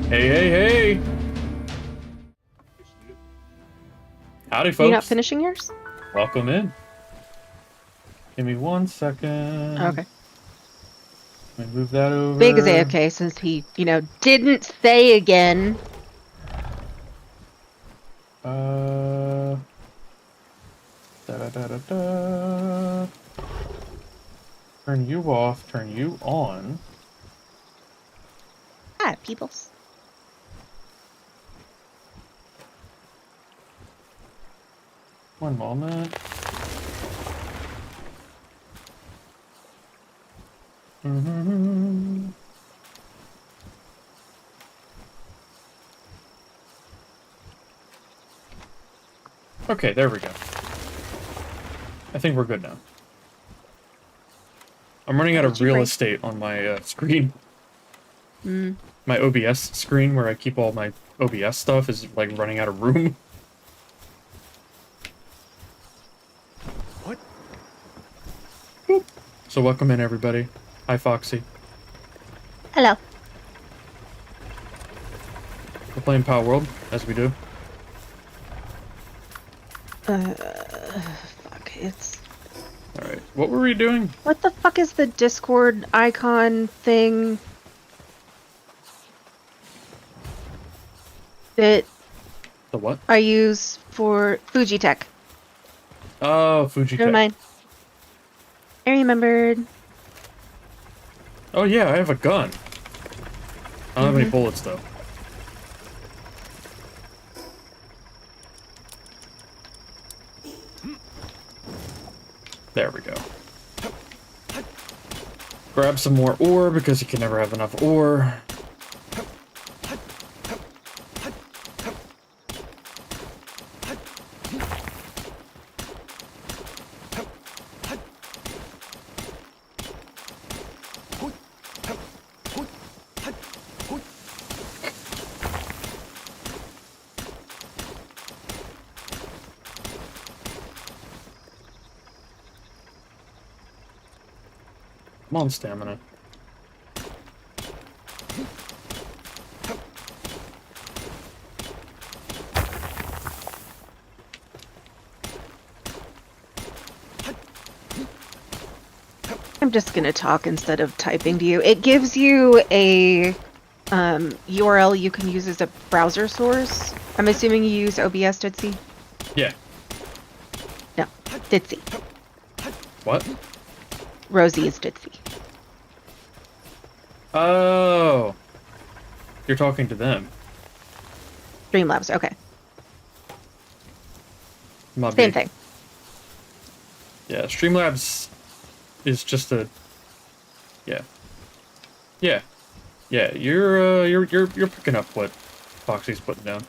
Hey, hey, hey! Howdy, folks. You're not finishing yours? Welcome in. Give me 1 second. Okay. Let me move that over. Big is A-okay since he, didn't say again. Da-da-da-da-da. Turn you off, turn you on. Hi, peoples. One moment. Okay, there we go. I think we're good now. I'm running out of real estate on my screen. My OBS screen, where I keep all my OBS stuff, is like running out of room. What? Boop. So welcome in, everybody. Hi, Foxy. Hello. We're playing Palworld, as we do. Fuck, it's... Alright, what were we doing? What the fuck is the Discord icon thing? That... The what? I use for Fujitech. Oh, Fujitech. Never mind. I remembered. Oh yeah, I have a gun. I don't have any bullets, though. There we go. Grab some more ore, because you can never have enough ore. Come on, stamina. I'm just gonna talk instead of typing to you. It gives you a URL you can use as a browser source. I'm assuming you use OBS, Ditsy? Yeah. No, Ditsy. What? Rosie is Ditsy. Oh. You're talking to them. Streamlabs, okay. Might Same be. thing. Yeah, Streamlabs is just a... Yeah. Yeah. Yeah, you're picking up what Foxy's putting down.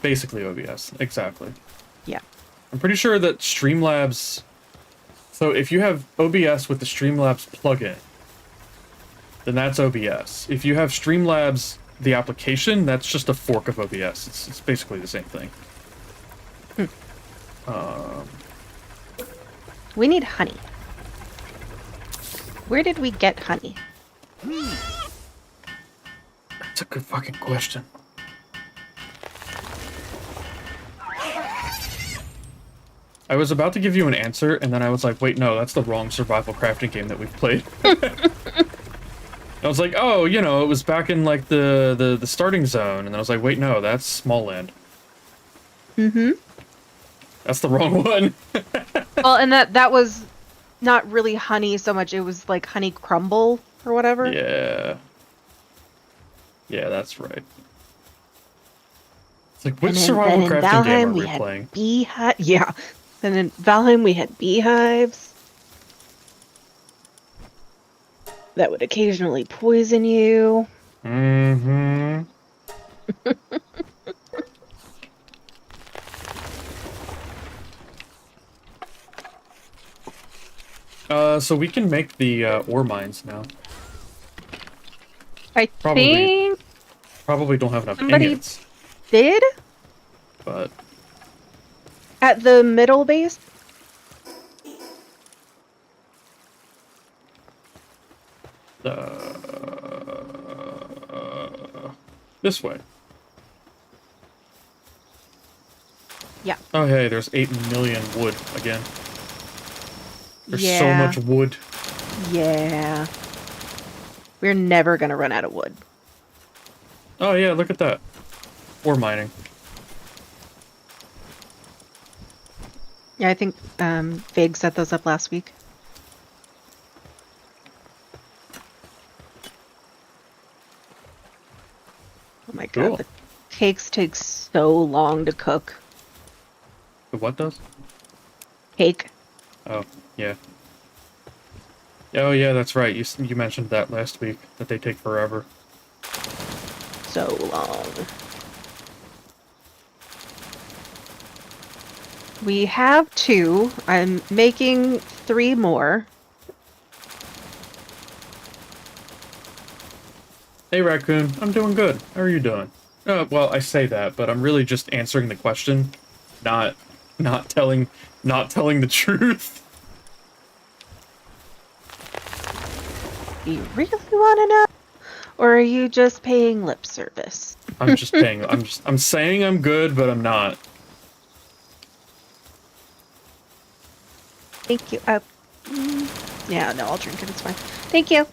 Basically OBS, exactly. Yeah. I'm pretty sure that Streamlabs... So if you have OBS with the Streamlabs plugin, then that's OBS. If you have Streamlabs, the application, that's just a fork of OBS. It's basically the same thing. We need honey. Where did we get honey? That's a good fucking question. I was about to give you an answer, and then I was like, wait, no, that's the wrong survival crafting game that we've played. I was like, oh, you know, it was back in, like, the starting zone, and then I was like, wait, no, that's Small Land. That's the wrong one. Well, and that was not really honey so much, it was like honey crumble or whatever. Yeah. Yeah, that's right. It's like, which survival crafting game are we playing? Beehive. Yeah. And in Valheim we had beehives that would occasionally poison you. Mm-hmm. So we can make the ore mines now. I think Probably don't have enough somebody ingots, did but at the middle base. This way. Yeah. Oh, hey, there's 8 million wood again. There's so Yeah. much wood. Yeah. We're never gonna run out of wood. Oh, yeah, look at that. Ore mining. Yeah, I think Vague set those up last week. Oh my god, Cool. the cakes take so long to cook. The what does? Cake. Oh, yeah. Oh, yeah, that's right. You mentioned that last week, that they take forever. So long. We have 2. I'm making 3 more. Hey, Raccoon, I'm doing good. How are you doing? Well, I say that, but I'm really just answering the question, not telling the truth. You really want to know? Or are you just paying lip service? I'm just paying. I'm saying I'm good, but I'm not. Thank you. Yeah, no, I'll drink it. It's fine. Thank you.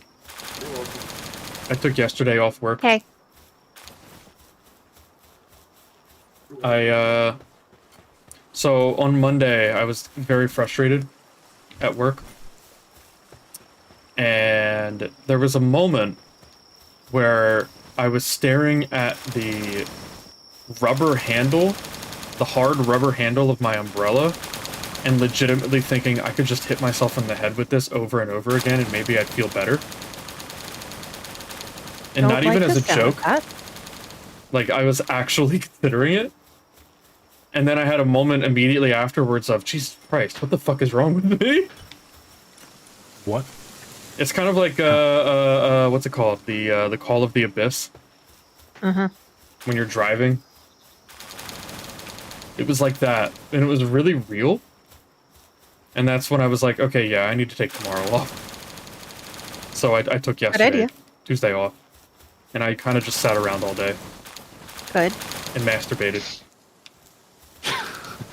I took yesterday off work. Okay. So on Monday, I was very frustrated at work. And there was a moment where I was staring at the rubber handle, the hard rubber handle of my umbrella, and legitimately thinking I could just hit myself in the head with this over and over again and maybe I'd feel better. And Don't not even like as the a sound of joke. that. Like, I was actually considering it. And then I had a moment immediately afterwards of, Jesus Christ, what the fuck is wrong with me? What? It's kind of like, what's it called? The Call of the Abyss. Uh-huh. When you're driving. It was like that. And it was really real. And that's when I was like, okay, yeah, I need to take tomorrow off. So I took yesterday, idea. Tuesday off. And I kind of just sat around all day Good. and masturbated.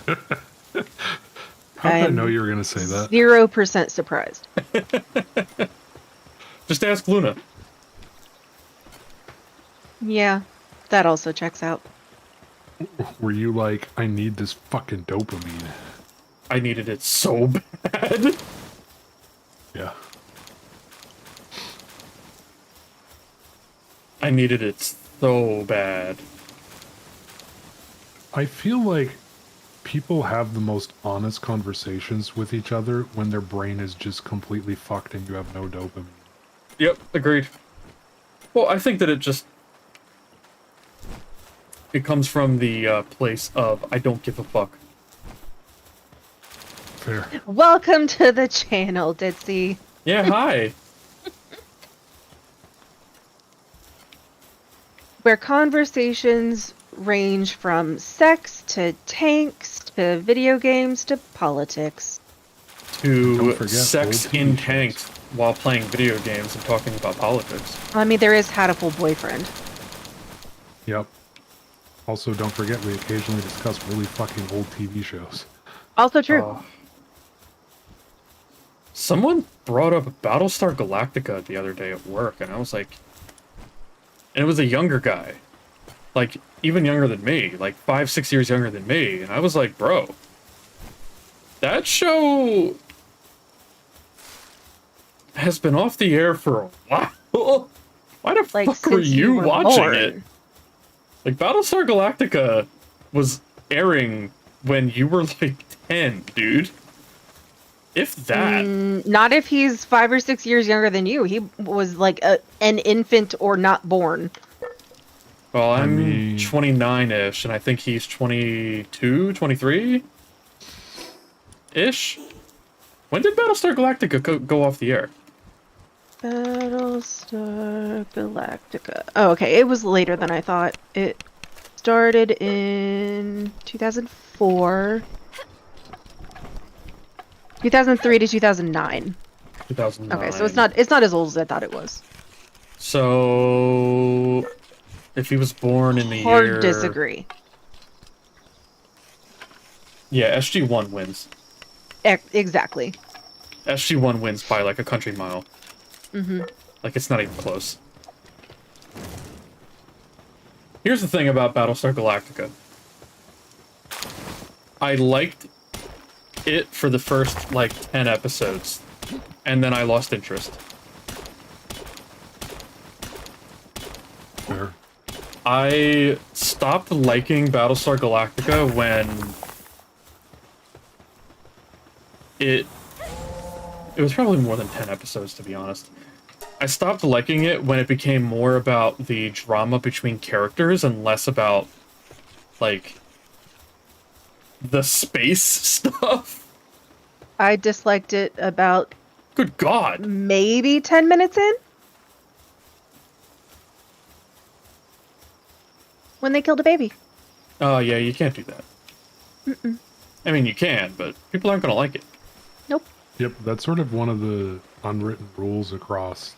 How did I I'm know you were going to say that? 0% surprised. Just ask Luna. Yeah, that also checks out. Were you like, I need this fucking dopamine? I needed it so bad. Yeah. I needed it so bad. I feel like people have the most honest conversations with each other when their brain is just completely fucked and you have no dopamine. Yep, agreed. Well, I think that it comes from the place of I don't give a fuck. Fair. Welcome to the channel, Ditzy. Yeah, hi. Where conversations range from sex to tanks to video games to politics. To Don't forget sex old TV in shows. tanks while playing video games and talking about politics. I mean, there is Hatful Boyfriend. Yep. Also, don't forget we occasionally discuss really fucking old TV shows. Also true. Oh. Someone brought up Battlestar Galactica the other day at work, and I was like... And it was a younger guy. Like, even younger than me. Like, 5-6 years younger than me. And I was like, bro... That show... has been off the air for a while. Why the Like, fuck were since you were watching born. it? Like, Battlestar Galactica was airing when you were, like, 10, dude. If that. Not if he's 5 or 6 years younger than you. He was like an infant or not born. Well, I'm mean- 29-ish, and I think he's 22, 23-ish? When did Battlestar Galactica go off the air? Battlestar Galactica. Oh, okay. It was later than I thought. It started in 2004. 2003 to 2009. 2009. Okay, so it's not as old as I thought it was. So if he was born in the year... Hard disagree. Yeah, SG-1 wins. Exactly. SG-1 wins by like a country mile. Mm-hmm. Like, it's not even close. Here's the thing about Battlestar Galactica. I liked it for the first, like, 10 episodes. And then I lost interest. Fair. I stopped liking Battlestar Galactica when it was probably more than 10 episodes, to be honest. I stopped liking it when it became more about the drama between characters and less about, like, the space stuff. I disliked it about Good God. maybe 10 minutes in. When they killed a baby. Oh, yeah, you can't do that. Mm-mm. I mean, you can, but people aren't going to like it. Nope. Yep, that's sort of one of the unwritten rules across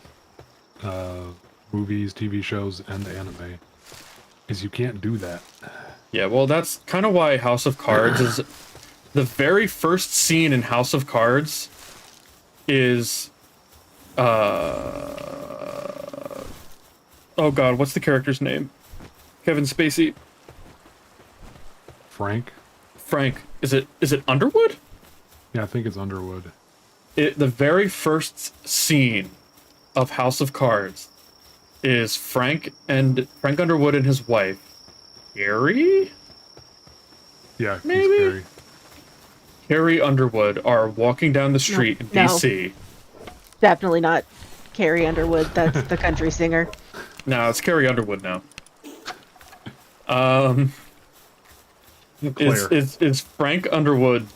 movies, TV shows, and anime. Is you can't do that. Yeah, well, that's kind of why House of Cards is... The very first scene in House of Cards is... Oh god, what's the character's name? Kevin Spacey? Frank? Frank. Is it Underwood? Yeah, I think it's Underwood. The very first scene of House of Cards is Frank Underwood and his wife, Carrie? Yeah, he's Maybe? Carrie. Carrie Underwood are walking down the street in No. DC. Definitely not Carrie Underwood. That's the country singer. No, it's Carrie Underwood now. Claire. It's Frank Underwood.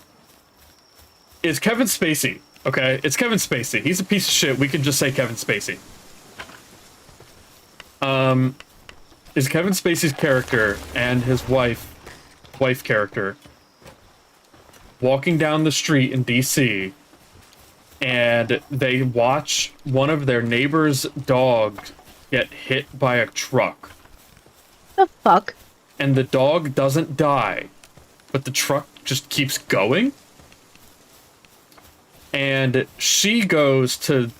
It's Kevin Spacey, okay? It's Kevin Spacey. He's a piece of shit. We can just say Kevin Spacey. Is Kevin Spacey's character and his wife character walking down the street in DC, and they watch one of their neighbor's dogs get hit by a truck. The fuck? And the dog doesn't die, but the truck just keeps going. And she goes to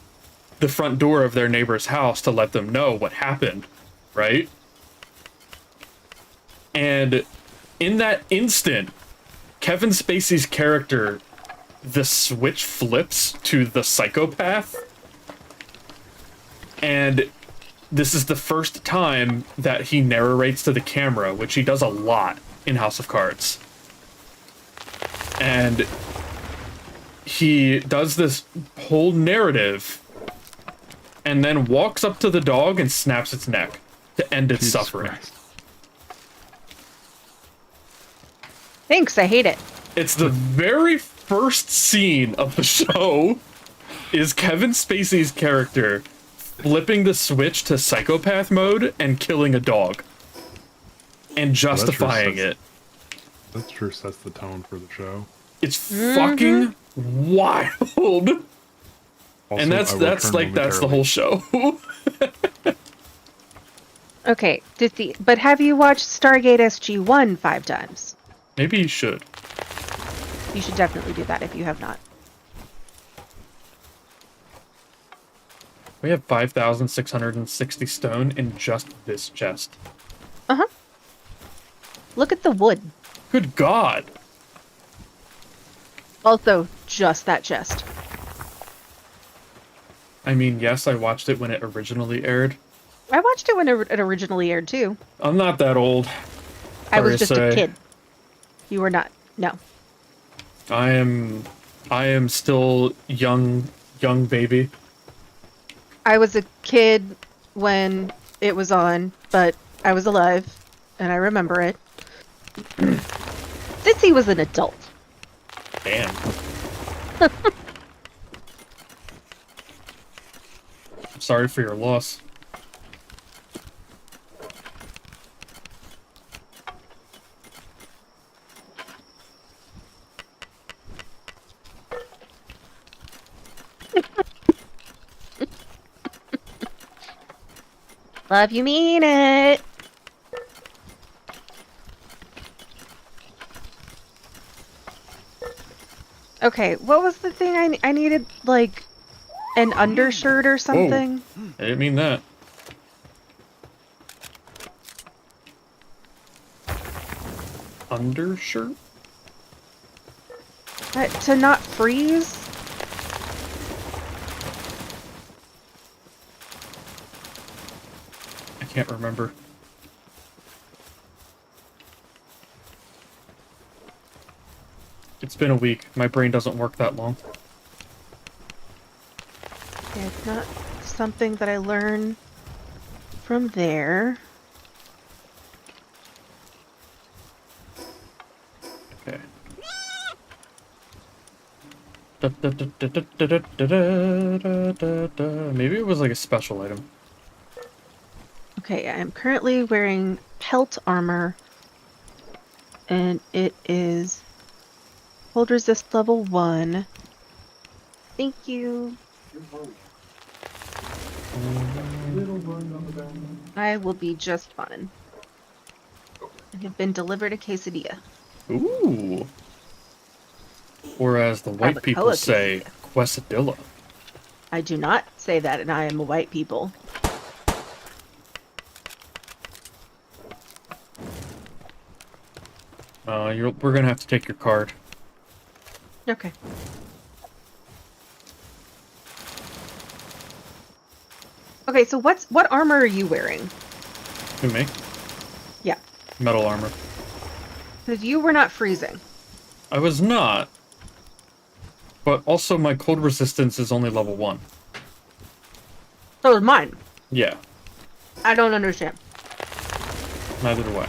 the front door of their neighbor's house to let them know what happened, right? And in that instant, Kevin Spacey's character, the switch flips to the psychopath. And this is the first time that he narrates to the camera, which he does a lot in House of Cards. And he does this whole narrative and then walks up to the dog and snaps its neck to end its Jesus suffering. Christ. Thanks, I hate it. It's the very first scene of the show is Kevin Spacey's character flipping the switch to psychopath mode and killing a dog. And justifying it. That sure sets the tone for the show. It's fucking wild. Also, And that's I will that's turn the whole show. Okay, but have you watched Stargate SG-1 5 times? Maybe you should. You should definitely do that if you have not. We have 5,660 stone in just this chest. Uh-huh. Look at the wood. Good God. Also, just that chest. I mean, yes, I watched it when it originally aired. I watched it when it originally aired, too. I'm not that old. I Sorry was to just a say. kid. You were not. No. I am still young baby. I was a kid when it was on, but I was alive, and I remember it. Sissy was an adult. Damn. I'm sorry for your loss. Love you mean it. Okay, what was the thing I needed? Like, an undershirt or something? I didn't mean that. Undershirt? To not freeze? I can't remember. It's been a week. My brain doesn't work that long. Yeah, it's not something that I learn from there. Okay. Maybe it was like a special item. Okay, I am currently wearing pelt armor, and it is cold resist level 1. Thank you. I will be just fine. I have been delivered a quesadilla. Ooh. Or as the white people Barbacoa say, quesadilla. I do not say that, and I am a white people. We're gonna have to take your card. Okay. Okay, so what armor are you wearing? Who, me? Yeah. Metal armor. Because you were not freezing. I was not. But also my cold resistance is only level 1. So is mine. Yeah, I don't understand. neither do I.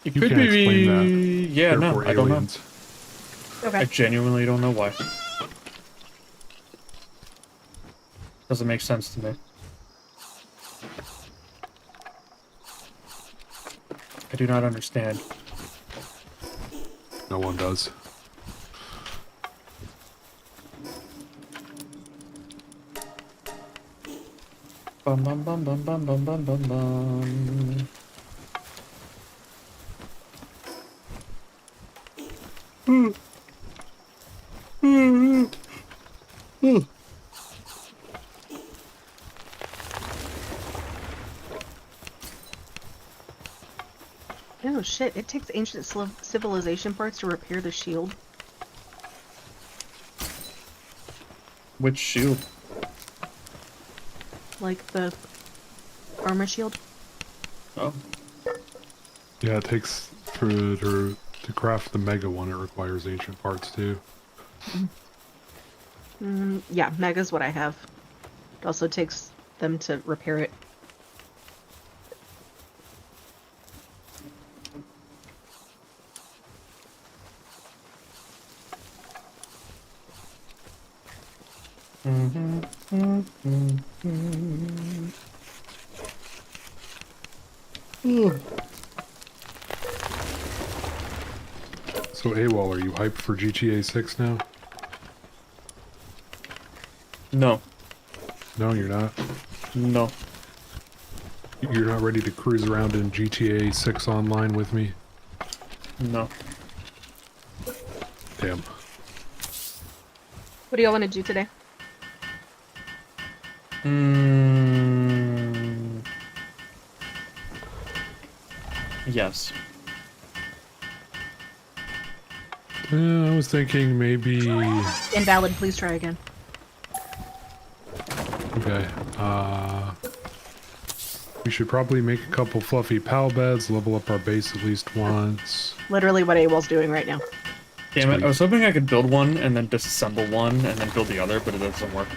It You could can't be... explain that. Yeah, They're no, for I don't know. aliens. Okay. I genuinely don't know why. Doesn't make sense to me. I do not understand. No one does. Bum bum bum bum bum bum bum bum bum. Oh shit, it takes ancient civilization parts to repair the shield. Which shield? Like the armor shield. Oh. Yeah, it takes to craft the mega one. It requires ancient parts too. Yeah, Mega's what I have. It also takes them to repair it. So AWOL, are you hyped for GTA 6 now? No. No, you're not. No. You're not ready to cruise around in GTA 6 online with me? No. Damn. What do y'all want to do today? Yes. I was thinking maybe... Invalid, please try again. Okay, we should probably make a couple fluffy pal beds, level up our base at least once. Literally what AWOL's doing right now. Damn it, Sweet. I was hoping I could build one and then disassemble one and then build the other, but it doesn't work.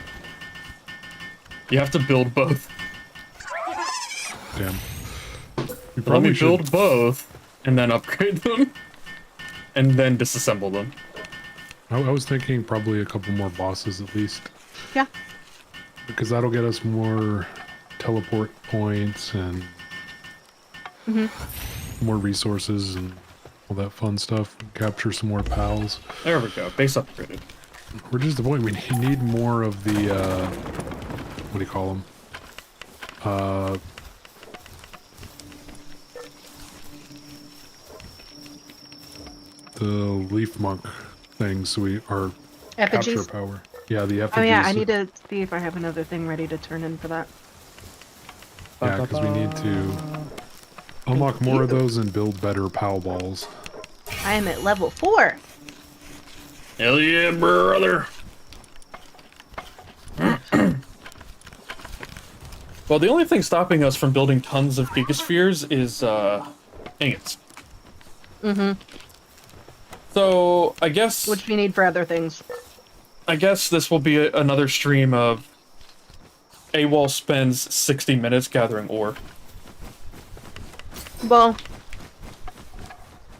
You have to build both. Damn. We Let probably me should... build both and then upgrade them and then disassemble them. I was thinking probably a couple more bosses at least. Yeah. Because that'll get us more teleport points and more resources and all that fun stuff. Capture some more pals. There we go, base upgraded. We're just the point. We need more of the, what do you call them? The leaf monk things, so we are capture Effigies? power. Yeah, the effigies. Oh yeah, I need to see if I have another thing ready to turn in for that. Yeah, because we need to unlock more of those and build better POW balls. I am at level 4. Hell yeah, brother. Well, the only thing stopping us from building tons of gigaspheres is ingots. Mm-hmm. So I guess Which we need for other things. I guess this will be another stream of AWOL spends 60 minutes gathering ore. Well,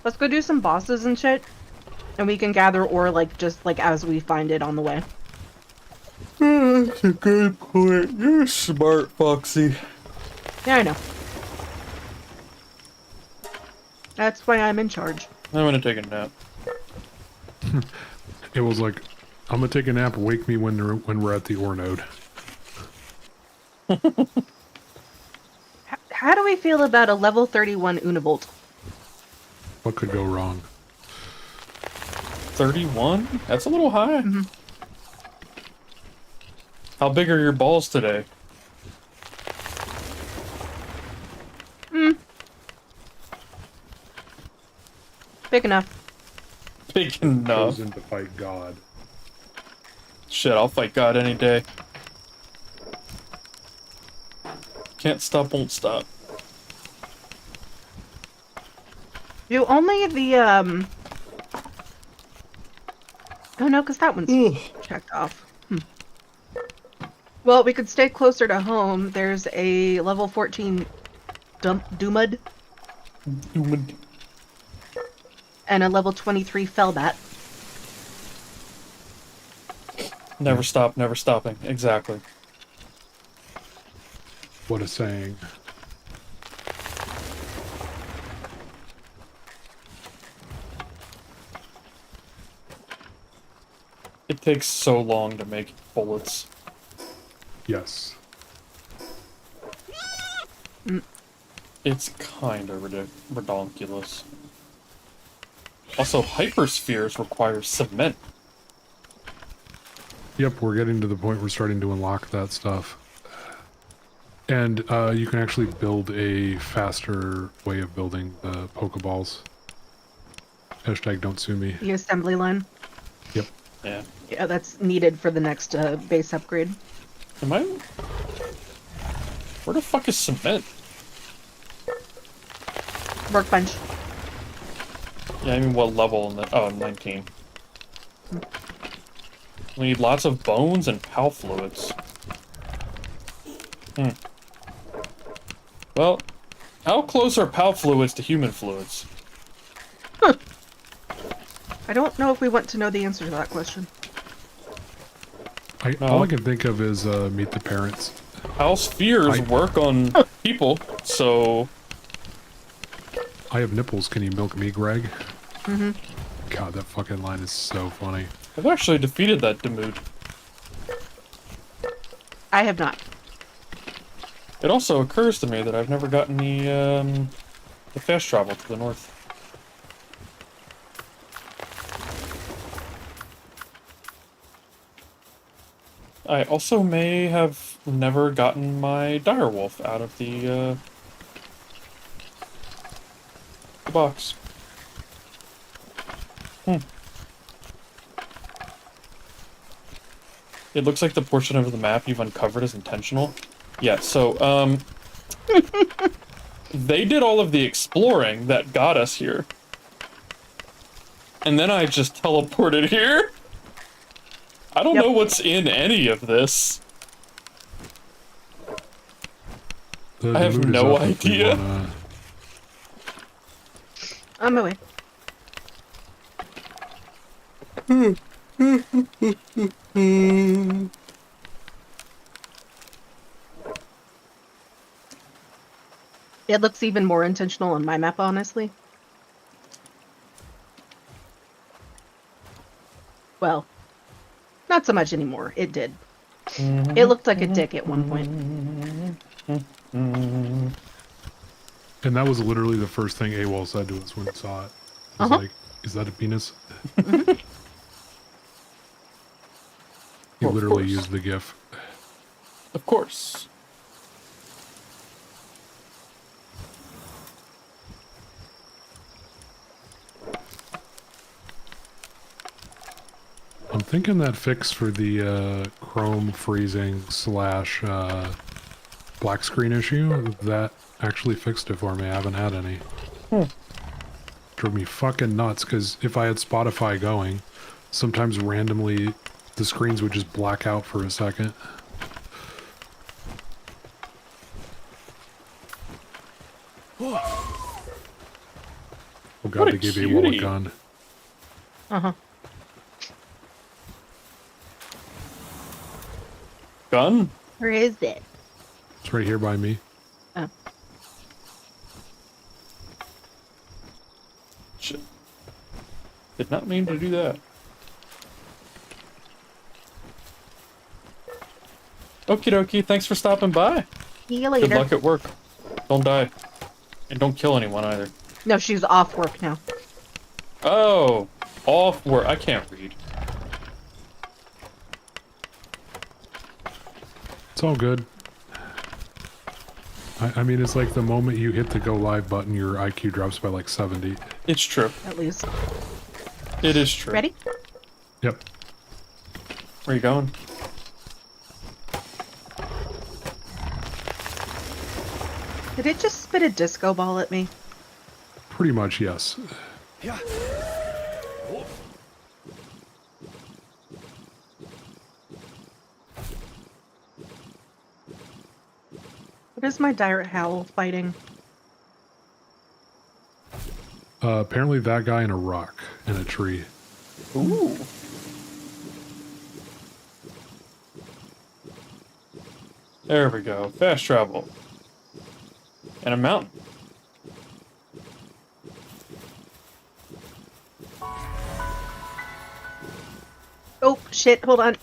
let's go do some bosses and shit, and we can gather ore like just like as we find it on the way. That's a good point. You're smart, Foxy. Yeah, I know. That's why I'm in charge. I'm gonna take a nap. It was like, I'm gonna take a nap. Wake me when we're at the ore node. How do we feel about a level 31 Univolt? What could go wrong? 31? That's a little high. Mm-hmm. How big are your balls today? Big enough. Big enough. Chosen to fight God. Shit, I'll fight God any day. Can't stop, won't stop. Do only the, Oh no, because that one's checked off. Well, we could stay closer to home. There's a level 14 Doomud and a level 23 Fellbat. Never stop, never stopping. Exactly. What a saying. It takes so long to make bullets. Yes. It's kind of redonkulous. Also, hyperspheres require cement. Yep, we're getting to the point we're starting to unlock that stuff. And you can actually build a faster way of building the Pokeballs. Hashtag don't sue me. The assembly line. Yep. Yeah. Yeah, that's needed for the next base upgrade. Am I... Where the fuck is cement? Workbench. Yeah, I mean, what level? Oh, 19. We need lots of bones and PAL fluids. Well, how close are PAL fluids to human fluids? I don't know if we want to know the answer to that question. All I can think of is meet the parents. PAL spheres work on people, so... I have nipples. Can you milk me, Greg? Mm-hmm. God, that fucking line is so funny. I've actually defeated that Demood. I have not. It also occurs to me that I've never gotten the fast travel to the north. I also may have never gotten my direwolf out of the box. It looks like the portion of the map you've uncovered is intentional. Yeah, so, they did all of the exploring that got us here. And then I just teleported here? I don't know what's in any of this. I have no idea. On my way. It looks even more intentional on my map, honestly. Well, Not so much anymore. It did. It looked like a dick at one point. And that was literally the first thing AWOL said to us when he saw it. He was like, is that a penis? He Well, literally used the GIF. Of course. I'm thinking that fix for the Chrome freezing slash black screen issue, that actually fixed it for me. I haven't had any. Drove me fucking nuts, because if I had Spotify going, sometimes randomly the screens would just black out for a second. Oh god, What a they gave cutie. AWOL a gun. Uh-huh. Gun? Where is it? It's right here by me. Oh. Shit. Did not mean to do that. Okie dokie, thanks for stopping by. See you later. Good luck at work. Don't die. And don't kill anyone either. No, she's off work now. Oh, off work. I can't read. It's all good. I mean, it's like the moment you hit the go live button, your IQ drops by like 70. It's true. At least. It is true. Ready? Yep. Where you going? Did it just spit a disco ball at me? Pretty much, yes. What is my direct howl fighting? Apparently that guy in a rock in a tree. Ooh. There we go. Fast travel. And a mountain. Oh, shit, hold on.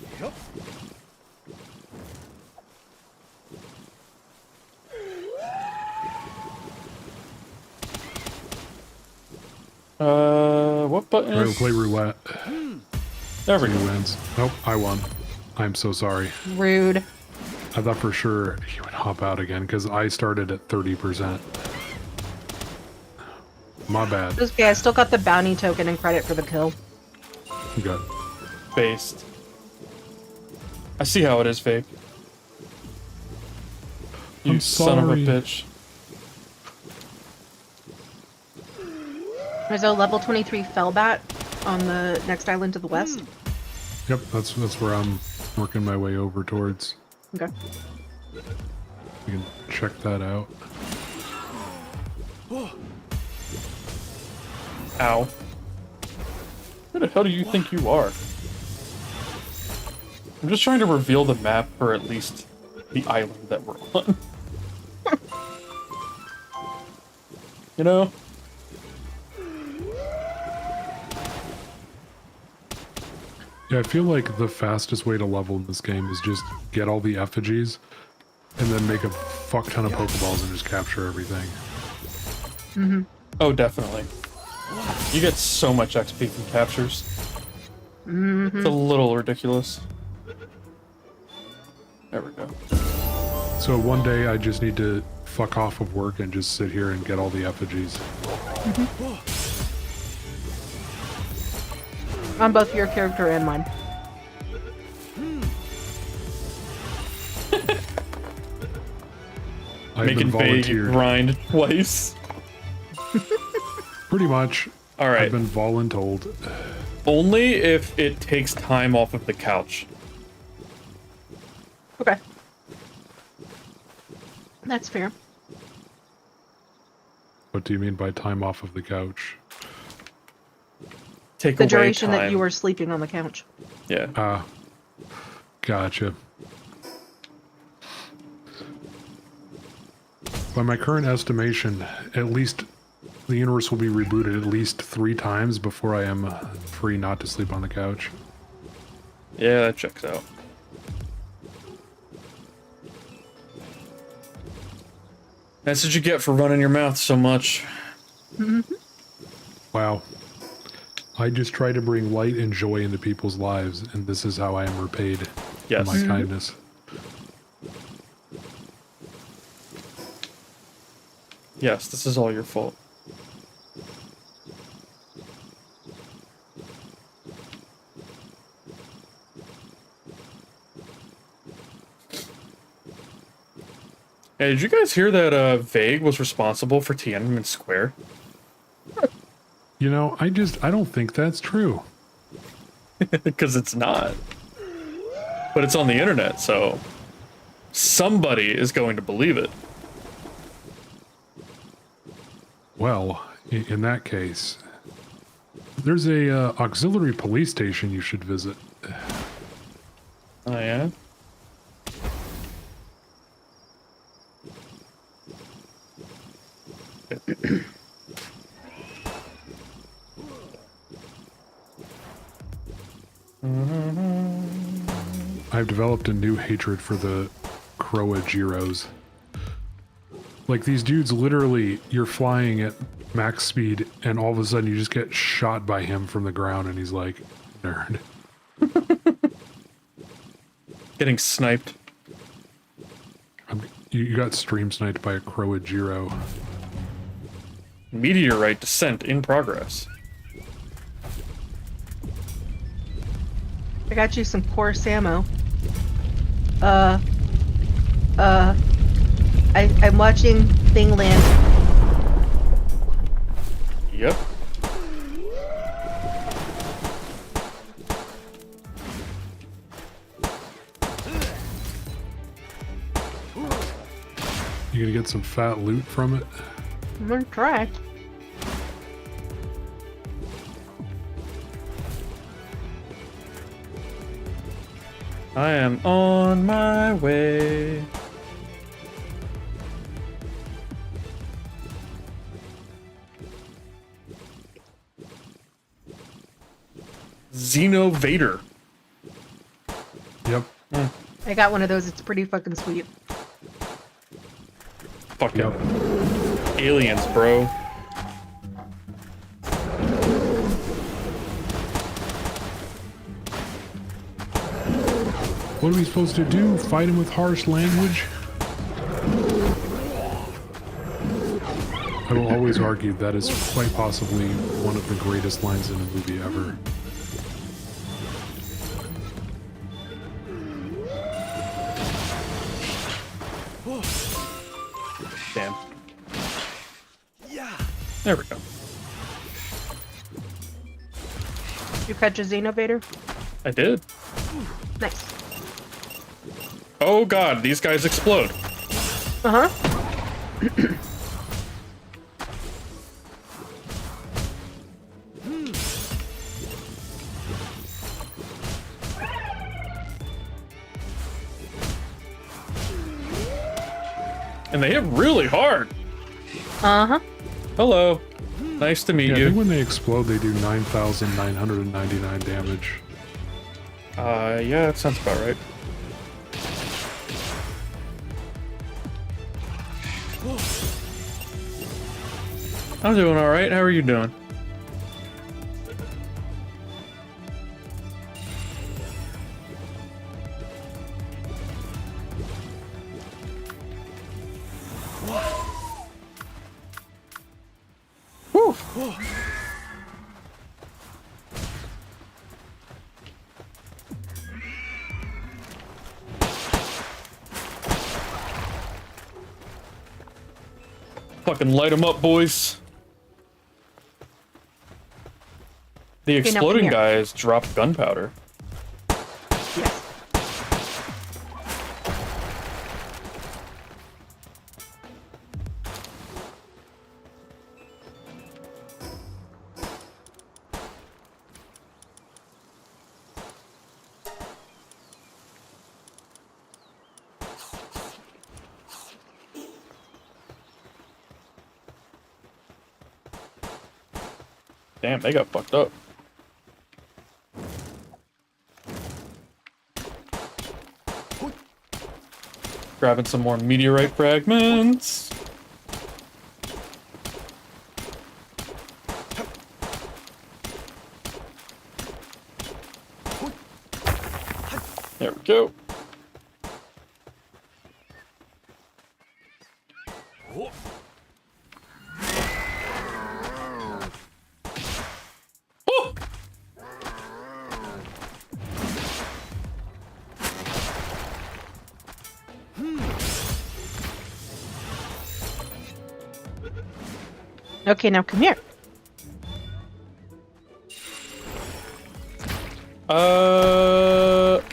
What button Alright, we'll is? play roulette. There we Who go. wins? Nope, I won. I'm so sorry. Rude. I thought for sure he would hop out again because I started at 30%. My bad. It's okay, I still got the bounty token and credit for the kill. Good. Based. I see how it is, fake. You I'm son of a sorry. bitch. There's a level 23 Fellbat on the next island to the west. Yep, that's where I'm working my way over towards. Okay. You can check that out. Ow. Who the hell do you think you are? I'm just trying to reveal the map for at least the island that we're on. You know? Yeah, I feel like the fastest way to level in this game is just get all the effigies and then make a fuck ton of Pokeballs and just capture everything. Oh, definitely. You get so much XP from captures. It's a little ridiculous. There we go. So one day I just need to fuck off of work and just sit here and get all the effigies. On both your character and mine. I've Making been Vague volunteered. grind twice. Pretty much. Alright. I've been voluntold. Only if it takes time off of the couch. Okay. That's fair. What do you mean by time off of the couch? Take The away duration that time. you were sleeping on the couch. Yeah. Ah, gotcha. By my current estimation, at least the universe will be rebooted at least 3 times before I am free not to sleep on the couch. Yeah, that checks out. That's what you get for running your mouth so much. Wow. I just try to bring light and joy into people's lives, and this is how I am repaid for Yes. my kindness. Yes, this is all your fault. Hey, did you guys hear that Vague was responsible for Tiananmen Square? You know, I don't think that's true. Because it's not. But it's on the internet, so somebody is going to believe it. Well, in that case, there's a auxiliary police station you should visit. Oh, yeah? I've developed a new hatred for the Croageros. Like, these dudes, literally, you're flying at max speed, and all of a sudden you just get shot by him from the ground, and he's like, nerd. Getting sniped. You got stream sniped by a Croagero. Meteorite descent in progress. I got you some coarse ammo. I'm watching Thing land. Yep. You gonna get some fat loot from it? I'm gonna try. I am on my way. Xeno Vader. Yep. I got one of those. It's pretty fucking sweet. Fucking Yep. aliens, bro. What are we supposed to do? Fight him with harsh language? I will always argue that is quite possibly one of the greatest lines in a movie ever. Damn. Yeah. There we go. You catch a Xenovator? I did. Nice. Oh god, these guys explode. Uh-huh. And they hit really hard. Uh-huh. Hello. Nice to meet Yeah, I you. think when they explode, they do 9,999 damage. Yeah, that sounds about right. I'm doing alright. How are you doing? Whew. Fucking light them up, boys. The Okay, now come exploding here. guys drop gunpowder. Yes. Damn, they got fucked up. Grabbing some more meteorite fragments. There we go. Oh! Okay, now come here.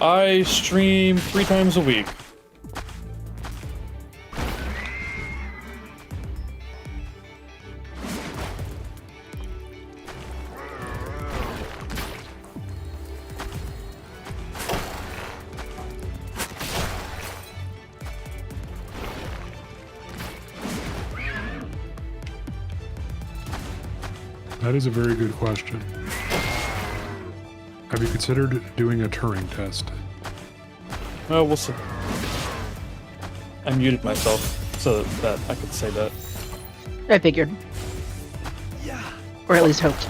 I stream 3 times a week. That is a very good question. Have you considered doing a Turing test? Oh, we'll see. I muted myself so that I could say that. I figured. Or at least hoped.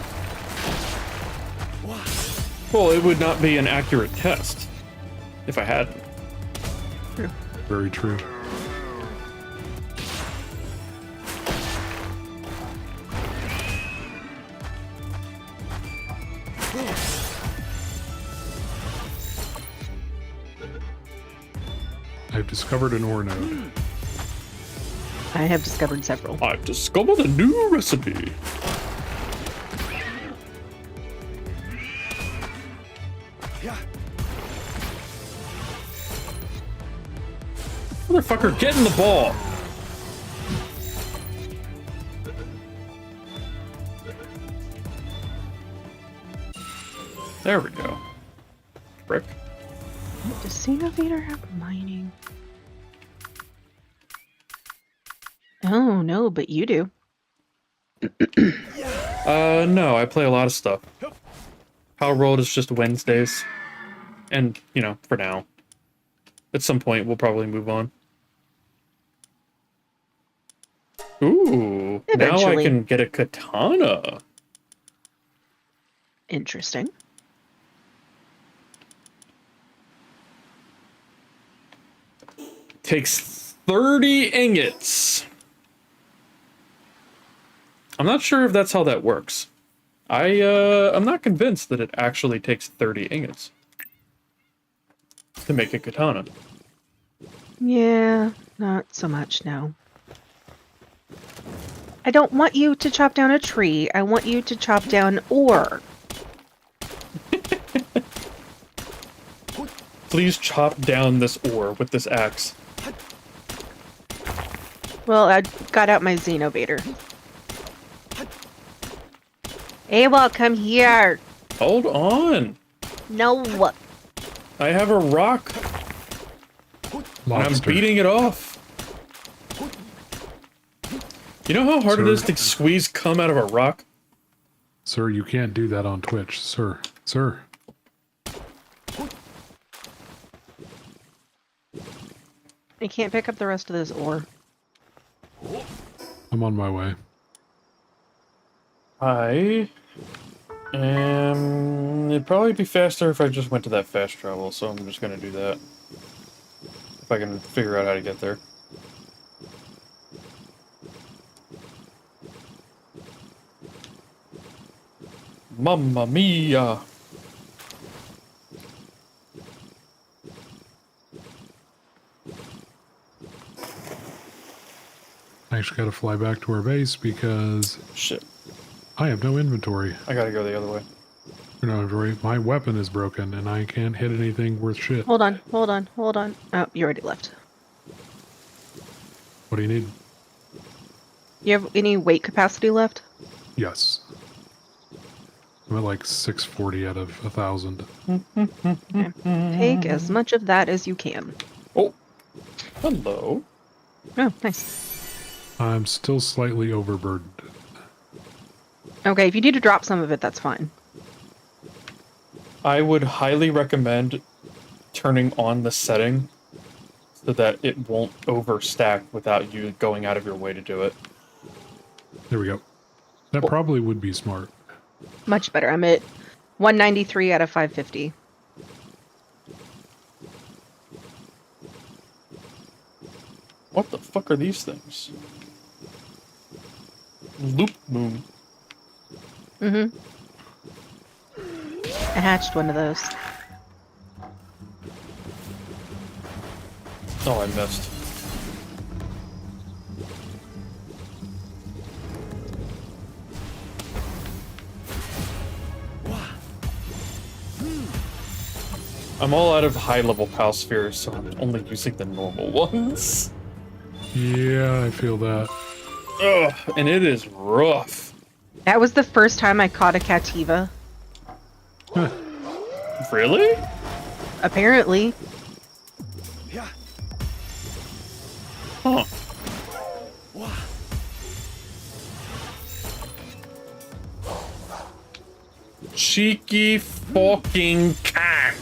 Well, it would not be an accurate test if I hadn't. Very true. I've discovered an ore node. I have discovered several. I've discovered a new recipe. Motherfucker, get in the ball! There we go. Brick. Does Xenovator have mining? Oh, no, but you do. No, I play a lot of stuff. Palworld is just Wednesdays. And, you know, for now. At some point, we'll probably move on. Ooh, now I Eventually. can get a katana. Interesting. Takes 30 ingots. I'm not sure if that's how that works. I'm not convinced that it actually takes 30 ingots to make a katana. Yeah, not so much, no. I don't want you to chop down a tree. I want you to chop down ore. Please chop down this ore with this axe. Well, I got out my Xenovator. Abel, come here. Hold on. No. I have a rock. And I'm Lobster. beating it off. You know how hard it Sir. is to squeeze cum out of a rock? Sir, you can't do that on Twitch. Sir. Sir. I can't pick up the rest of this ore. I'm on my way. It'd probably be faster if I just went to that fast travel, so I'm just gonna do that. If I can figure out how to get there. Mamma mia! I actually got to fly back to our base because Shit, I have no inventory. I gotta go the other way. No inventory. My weapon is broken and I can't hit anything worth shit. Hold on, hold on, hold on. Oh, you already left. What do you need? You have any weight capacity left? Yes. I'm at like 640 out of 1,000. Take as much of that as you can. Oh, hello. Oh, nice. I'm still slightly overburdened. Okay, if you need to drop some of it, that's fine. I would highly recommend turning on the setting so that it won't overstack without you going out of your way to do it. There we go. That probably would be smart. Much better. I'm at 193 out of 550. What the fuck are these things? Loop moon. Mm-hmm. I hatched one of those. Oh, I missed. I'm all out of high-level pal spheres, so I'm only using the normal ones. Yeah, I feel that. Ugh, and it is rough. That was the first time I caught a Cativa. Huh. Really? Apparently. Huh. Cheeky fucking cat.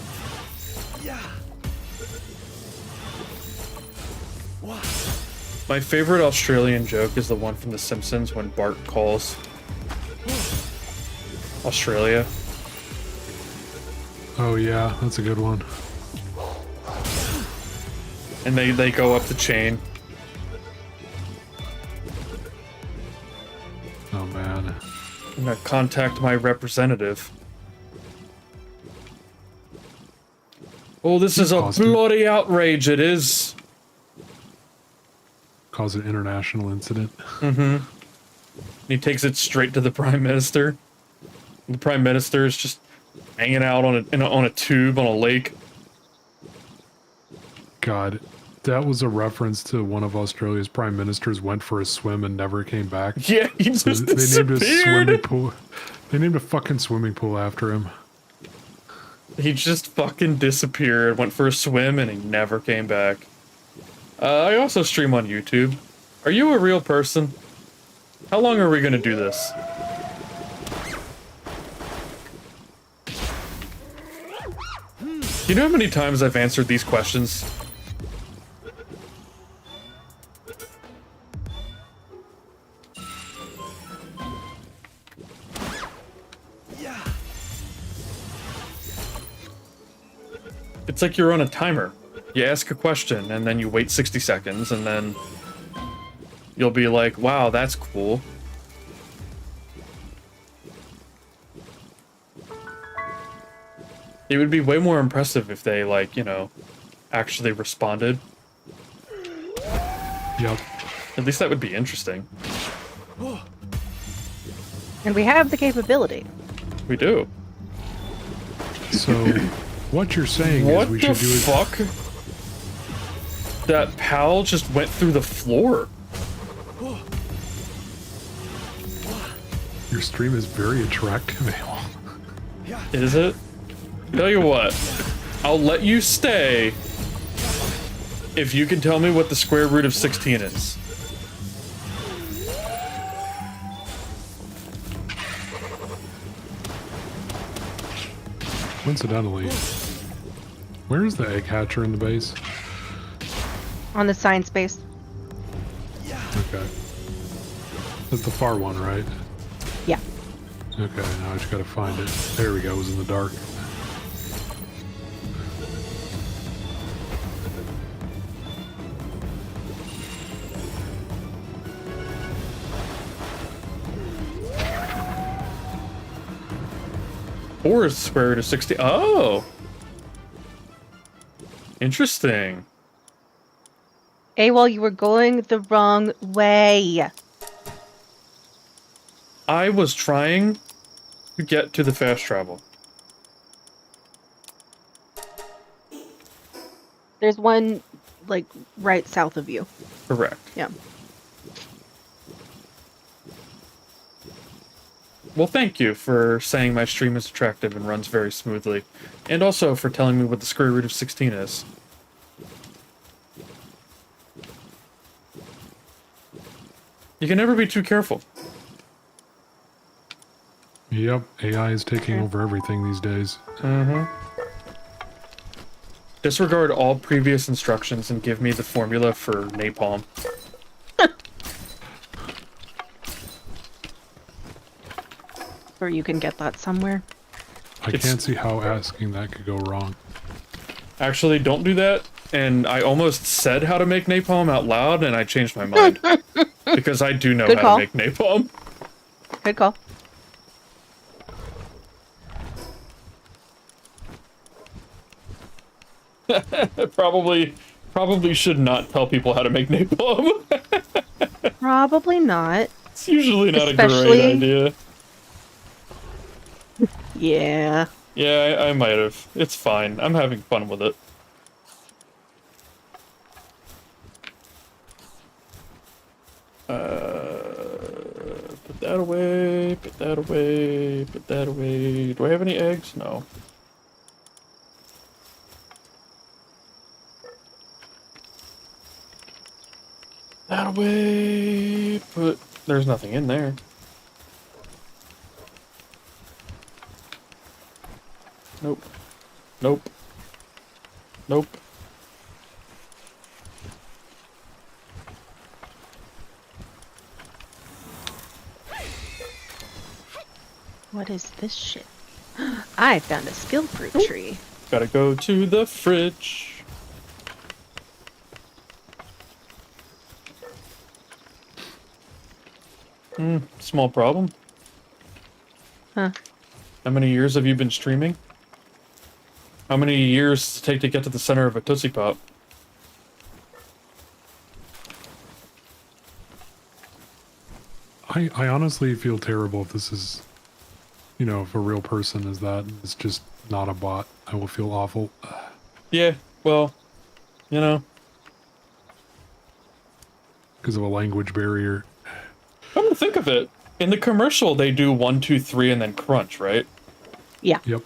My favorite Australian joke is the one from The Simpsons when Bart calls Australia. Oh yeah, that's a good one. And they go up the chain. Oh man. I'm gonna contact my representative. Oh, this is a bloody outrage, it is. Cause an international incident. Mm-hmm. He takes it straight to the Prime Minister. The Prime Minister is just hanging out on a tube on a lake. God, that was a reference to one of Australia's prime ministers went for a swim and never came back. Yeah, he just They named a disappeared. swimming pool. They named a fucking swimming pool after him. He just fucking disappeared, went for a swim, and he never came back. I also stream on YouTube. Are you a real person? How long are we gonna do this? You know how many times I've answered these questions? It's like you're on a timer. You ask a question, and then you wait 60 seconds, and then you'll be like, wow, that's cool. It would be way more impressive if they, like, you know, actually responded. Yep. At least that would be interesting. And we have the capability. We do. So, what you're saying What is we the should do it. fuck? That pal just went through the floor. Your stream is very attractive. Is it? Tell you what, I'll let you stay if you can tell me what the square root of 16 is. Coincidentally, where is the egg hatcher in the base? On the science base. Okay. That's the far one, right? Yeah. Okay, now I just gotta find it. There we go, it was in the dark. Or is the square root of 16? Oh! Interesting. Well, you were going the wrong way. I was trying to get to the fast travel. There's one, like, right south of you. Correct. Yeah. Well, thank you for saying my stream is attractive and runs very smoothly. And also for telling me what the square root of 16 is. You can never be too careful. Yep, AI is taking over everything these days. Mm-hmm. Disregard all previous instructions and give me the formula for napalm. Or you can get that somewhere. I can't see how asking that could go wrong. Actually, don't do that. And I almost said how to make napalm out loud, and I changed my mind. Because I do know Good how call. to make napalm. Good call. Probably should not tell people how to make napalm. Probably not. It's usually not a Especially- great idea. Yeah. Yeah, I might have. It's fine. I'm having fun with it. Put that away, put that away, put that away. Do I have any eggs? No. That away, put... There's nothing in there. Nope. Nope. Nope. What is this shit? I found a skill fruit tree. Gotta go to the fridge. Small problem. Huh. How many years have you been streaming? How many years does it take to get to the center of a Tootsie Pop? I honestly feel terrible if this is, you know, if a real person is that. It's just not a bot. I will feel awful. Yeah, well, you know. Because of a language barrier. Come to think of it, in the commercial they do 1, 2, 3 and then crunch, right? Yeah. Yep.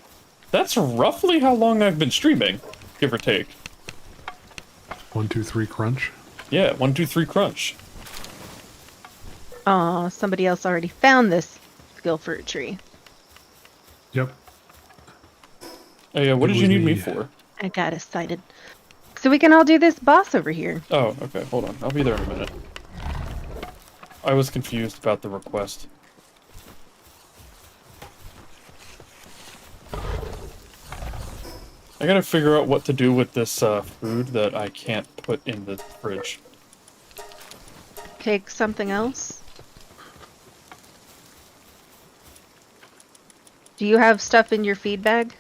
That's roughly how long I've been streaming, give or take. 1, 2, 3 crunch. Yeah, 1, 2, 3 crunch. Aw, somebody else already found this skill fruit tree. Yep. Oh yeah, what It did you was need me me. for? I got excited. So we can all do this boss over here. Oh, okay, hold on. I'll be there in a minute. I was confused about the request. I gotta figure out what to do with this food that I can't put in the fridge. Take something else. Do you have stuff in your feed bag?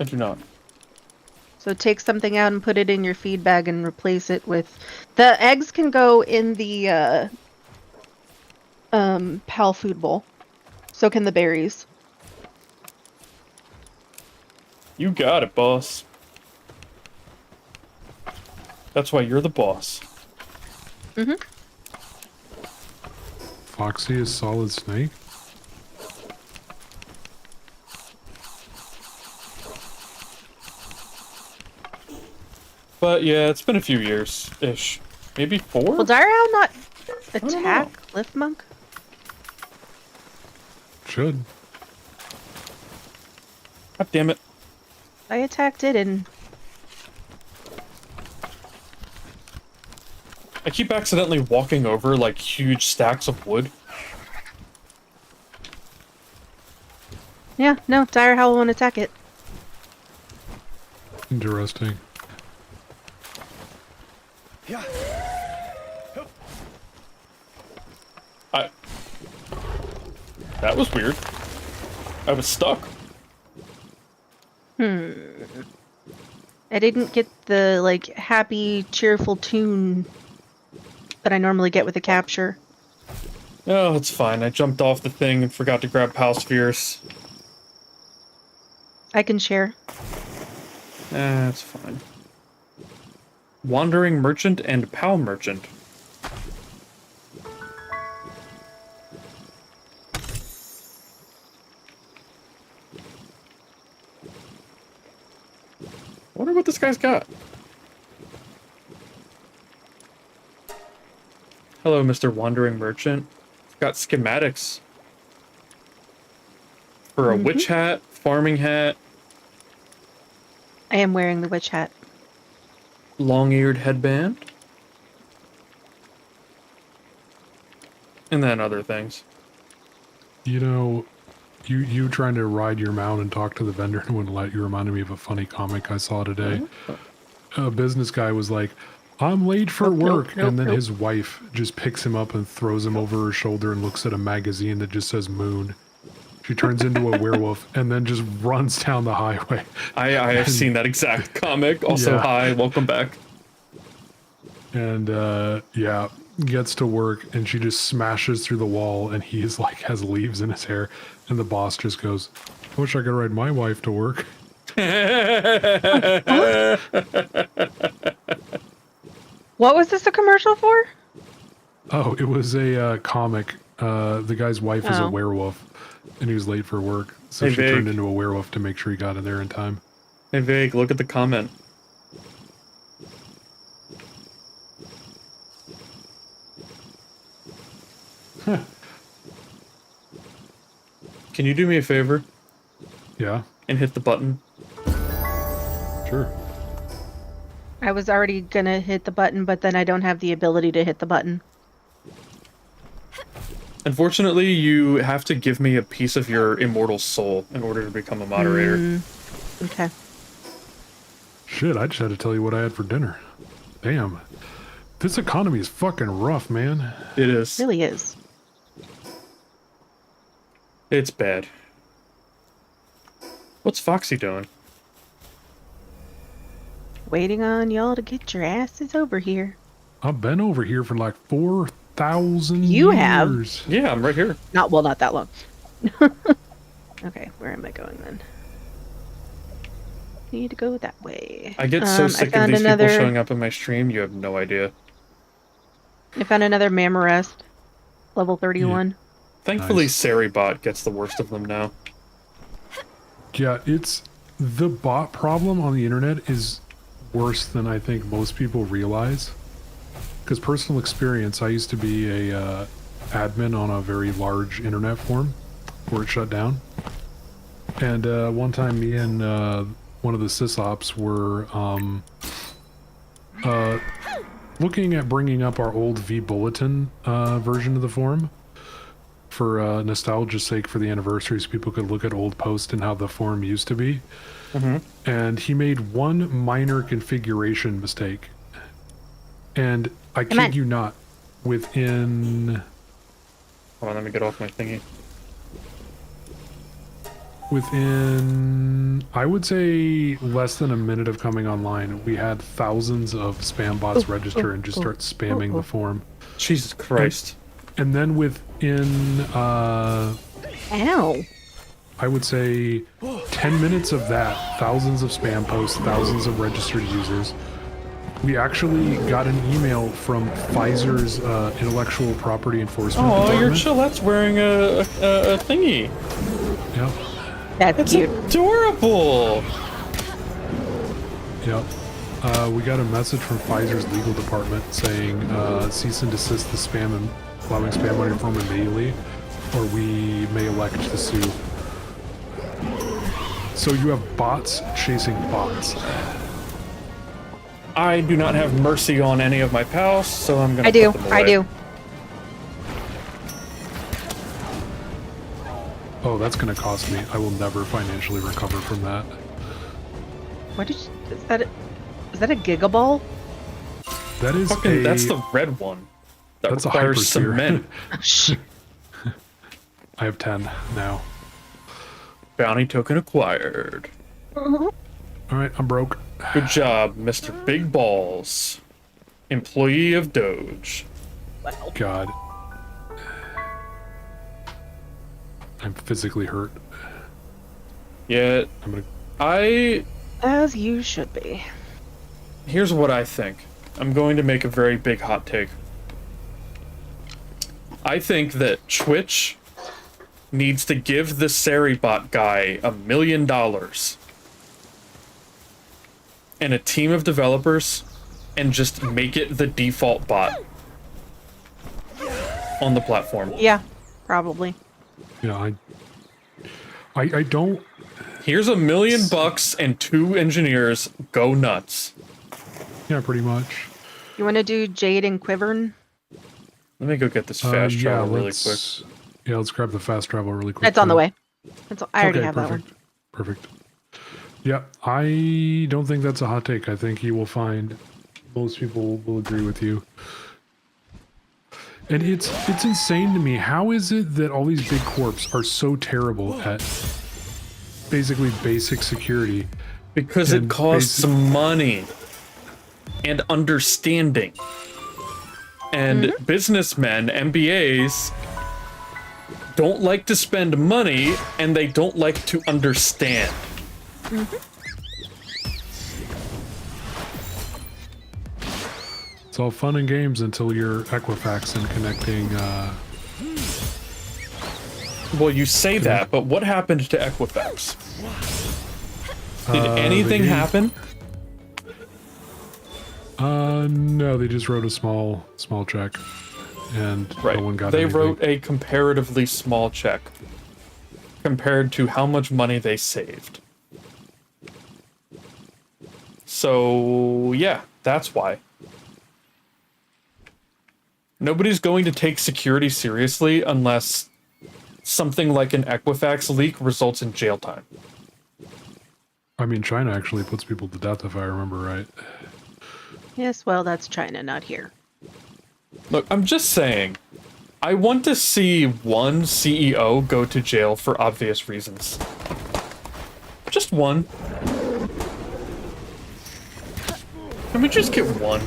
I do not. So take something out and put it in your feed bag and replace it with... The eggs can go in the pal food bowl. So can the berries. You got it, boss. That's why you're the boss. Mm-hmm. Foxy is Solid Snake. But yeah, it's been a few years-ish. Maybe 4? Will Dire not don't know. attack Lift Monk? Should. God damn it. I attacked it and... I keep accidentally walking over, like, huge stacks of wood. Yeah, no, Dire Howl won't attack it. Interesting. That was weird. I was stuck. I didn't get the, like, happy, cheerful tune that I normally get with a capture. Oh, it's fine. I jumped off the thing and forgot to grab Pal Spheres. I can share. It's fine. Wandering Merchant and Pal Merchant. Wonder what this guy's got. Hello, Mr. Wandering Merchant. Got schematics for a witch hat, farming hat. I am wearing the witch hat. long-eared headband. And then other things. You know, you trying to ride your mount and talk to the vendor and wouldn't let you reminded me of a funny comic I saw today. A business guy was like, I'm late for work. And then his wife just picks him up and throws him over her shoulder and looks at a magazine that just says Moon. She turns into a werewolf and then just runs down the highway. I have seen that exact comic. Also, Yeah. hi, welcome back. And yeah, gets to work and she just smashes through the wall and he's like has leaves in his hair. And the boss just goes, I wish I could ride my wife to work. What was this a commercial for? Oh, it was a comic. The guy's wife is a Oh. werewolf and he was late for work. So Hey, she turned Vig. into a werewolf to make sure he got in there in time. Hey, Vague, look at the comment. Can you do me a favor Yeah, and hit the button? sure. I was already gonna hit the button, but then I don't have the ability to hit the button. Unfortunately, you have to give me a piece of your immortal soul in order to become a moderator. Okay. Shit, I just had to tell you what I had for dinner. Damn. This economy is fucking rough, man. It is. It really is. It's bad. What's Foxy doing? Waiting on y'all to get your asses over here. I've been over here for like 4,000 You years. have? Yeah, I'm right here. Not that long. Okay, where am I going then? Need to go that way. I get so I sick of found these another, people showing up in my stream, you have no idea. I found another Mamorest. Level 31. Thankfully, Nice. Saribot gets the worst of them now. Yeah, it's the bot problem on the internet is worse than I think most people realize. Because personal experience, I used to be a admin on a very large internet forum where it shut down. And one time me and one of the sysops were looking at bringing up our old V-Bulletin version of the forum for nostalgia's sake for the anniversary so people could look at old posts and how the forum used to be. And he made one minor configuration mistake. And I kid you not, within Hold on, let me get off my thingy. I would say less than a minute of coming online, we had thousands of spam bots register and just start spamming the forum. Jesus Christ. And then within Ow. I would say 10 minutes of that, thousands of spam posts, thousands of registered users. We actually got an email from Pfizer's intellectual property enforcement Oh, department. your Chillette's wearing a thingy. Yep, That's It's cute. adorable. yep. We got a message from Pfizer's legal department saying cease and desist the spam and allowing spam on your phone immediately, or we may elect to sue. So you have bots chasing bots. I do not have mercy on any of my pals, so I'm gonna I do. put them I away. do. Oh, that's gonna cost me. I will never financially recover from that. What did you, is that a gigaball? That is Fucking, a... that's the red one. That That's a requires hypersphere. cement. Oh, shit. I have 10 now. Bounty token acquired. Alright, I'm broke. Good job, Mr. Big Balls. Employee of Doge. God. I'm physically hurt. Yeah, I'm gonna... As you should be. here's what I think. I'm going to make a very big hot take. I think that Twitch needs to give the Saribot guy $1 million and a team of developers and just make it the default bot on the platform. Yeah, probably. Yeah, I don't... Here's $1 million and 2 engineers. Go nuts. Yeah, pretty much. You want to do Jade and Quivern? Let me go get this fast travel really quick. Yeah, let's grab the fast travel really quick. It's on the too. way. I already Okay, have perfect. that one. Perfect. Yeah, I don't think that's a hot take. I think you will find most people will agree with you. And it's insane to me. How is it that all these big corps are so terrible at basically basic security? Because it costs money and understanding. And businessmen, MBAs, don't like to spend money and they don't like to understand. It's all fun and games until you're Equifax and connecting. Well, you say that, but what happened to Equifax? Did anything happen? No, they just wrote a small check, and no one got They anything. wrote a comparatively small check compared to how much money they saved. So, yeah, that's why. Nobody's going to take security seriously unless something like an Equifax leak results in jail time. I mean, China actually puts people to death, if I remember right. Yes, well, that's China, not here. Look, I'm just saying, I want to see one CEO go to jail for obvious reasons. Just one. Can we just get one?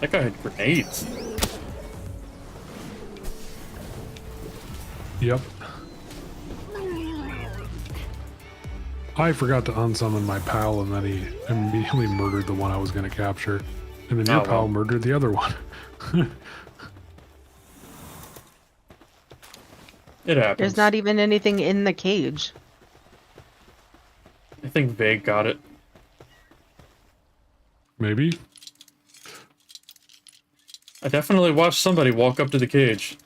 That guy had grenades. Yep. I forgot to unsummon my pal, and then he immediately murdered the one I was going to capture. And then your pal murdered the other one. It happens. There's not even anything in the cage. I think Vague got it. Maybe? I definitely watched somebody walk up to the cage.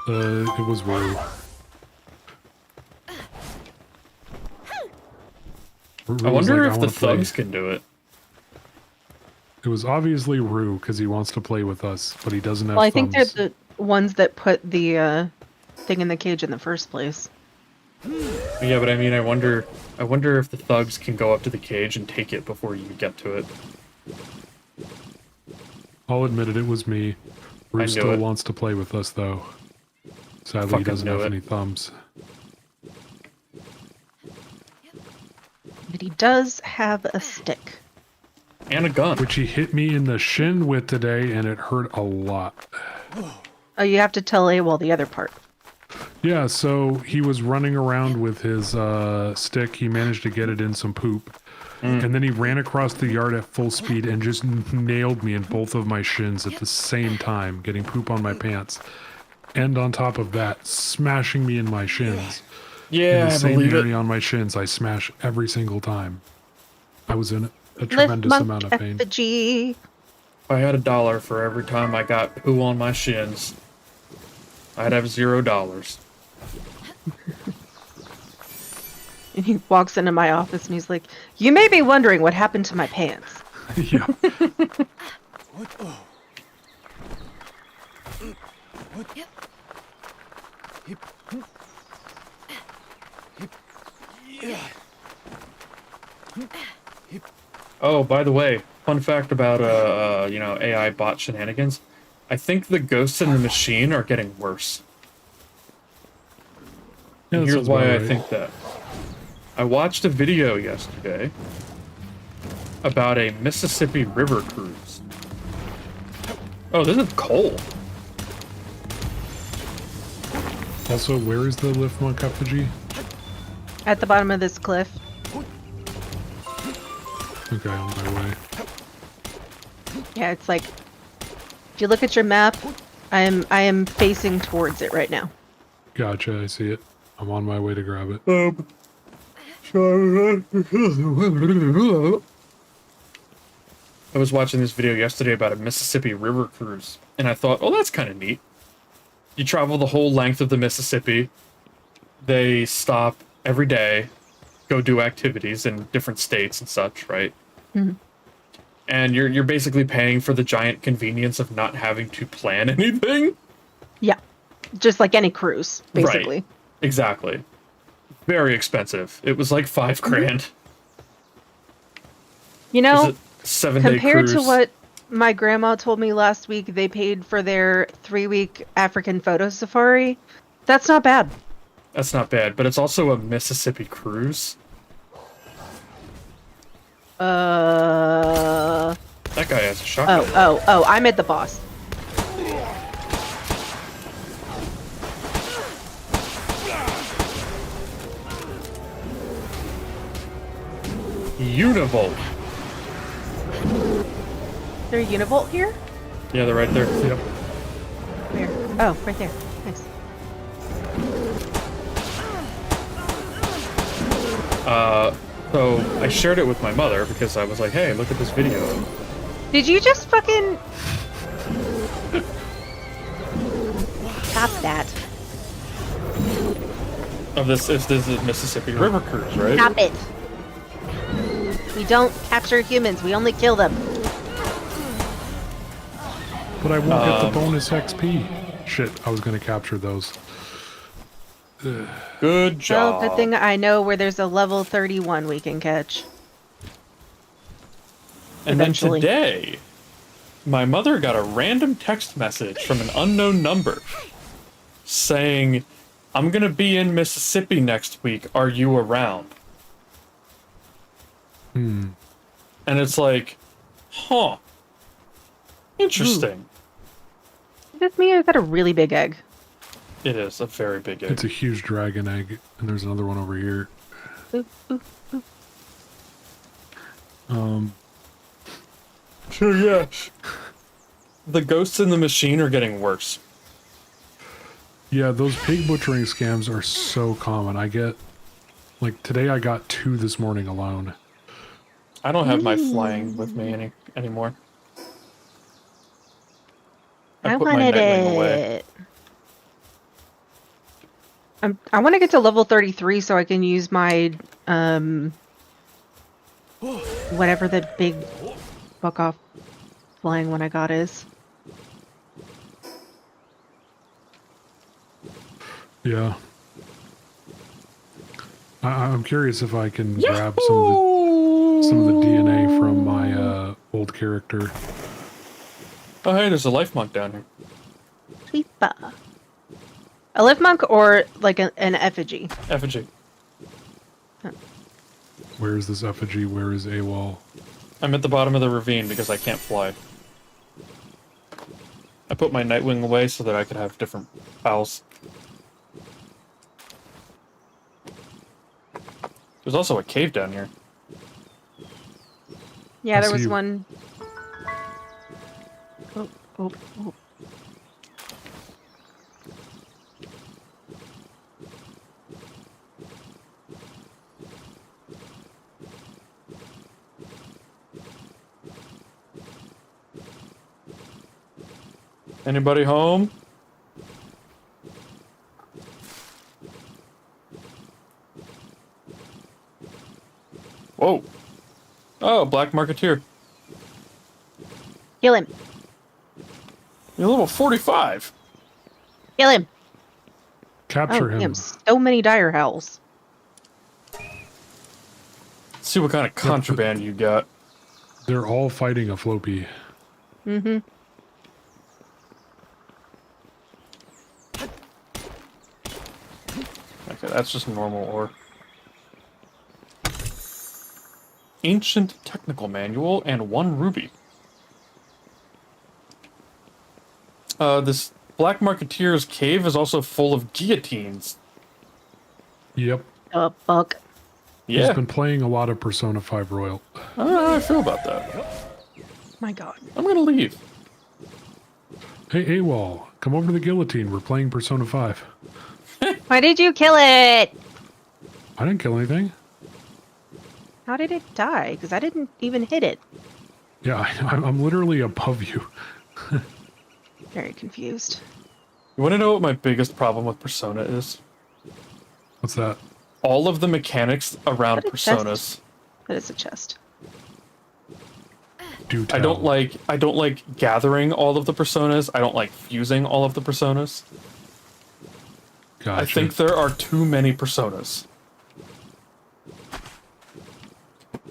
It was Rue. I wonder if the thugs can do it. It was obviously Rue, because he wants to play with us, but he doesn't have Well, I think they're thumbs. the ones that put the thing in the cage in the first place. Yeah, but I mean, I wonder if the thugs can go up to the cage and take it before you get to it. I'll admit it was me. I Rue knew still it. wants to play with us, though. Sadly, he Fucking doesn't knew have it. any thumbs. But he does have a stick. And a gun. Which he hit me in the shin with today, and it hurt a lot. Oh, you have to tell AWOL the other part. Yeah, so he was running around with his stick. He managed to get it in some poop. And then he ran across the yard at full speed and just nailed me in both of my shins at the same time, getting poop on my pants. And on top of that, smashing me in my shins. Yeah, in the I same believe area it. on my shins, I smash every single time. I was in a Lift tremendous monk amount of pain. effigy. If I had $1 for every time I got poo on my shins, I'd have $0. And he walks into my office and he's like, "You may be wondering what happened to my pants." Yeah. Oh, by the way, fun fact about AI bot shenanigans. I think the ghosts in the machine are getting worse. Yeah, that Here's sounds why about I right. think that. I watched a video yesterday about a Mississippi River cruise. Oh, this is cold. Also, where is the lift monk effigy? At the bottom of this cliff. Okay, on my way. Yeah, it's like, if you look at your map, I am facing towards it right now. Gotcha, I see it. I'm on my way to grab it. I was watching this video yesterday about a Mississippi River cruise, and I thought, oh, that's kind of neat. You travel the whole length of the Mississippi. They stop every day, go do activities in different states and such, right? Mm-hmm. And you're basically paying for the giant convenience of not having to plan anything. Yeah. Just like any cruise, basically. Right. Exactly. Very expensive. It was like $5,000. You know, It was a 7-day compared cruise. to what my grandma told me last week they paid for their 3-week African photo safari, that's not bad. That's not bad, but it's also a Mississippi cruise. That guy has a shotgun. Oh, I'm at the boss. Univolt. Is there a univolt here? Yeah, they're right there. Yep. Where? Oh, right there. Nice. So I shared it with my mother because I was like, hey, look at this video. Did you just fucking... Stop that. Of this is a Mississippi River cruise, right? Stop it. We don't capture humans, we only kill them. But I won't get the bonus XP. Shit, I was going to capture those. Good job. Well, good thing I know where there's a level 31 we can catch. And eventually. then today, my mother got a random text message from an unknown number saying, I'm gonna be in Mississippi next week. Are you around? Hmm. And it's like, huh. Interesting. Is this me or is that a really big egg? It is a very big egg. It's a huge dragon egg, and there's another one over here. Ooh, ooh, ooh. So yeah. The ghosts in the machine are getting worse. Yeah, those pig butchering scams are so common. I get, like, today I got 2 this morning alone. I don't have my flying with me anymore. I put my wanted Nightwing away. it. I want to get to level 33 so I can use my, whatever the big fuck off flying one I got is. Yeah. I'm curious if I can grab some of the DNA from my old character. Oh hey, there's a life monk down here. Tweepa. A lift monk or like an effigy? Effigy. Where is this effigy? Where is AWOL? I'm at the bottom of the ravine because I can't fly. I put my Nightwing away so that I could have different pals. There's also a cave down here. Yeah, I there see was you. one. Oh. Anybody home? Whoa. Oh, Black Marketeer. Kill him. You're level 45. Kill him. Capture him. Damn, so many dire howls. Let's see what kind of contraband you got. They're all fighting a Floppy. Mm-hmm. Okay, that's just normal ore. Ancient technical manual and 1 ruby. This Black Marketeer's cave is also full of guillotines. Yep. Oh, fuck. Yeah, He's been playing a lot of Persona 5 Royal. I don't know how I feel about that. My god. I'm gonna leave. Hey, AWOL, come over to the guillotine. We're playing Persona 5. Why did you kill it? I didn't kill anything. How did it die? Because I didn't even hit it. Yeah, I'm literally above you. Very confused. You want to know what my biggest problem with Persona is? What's that? All of the mechanics around What a chest. Personas. That is a chest. Do tell. I don't like gathering all of the Personas. I don't like fusing all of the Personas. Gotcha. I think there are too many Personas.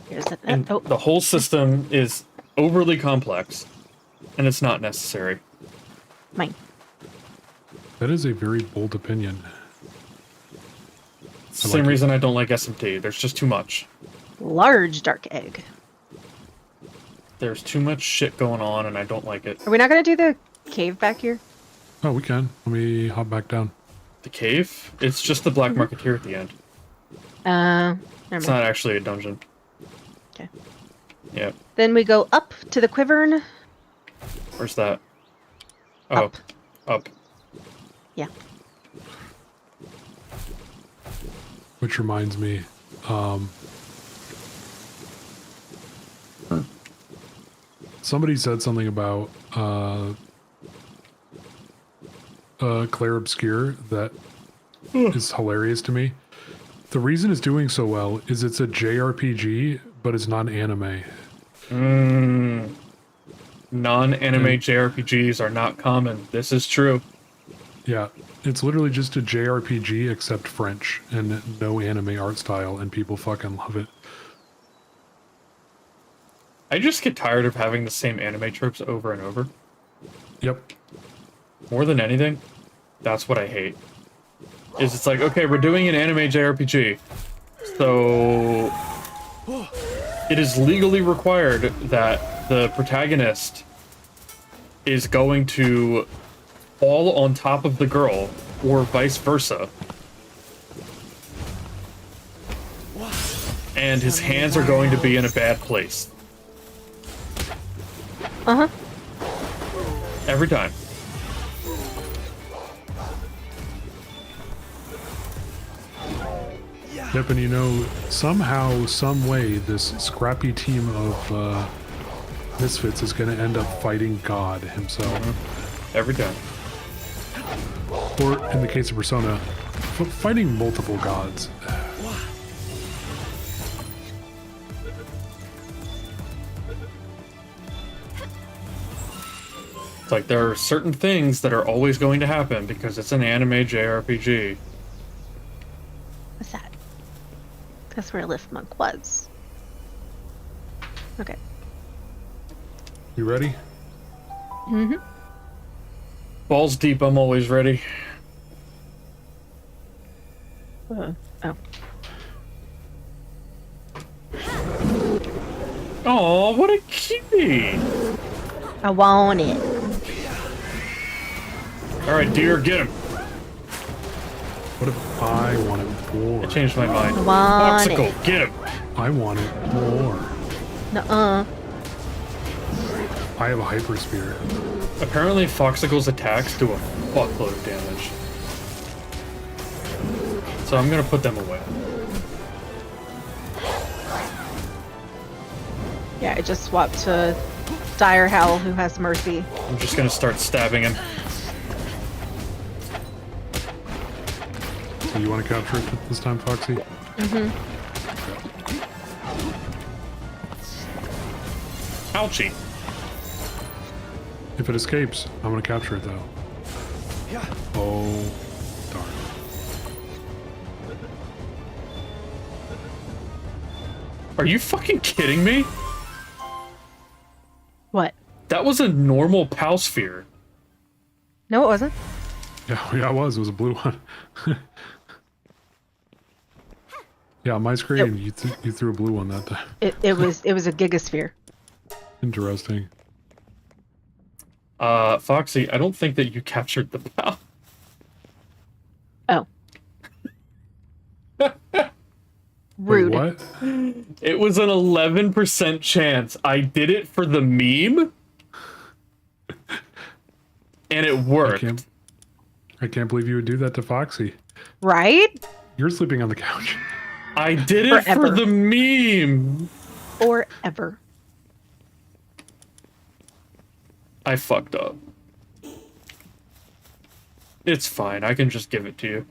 Here's that. And Oh, the whole system is overly complex, and it's not necessary. mine. That is a very bold opinion. It's the same reason I don't like SMT. There's just too much. Large dark egg. There's too much shit going on, and I don't like it. Are we not gonna do the cave back here? Oh, we can. Let me hop back down. The cave? It's just the Black Marketeer at the end. Never It's mind. not actually a dungeon. Okay. Yep. Then we go up to the Quivern. Where's that? Oh. Up. Up. Yeah. Which reminds me, somebody said something about Claire Obscure that is hilarious to me. The reason it's doing so well is it's a JRPG, but it's not anime. Non-anime JRPGs are not common. This is true. Yeah, it's literally just a JRPG except French and no anime art style, and people fucking love it. I just get tired of having the same anime tropes over and over. Yep. More than anything, that's what I hate. Is it's like, okay, we're doing an anime JRPG, so it is legally required that the protagonist is going to fall on top of the girl, or vice versa. And his hands are going to be in a bad place. Uh-huh. Every time. Yep, and you know, somehow, some way, this scrappy team of misfits is going to end up fighting God himself. Every time. Or, in the case of Persona, fighting multiple gods. It's like there are certain things that are always going to happen because it's an anime JRPG. What's that? That's where Lift Monk was. Okay. You ready? Mm-hmm. Balls deep, I'm always ready. Oh. Oh, what a cutie! I want it. Alright, dear, get him. What if I want it more? I changed my mind. I want Foxicle, it. get him. I want it more. Nuh-uh. I have a hyper spear. Apparently, Foxicle's attacks do a fuckload of damage. So I'm gonna put them away. Yeah, I just swapped to Dire Howl, who has mercy. I'm just gonna start stabbing him. So you want to capture it this time, Foxy? Mm-hmm. Ouchie. If it escapes, I'm going to capture it, though. Yeah. Oh, darn. Are you fucking kidding me? What? That was a normal PAL sphere. No, it wasn't. Yeah, it was. It was a blue one. Yeah, on my screen, you threw a blue one that time. It was a gigasphere. Interesting. Foxy, I don't think that you captured the PAL. Oh. Wait, Rude. what? It was an 11% chance. I did it for the meme, and it worked. I can't believe you would do that to Foxy. Right? You're sleeping on the couch. I did it Forever. for the meme. Or ever. I fucked up. It's fine. I can just give it to you.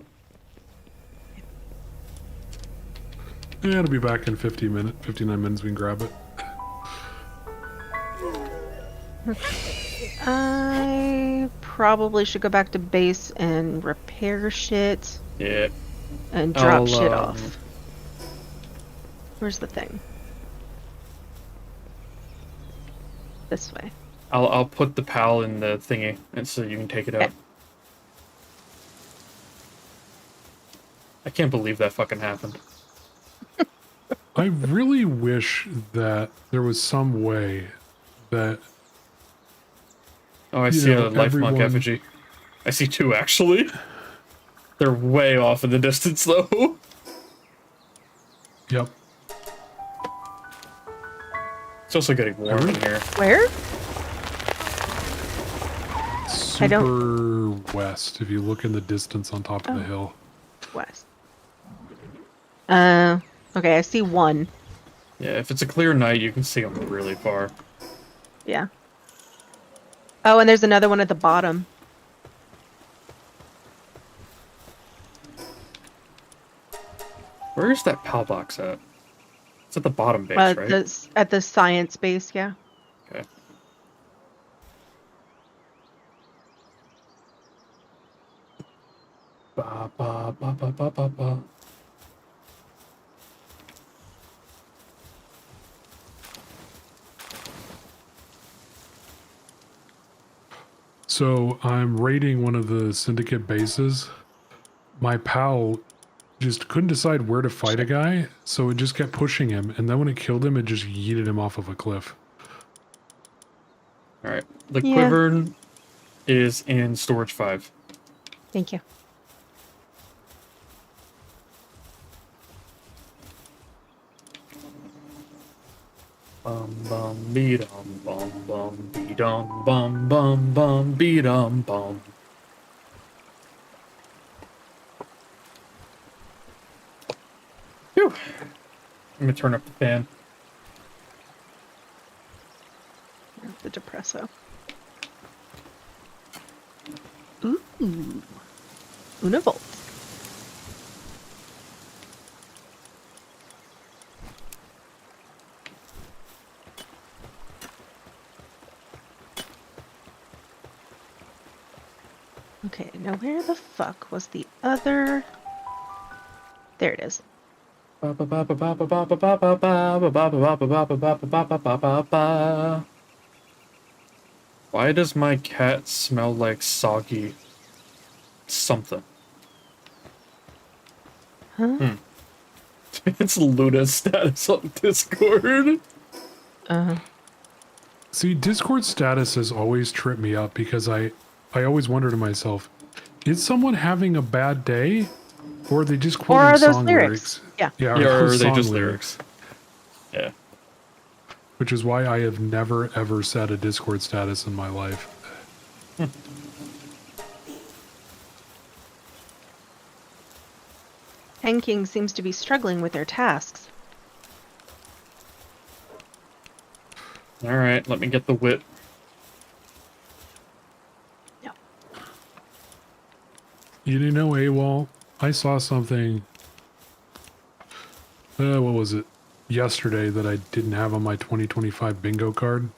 Yeah, it'll be back in 59 minutes. We can grab it. I probably should go back to base and repair shit Yeah. and drop I'll, shit off. Where's the thing? This way. I'll put the PAL in the thingy, and so you can take it out. Okay. I can't believe that fucking happened. I really wish that there was some way that... Oh, I You see know, a life monk everyone- effigy. I see two, actually. They're way off in the distance, though. Yep. It's also getting warm in here. Where? Super west, if you look in the distance on top of the hill. West. Okay, I see one. Yeah, if it's a clear night, you can see them really far. Yeah. Oh, and there's another one at the bottom. Where is that PAL box at? It's at the bottom base, right? At the science base, yeah. Okay. Ba ba ba ba ba ba ba. So I'm raiding one of the syndicate bases. My pal just couldn't decide where to fight a guy, so it just kept pushing him, and then when it killed him, it just yeeted him off of a cliff. All right. The Yeah. Quivern is in storage 5. Thank you. Bum bum be dum bum bum be dum bum bum bum be dum bum. Phew. I'm gonna turn up the fan. The depresso. Ooh. Univolt. Okay, now where the fuck was the other... There it is. Why does my cat smell like soggy something? Huh? It's Luna's status on Discord. Uh-huh. See, Discord status has always tripped me up because I always wonder to myself, is someone having a bad day? Or are they just quoting Or are those song lyrics? Yeah. Yeah, Yeah, or are those they song just lyrics? Yeah. Which is why I have never ever set a Discord status in my life. Hen King seems to be struggling with their tasks. Alright, let me get the whip. No. You didn't know AWOL? I saw something, what was it, yesterday that I didn't have on my 2025 bingo card.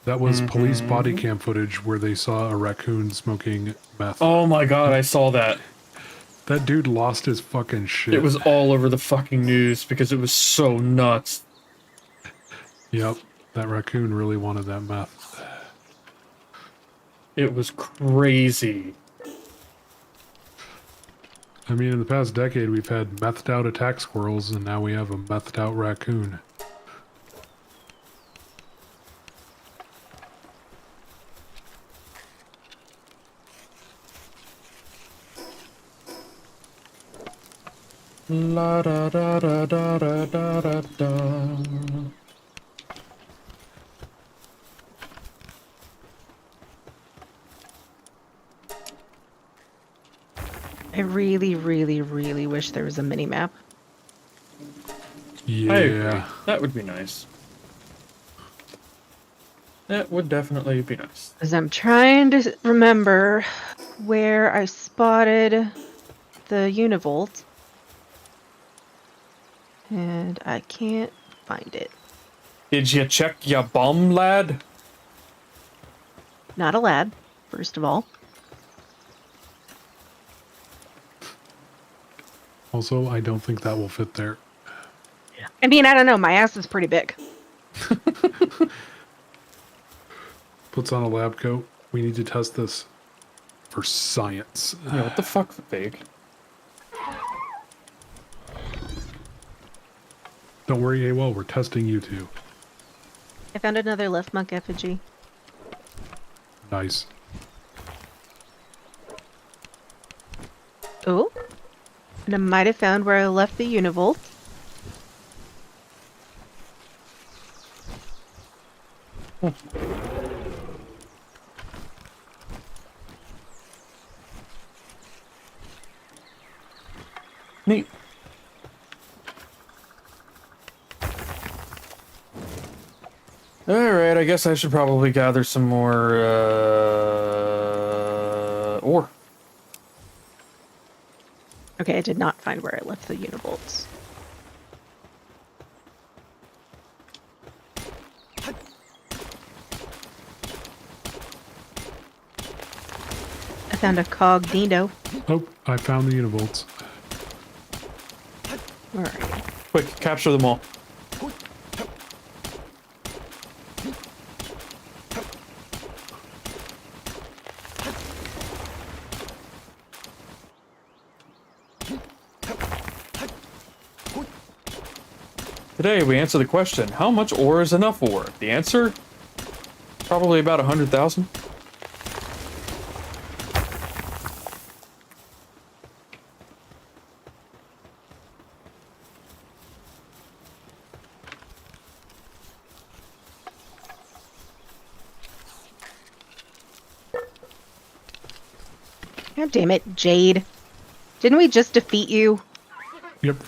That was police body cam footage where they saw a raccoon smoking meth. Oh my god, I saw that. That dude lost his fucking shit. It was all over the fucking news because it was so nuts. Yep, that raccoon really wanted that meth. It was crazy. I mean, in the past decade, we've had methed out attack squirrels, and now we have a methed out raccoon. La da da da da da da da da. I really, really, really wish there was a mini-map. Yeah. I agree. That would be nice. That would definitely be nice. As I'm trying to remember where I spotted the univolt. And I can't find it. Did you check your bum, lad? Not a lab, first of all. Also, I don't think that will fit there. I mean, I don't know. My ass is pretty big. Puts on a lab coat. We need to test this for science. Yeah, what the fuck, Vague? Don't worry, AWOL, we're testing you two. I found another left monk effigy. Nice. Oh. And I might have found where I left the univolt. Neat. Alright, I guess I should probably gather some more, ore. Okay, I did not find where I left the univolts. I found a cognito. Oh, I found the univolts. Where are you? Quick, capture them all. Today we answer the question, how much ore is enough ore? The answer? Probably about 100,000. God damn it, Jade. Didn't we just defeat you? Yep,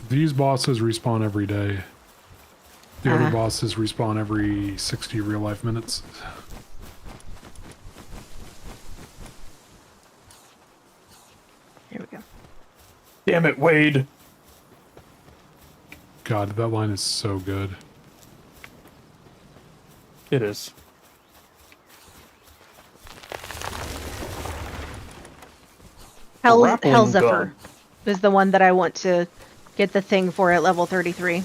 these bosses respawn every day. The other bosses respawn every 60 real life minutes. Here we go. Damn it, Wade. God, that line is so good. It is. Grappling Hellzephyr gun. is the one that I want to get the thing for at level 33.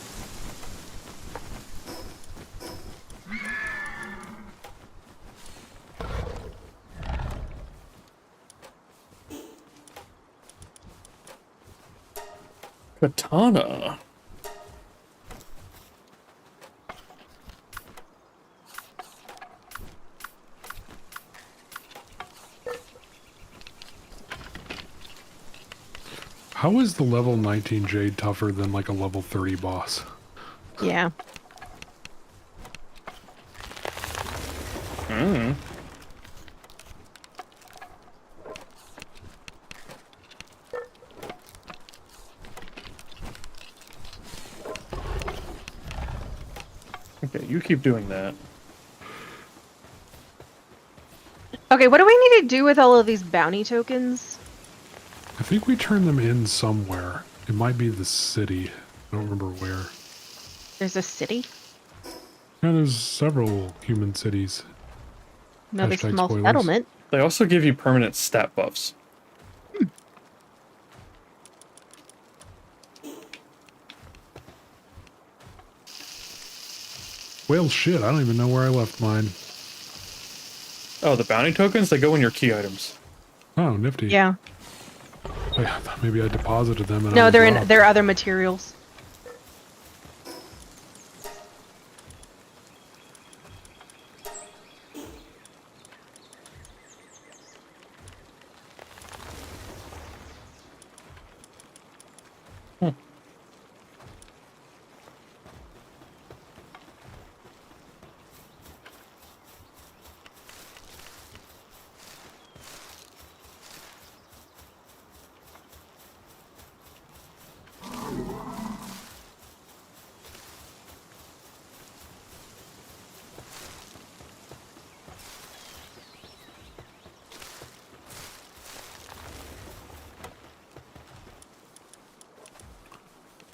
Katana. How is the level 19 Jade tougher than like a level 30 boss? Yeah. Mm. Okay, you keep doing that. Okay, what do we need to do with all of these bounty tokens? I think we turn them in somewhere. It might be the city. I don't remember where. There's a city? Yeah, there's several human cities. Another Hashtag small spoilers. settlement. They also give you permanent stat buffs. Well, shit, I don't even know where I left mine. Oh, the bounty tokens? They go in your key items. Oh, nifty. Yeah. I thought maybe I deposited them. And No, I they're dropped. in they're other materials.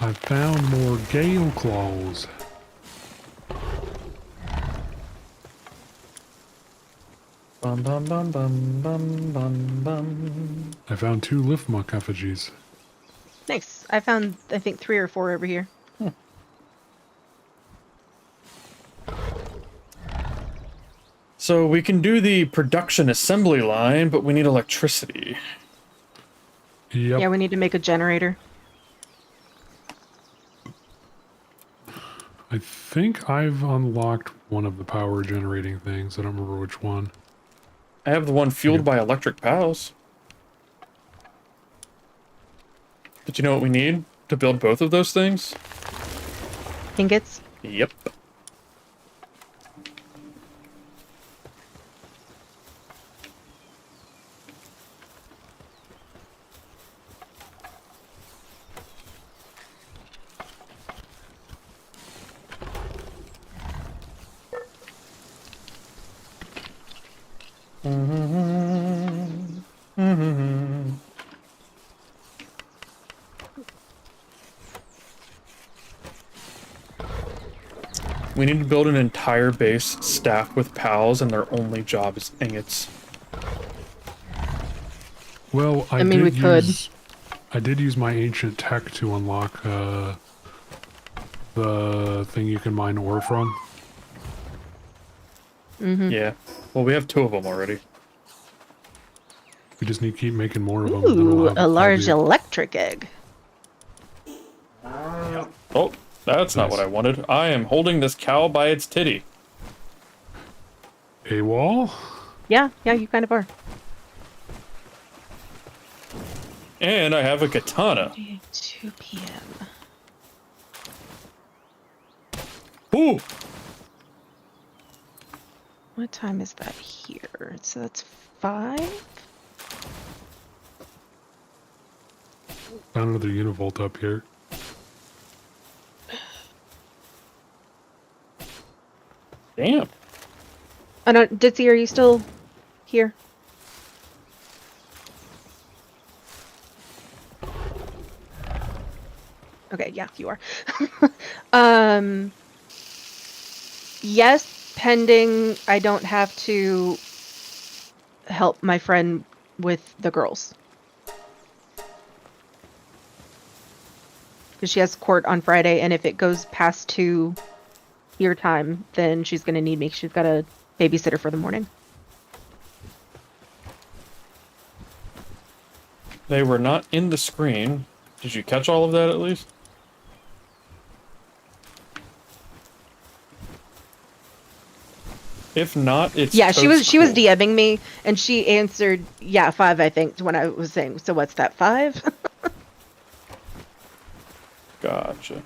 I found more gale claws. Bum bum bum bum bum bum bum. I found 2 liftmuck effigies. Nice. I found, I think, 3 or 4 over here. So we can do the production assembly line, but we need electricity. Yep. Yeah, we need to make a generator. I think I've unlocked one of the power generating things. I don't remember which one. I have the one fueled by electric pals. But you know what we need to build both of those things? Ingots. Yep. We need to build an entire base staffed with pals, and their only job is ingots. Well, I mean, we could. I did use my ancient tech to unlock the thing you can mine ore from. Yeah. Well, we have 2 of them already. We just need to keep making more of them. and then Ooh, we'll have a large plenty. electric egg. Oh, that's not Nice. what I wanted. I am holding this cow by its titty. A wall? Yeah, you kind of are. And I have a katana. 2 p.m. Ooh! What time is that here? So that's 5? Found another univolt up here. Damn. I don't. Ditzy, are you still here? Okay, yeah, you are. Yes, pending I don't have to help my friend with the girls. Because she has court on Friday, and if it goes past 2 your time, then she's going to need me. She's got a babysitter for the morning. They were not in the screen. Did you catch all of that at least? If not, it's Yeah, she was cool. DMing me, and she answered, yeah, 5, I think, when I was saying, so what's that, 5? Gotcha.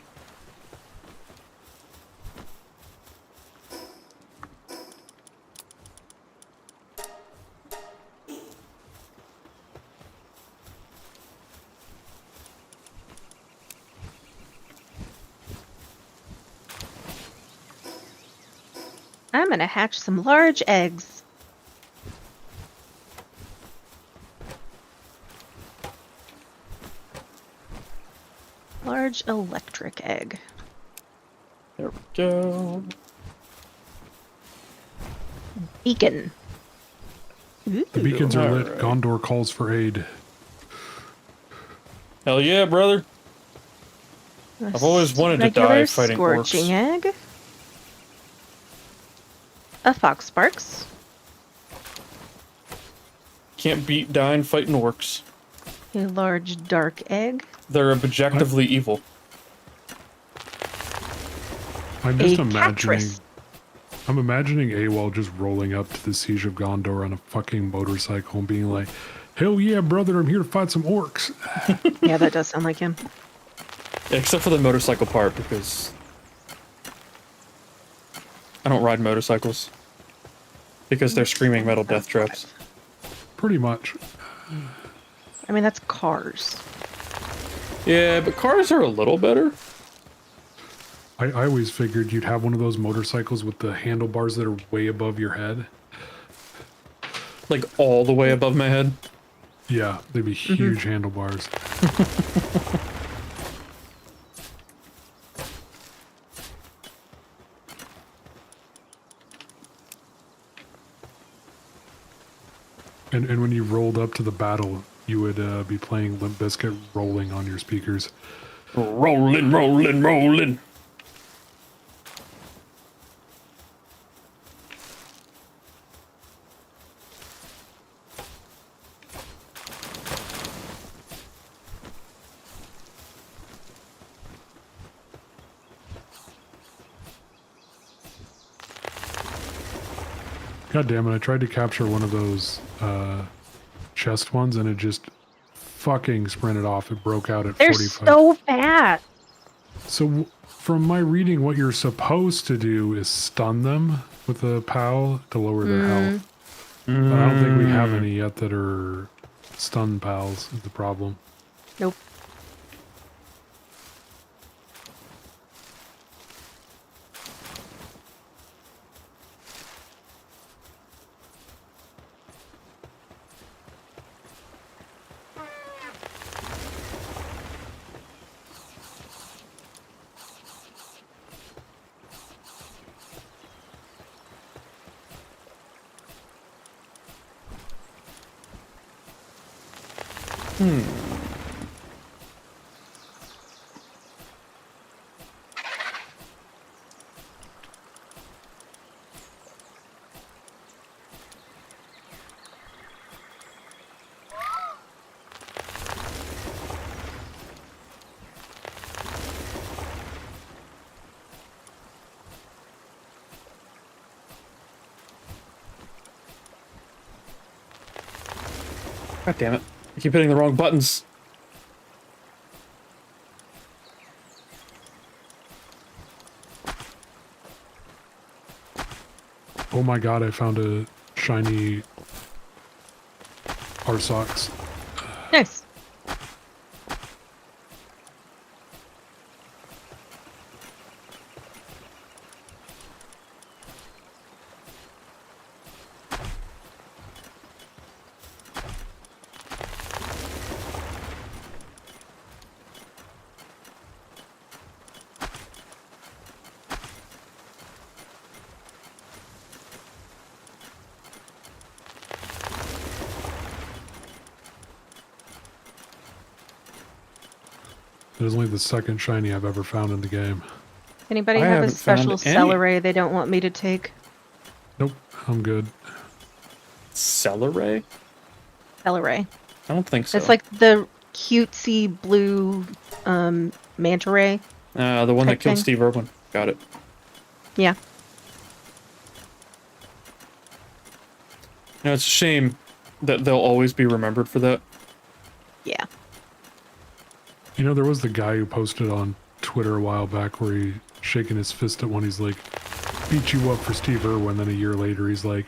I'm gonna hatch some large eggs. Large electric egg. There we go. Beacon. The beacons are lit. Alright. Gondor calls for aid. Hell yeah, brother. I've always wanted to die fighting scorching orcs. egg. A fox sparks. Can't beat dying fighting orcs. A large dark egg. They're objectively evil. I'm just A imagining. Catris. I'm imagining AWOL just rolling up to the Siege of Gondor on a fucking motorcycle and being like, "Hell yeah, brother! I'm here to fight some orcs." Yeah, that does sound like him. Except for the motorcycle part, because I don't ride motorcycles. Because they're screaming metal death traps. Pretty much. I mean, that's cars. Yeah, but cars are a little better. I always figured you'd have one of those motorcycles with the handlebars that are way above your head. Like all the way above my head. Yeah, they'd be huge handlebars. And when you rolled up to the battle, you would be playing Limp Bizkit rolling on your speakers. Rolling, rolling, rolling. God damn it, I tried to capture one of those chest ones and it just fucking sprinted off. It broke out at They're 45. so fast. So from my reading, what you're supposed to do is stun them with a POW to lower their health. But I don't think we have any yet that are stun POWs is the problem. Nope. God damn it. I keep hitting the wrong buttons. Oh my god, I found a shiny Arsox. Nice. It is only the second shiny I've ever found in the game. Anybody I have a haven't found special any. celery they don't want me to take? Nope, I'm good. Celery? Celery. I don't think so. It's like the cutesy blue manta ray. The one that type killed thing. Steve Irwin. Got it. Yeah. You know, it's a shame that they'll always be remembered for that. Yeah. You know, there was the guy who posted on Twitter a while back where he shaking his fist at one. He's like, beat you up for Steve Irwin. Then a year later, he's like,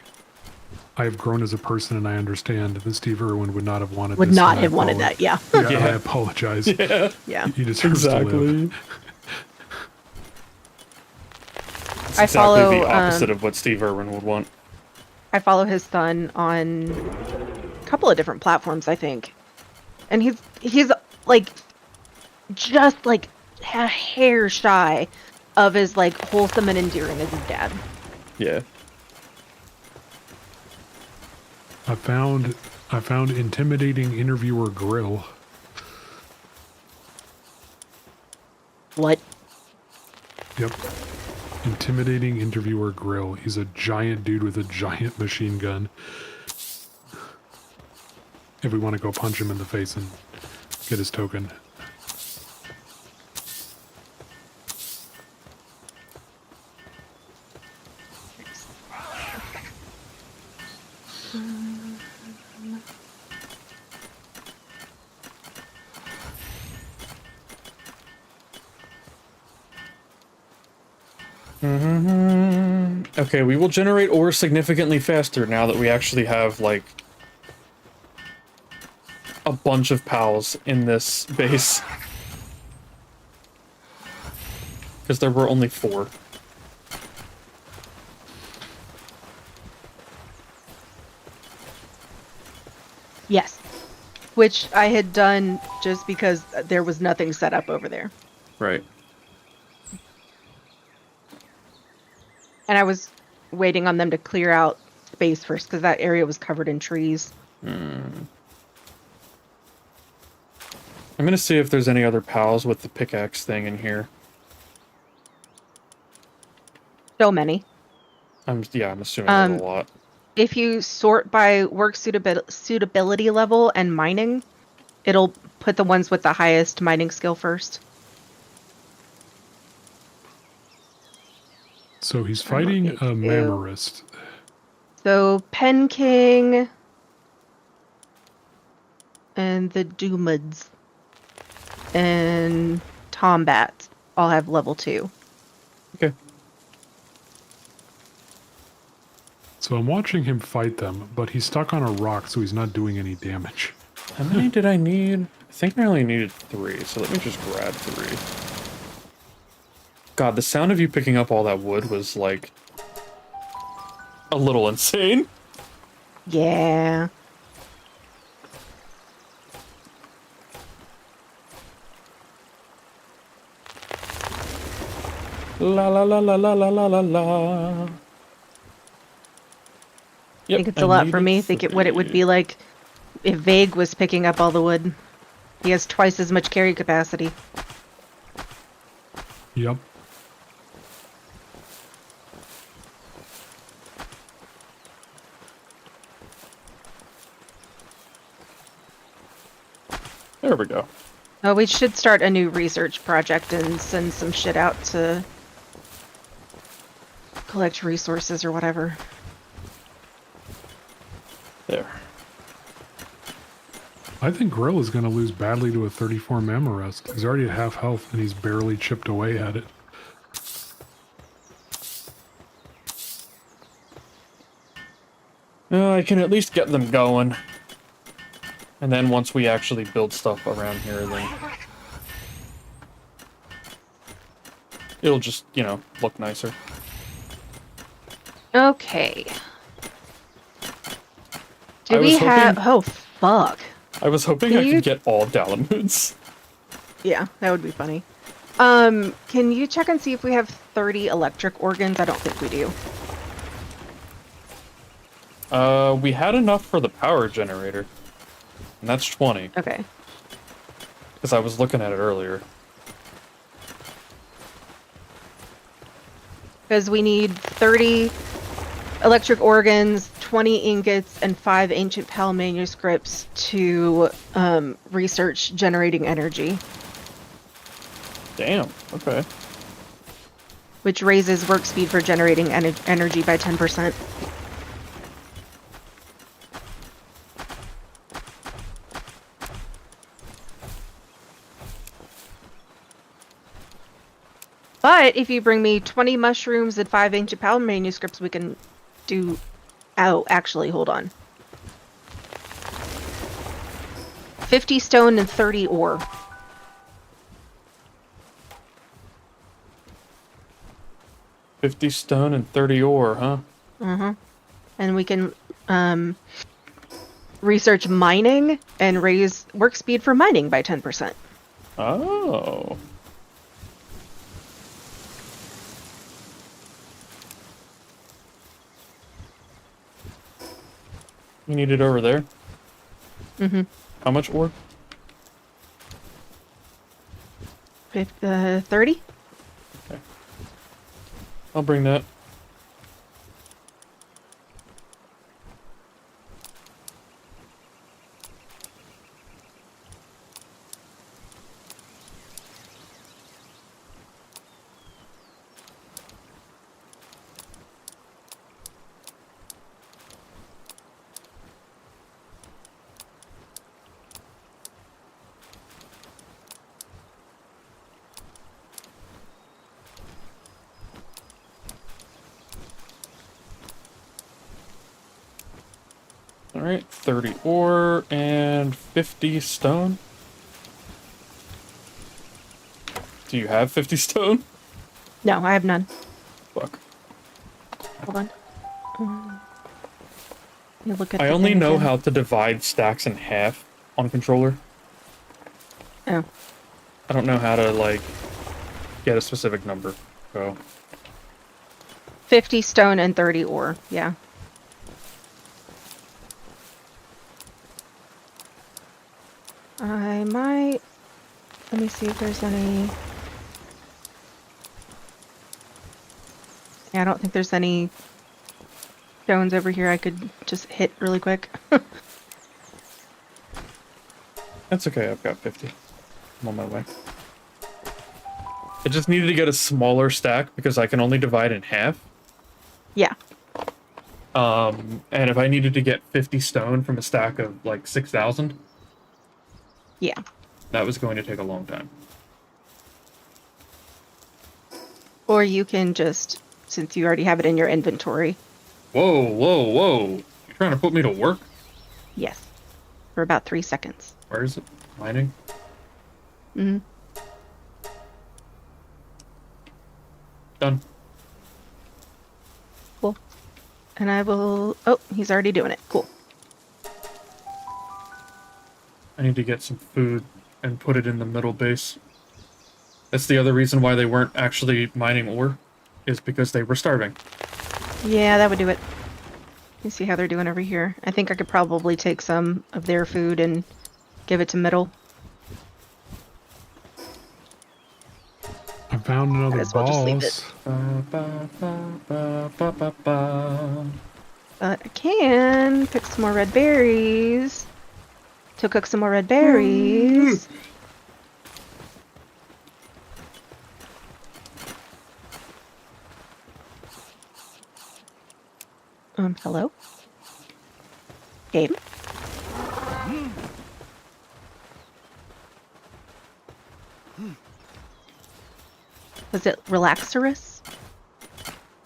I have grown as a person and I understand that Steve Irwin would not have wanted Would this. not and I have wanted that, yeah. Yeah, Yeah. I apologize. Yeah. Yeah. He deserves to live. Exactly. It's I exactly follow, the opposite of what Steve Irwin would want. I follow his son on a couple of different platforms, I think. And he's like just like a hair shy of as like wholesome and endearing as his dad. Yeah. I found intimidating interviewer grill. What? Yep. Intimidating interviewer grill. He's a giant dude with a giant machine gun. If we want to go punch him in the face and get his token. Okay, we will generate ore significantly faster now that we actually have, like, a bunch of pals in this base. Because there were only 4. Yes. Which I had done just because there was nothing set up over there. Right. And I was waiting on them to clear out space first because that area was covered in trees. I'm gonna see if there's any other pals with the pickaxe thing in here. So many. I'm assuming there's a lot. If you sort by work suitability level and mining, it'll put the ones with the highest mining skill first. So he's fighting a Mamorist. So Pen King and the Doomids and Tombat all have level 2. Okay. So I'm watching him fight them, but he's stuck on a rock, so he's not doing any damage. How many did I need? I think I only needed 3, so let me just grab 3. God, the sound of you picking up all that wood was, like, a little insane. Yeah. La la la la la la la la la. Yep, I think it's a lot for me. Think what it would be like if Vague was picking up all the wood. He has twice as much carry capacity. Yep. There we go. Oh, we should start a new research project and send some shit out to collect resources or whatever. There. I think Grill is going to lose badly to a 34 Mamorest. He's already at half health, and he's barely chipped away at it. I can at least get them going. And then once we actually build stuff around here, then it'll just, you know, look nicer. Okay. I Do we was have... hoping- Oh, fuck. I was hoping Can I you- could get all Dalamoods. Yeah, that would be funny. Can you check and see if we have 30 electric organs? I don't think we do. We had enough for the power generator. And that's 20, Okay. because I was looking at it earlier. Because we need 30 electric organs, 20 ingots, and 5 ancient Pal manuscripts to research generating energy, Damn, okay. which raises work speed for generating energy by 10%. But if you bring me 20 mushrooms and 5 ancient Pal manuscripts, we can do... Oh, actually, hold on. 50 stone and 30 ore. $50 stone and 30 ore, huh? Mm-hmm. And we can research mining and raise work speed for mining by 10%. Oh. You need it over there? Mm-hmm. How much ore? 30? Okay. I'll bring that. Alright, 30 ore and 50 stone. Do you have 50 stone? No, I have none. Fuck. Hold on. Let me look at I the only thing know again. how to divide stacks in half on controller. Oh. I don't know how to, like, get a specific number, so... 50 stone and 30 ore, yeah. I might... Let me see if there's any... Yeah, I don't think there's any stones over here I could just hit really quick. That's okay, I've got 50. I'm on my way. I just needed to get a smaller stack because I can only divide in half. Yeah. And if I needed to get 50 stone from a stack of like 6,000, Yeah. that was going to take a long time. Or you can just, since you already have it in your inventory. Whoa, whoa, whoa. You're trying to put me to work? Yes. For about 3 seconds. Where is it? Mining? Mm-hmm. Done. Cool. And I will... Oh, he's already doing it. Cool. I need to get some food and put it in the middle base. That's the other reason why they weren't actually mining ore, is because they were starving. Yeah, that would do it. You see how they're doing over here. I think I could probably take some of their food and give it to middle. I found another Might as well just leave it. But I can pick some more red berries to cook some more red berries. Hello? Game? Was it Relaxorus?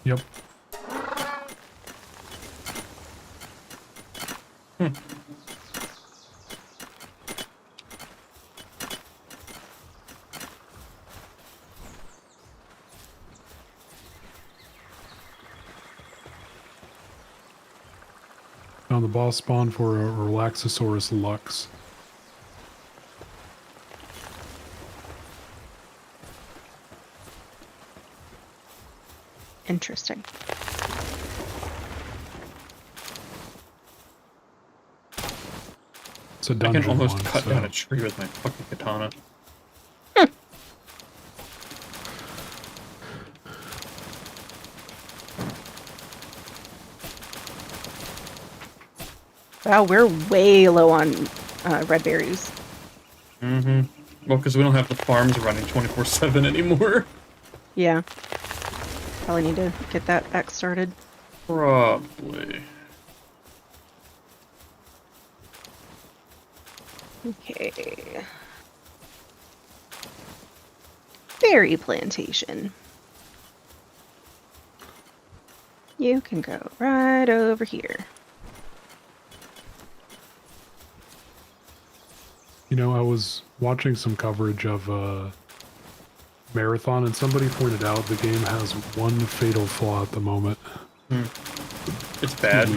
Yep. Found the boss spawn for a Relaxosaurus Lux. Interesting. It's a I dungeon can almost one, cut so. down a tree with my fucking katana. Wow, we're way low on red berries. Mm-hmm. Well, because we don't have the farms running 24/7 anymore. Yeah. Probably need to get that back started. Probably. Okay. Berry plantation. You can go right over here. You know, I was watching some coverage of Marathon, and somebody pointed out the game has one fatal flaw at the moment. It's bad.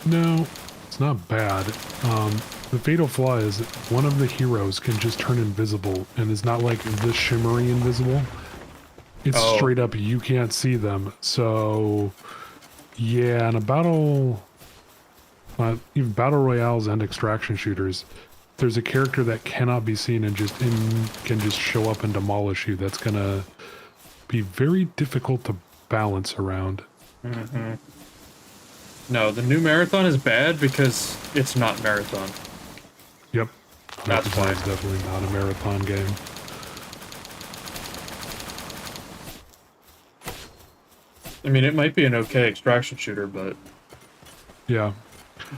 No, it's not bad. The fatal flaw is that one of the heroes can just turn invisible, and it's not like the shimmery invisible. It's straight up, you can't see them. So, yeah, in a battle, even battle royales and extraction shooters, there's a character that cannot be seen and can just show up and demolish you. That's gonna be very difficult to balance around. Mm-hmm. No, the new Marathon is bad because it's not Marathon. Yep. That's why. It's definitely not a Marathon game. I mean, it might be an okay extraction shooter, but Yeah.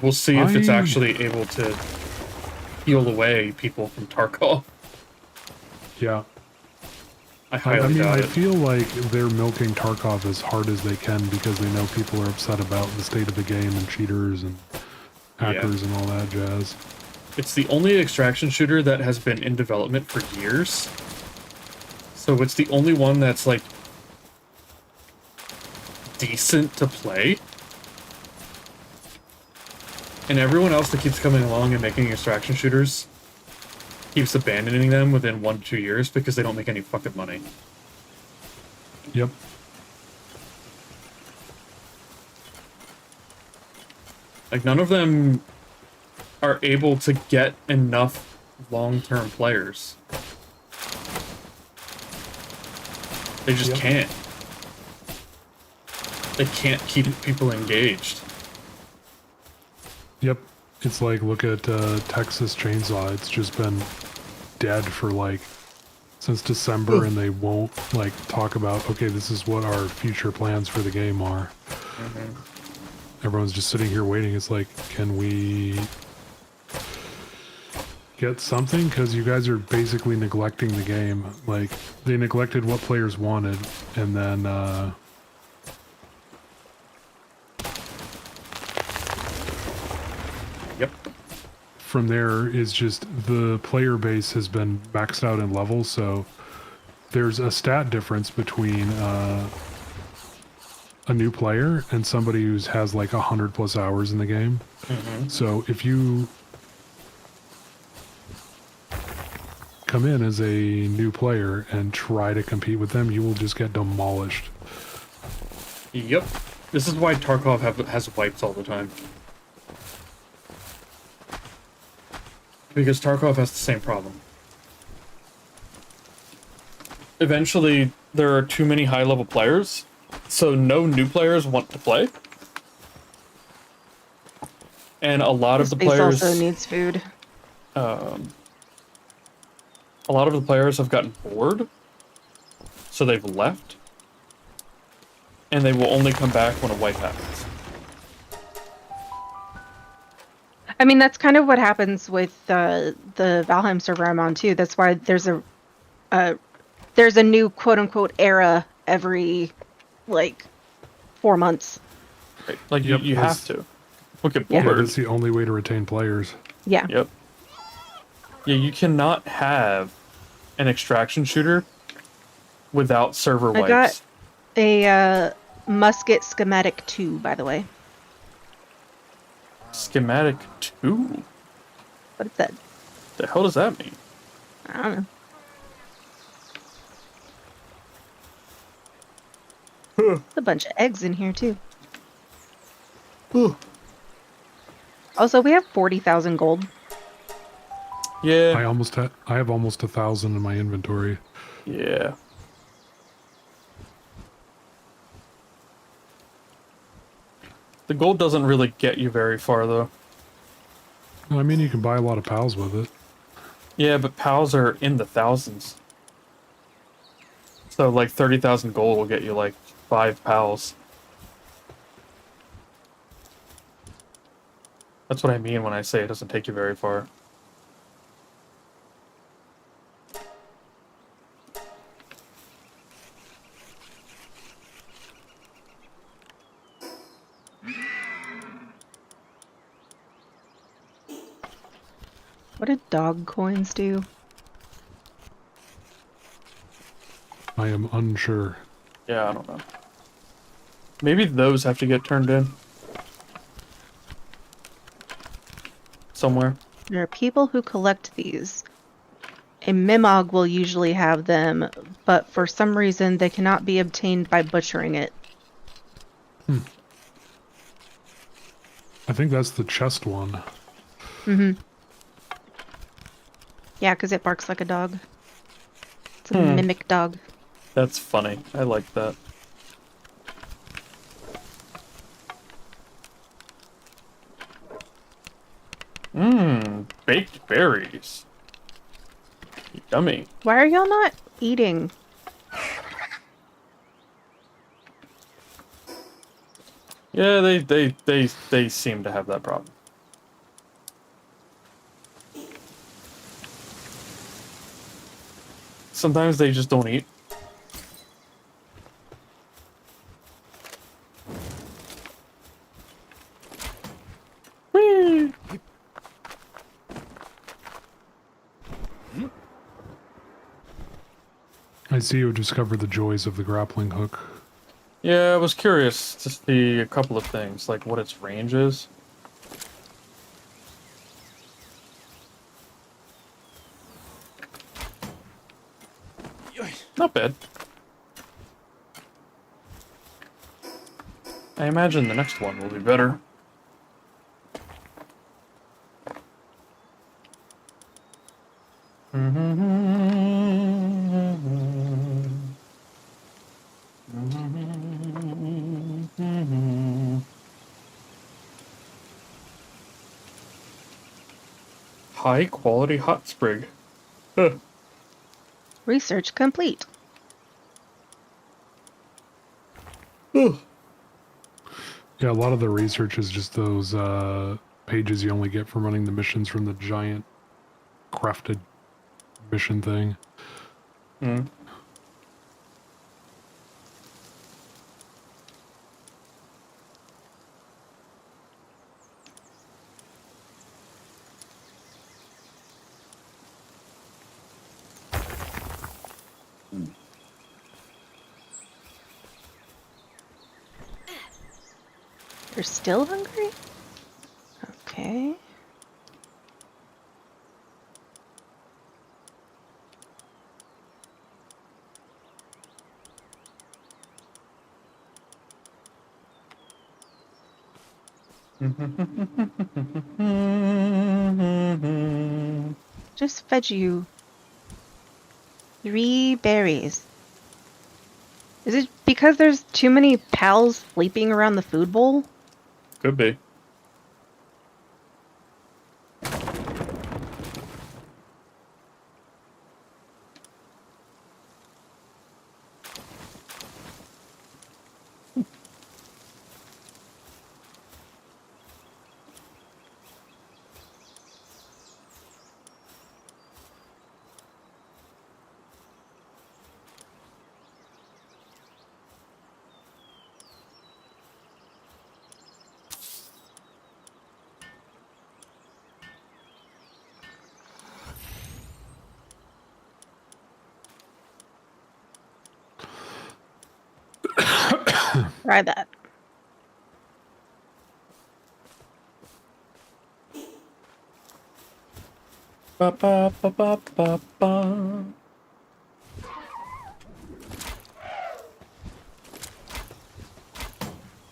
we'll see if it's actually able to heal away people from Tarkov. Yeah. I highly doubt I it. feel like they're milking Tarkov as hard as they can because they know people are upset about the state of the game and cheaters and hackers and all that jazz. It's the only extraction shooter that has been in development for years. So it's the only one that's, like, decent to play. And everyone else that keeps coming along and making extraction shooters keeps abandoning them within 1 to 2 years because they don't make any fucking money. Yep. Like, none of them are able to get enough long-term players. They just Yep. can't. They can't keep people engaged. Yep. It's like, look at Texas Chainsaw. It's just been dead for like since December, and they won't like talk about, okay, this is what our future plans for the game are. Everyone's just sitting here waiting. It's like, can we get something? Because you guys are basically neglecting the game. Like, they neglected what players wanted, and then Yep. from there is just the player base has been maxed out in levels, so there's a stat difference between a new player and somebody who has like 100+ hours in the game. So if you come in as a new player and try to compete with them, you will just get demolished. Yep. This is why Tarkov has wipes all the time. Because Tarkov has the same problem. Eventually, there are too many high-level players, so no new players want to play. And a lot of the Space players also needs food. a lot of the players have gotten bored, so they've left. And they will only come back when a wipe happens. I mean, that's kind of what happens with the Valheim server I'm on too. That's why there's a new quote unquote era every like 4 months. Right? Like, Yep, you have to. Look at Yeah. Yeah, Bluebird. that's the only way to retain players. Yeah. Yep. Yeah, you cannot have an extraction shooter without server I wipes. got a musket schematic 2, by the way. Schematic 2? What is that? The hell does that mean? I don't know. There's a bunch of eggs in here too. Also, we have 40,000 gold. Yeah. I have almost 1,000 in my inventory. Yeah. The gold doesn't really get you very far, though. I mean, you can buy a lot of pals with it. Yeah, but pals are in the thousands. So, like, 30,000 gold will get you, like, 5 pals. That's what I mean when I say it doesn't take you very far. What did dog coins do? I am unsure. Yeah, I don't know. Maybe those have to get turned in. Somewhere. There are people who collect these. A Mimog will usually have them, but for some reason they cannot be obtained by butchering it. I think that's the chest one. Yeah, because it barks like a dog. It's a mimic dog. That's funny. I like that. Baked berries. Yummy. Why are y'all not eating? Yeah, they seem to have that problem. Sometimes they just don't eat. Whee! I see you discovered the joys of the grappling hook. Yeah, I was curious to see a couple of things, like what its range is. Not bad. I imagine the next one will be better. High quality hot sprig. Huh. Research complete. Ugh. Yeah, a lot of the research is just those pages you only get from running the missions from the giant crafted mission thing. Mm. You're still hungry? Okay. Just fed you 3 berries. Is it because there's too many pals sleeping around the food bowl? Could be. Try that. Ba ba ba ba ba ba.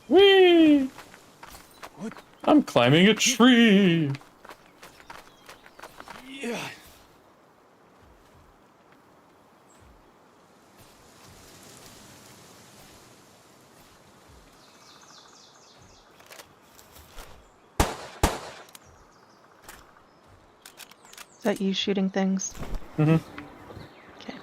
Whee! What? I'm climbing a tree. Yeah. Is that you shooting things? Mm-hmm. Okay.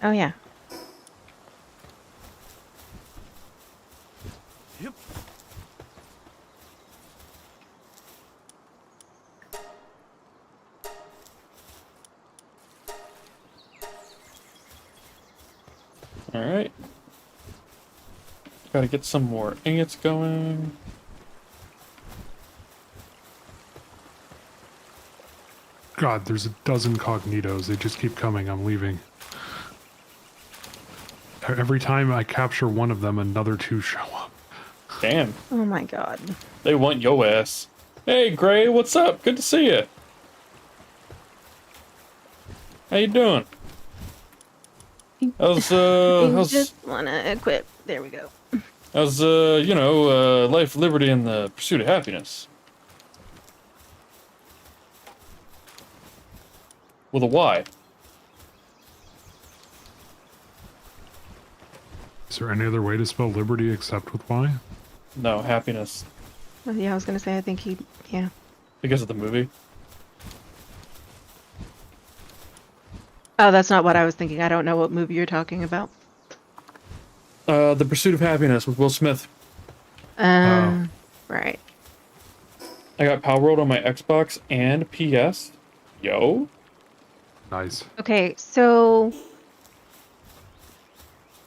Oh yeah. Yep. All right. Gotta get some more ingots going. God, there's a dozen cognitos. They just keep coming. I'm leaving. Every time I capture one of them, another 2 show up. Damn. Oh my god. They want yo ass. Hey, Gray, what's up? Good to see you. How you doing? How's You just wanna equip. There we go. life, liberty, and the pursuit of happiness? With a Y. Is there any other way to spell liberty except with Y? No, happiness. Well, yeah, I was gonna say I think he. Yeah. Because of the movie. Oh, that's not what I was thinking. I don't know what movie you're talking about. The Pursuit of Happiness with Will Smith. Right. I got Palworld on my Xbox and PS. Yo. Nice. Okay, so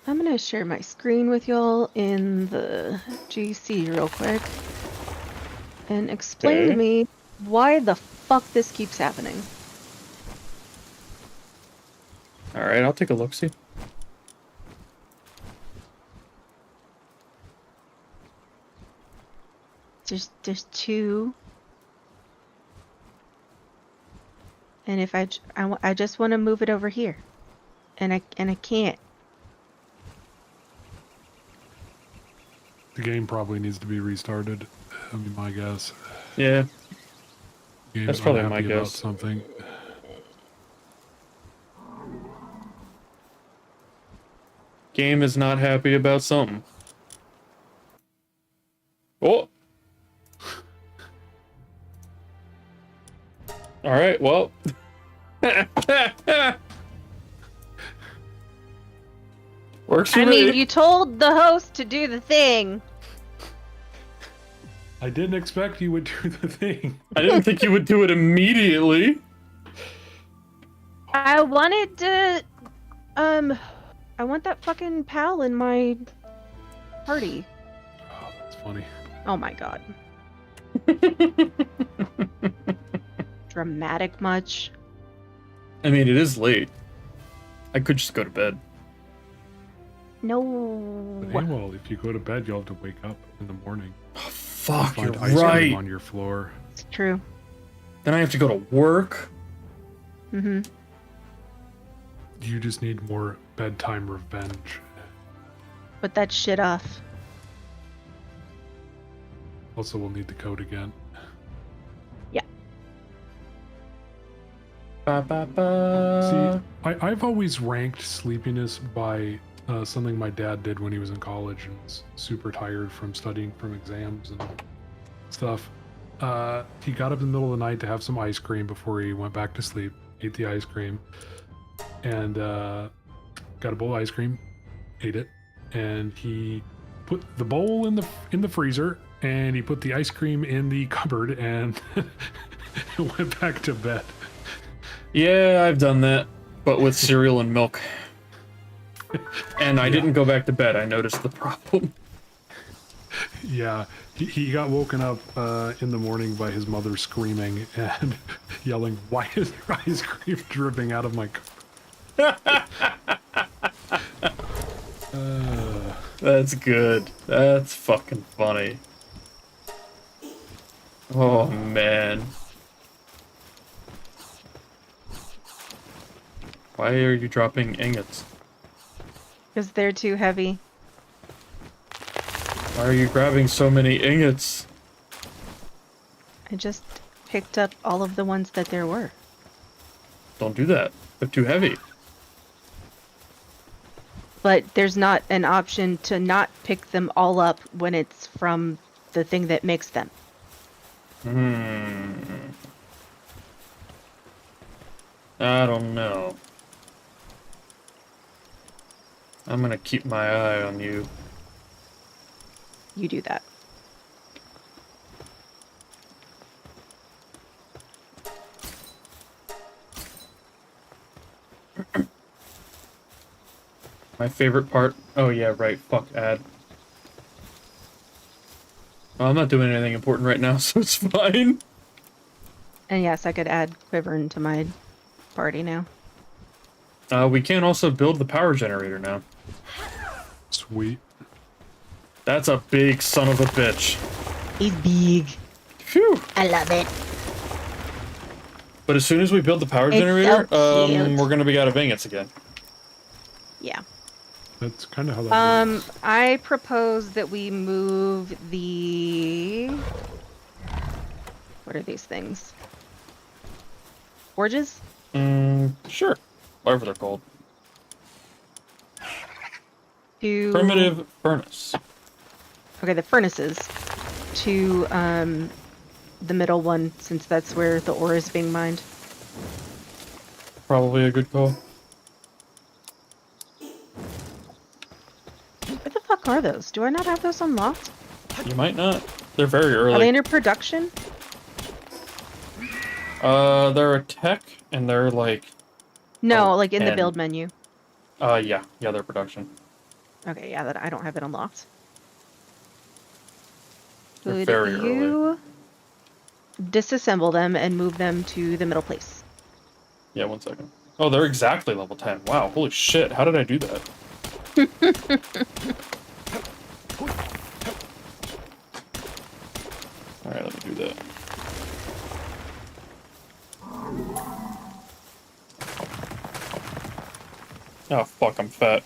I'm gonna share my screen with y'all in the GC real quick and explain to Okay. me why the fuck this keeps happening. Alright, I'll take a look-see. There's 2, and if I just want to move it over here, and I can't. The game probably needs to be restarted. That'd be my guess. Yeah. Game That's probably unhappy my about guess. something. Game is not happy about something. Oh. All right. Well. Works for I me. mean, you told the host to do the thing. I didn't expect you would do the thing. I didn't think you would do it immediately. I wanted to, I want that fucking pal in my party. Oh, that's funny. Oh my god. Dramatic much? I mean, it is late. I could just go to bed. No. But hey, well, if you go to bed, you'll have to wake up in the morning. Oh, fuck, Find you're ice cream right. on your floor. It's true. Then I have to go to work. Mm-hmm. You just need more bedtime revenge. Put that shit off. Also, we'll need the code again. Yeah. Ba, ba, ba. See, I've always ranked sleepiness by something my dad did when he was in college and was super tired from studying from exams and stuff. He got up in the middle of the night to have some ice cream before he went back to sleep, ate the ice cream, and got a bowl of ice cream, ate it, and he put the bowl in the freezer, and he put the ice cream in the cupboard and went back to bed. Yeah, I've done that, but with cereal and milk. And I didn't go back to bed. I noticed the problem. Yeah, he got woken up in the morning by his mother screaming and yelling, "Why is there ice cream dripping out of my cup?" That's good. That's fucking funny. Oh, man. Why are you dropping ingots? Because they're too heavy. Why are you grabbing so many ingots? I just picked up all of the ones that there were. Don't do that. They're too heavy. But there's not an option to not pick them all up when it's from the thing that makes them. I don't know. I'm gonna keep my eye on you. You do that. My favorite part. Oh yeah, right. Fuck ad. Well, I'm not doing anything important right now, so it's fine. And yes, I could add Quiver to my party now. We can also build the power generator now. Sweet. That's a big son of a bitch. He's big. Phew. I love it. But as soon as we build the power It's generator, so cute. we're gonna be out of ingots again. Yeah. That's kind of how that works. I propose that we move the... What are these things? Forges? Sure. Whatever they're called. To... Primitive furnace. Okay, the furnaces. To, the middle one, since that's where the ore is being mined. Probably a good call. Where the fuck are those? Do I not have those unlocked? You might not. They're very early. Are they under production? They're a tech, and they're like... No, Oh, like in the and- build menu. yeah, they're production. Okay, yeah, that I don't have it unlocked. They're Could very you disassemble them and move them to the middle place? Yeah, 1 second. Oh, they're exactly level 10. Wow, holy shit, how did I do that? Alright, let me do that. Oh, fuck, I'm fat.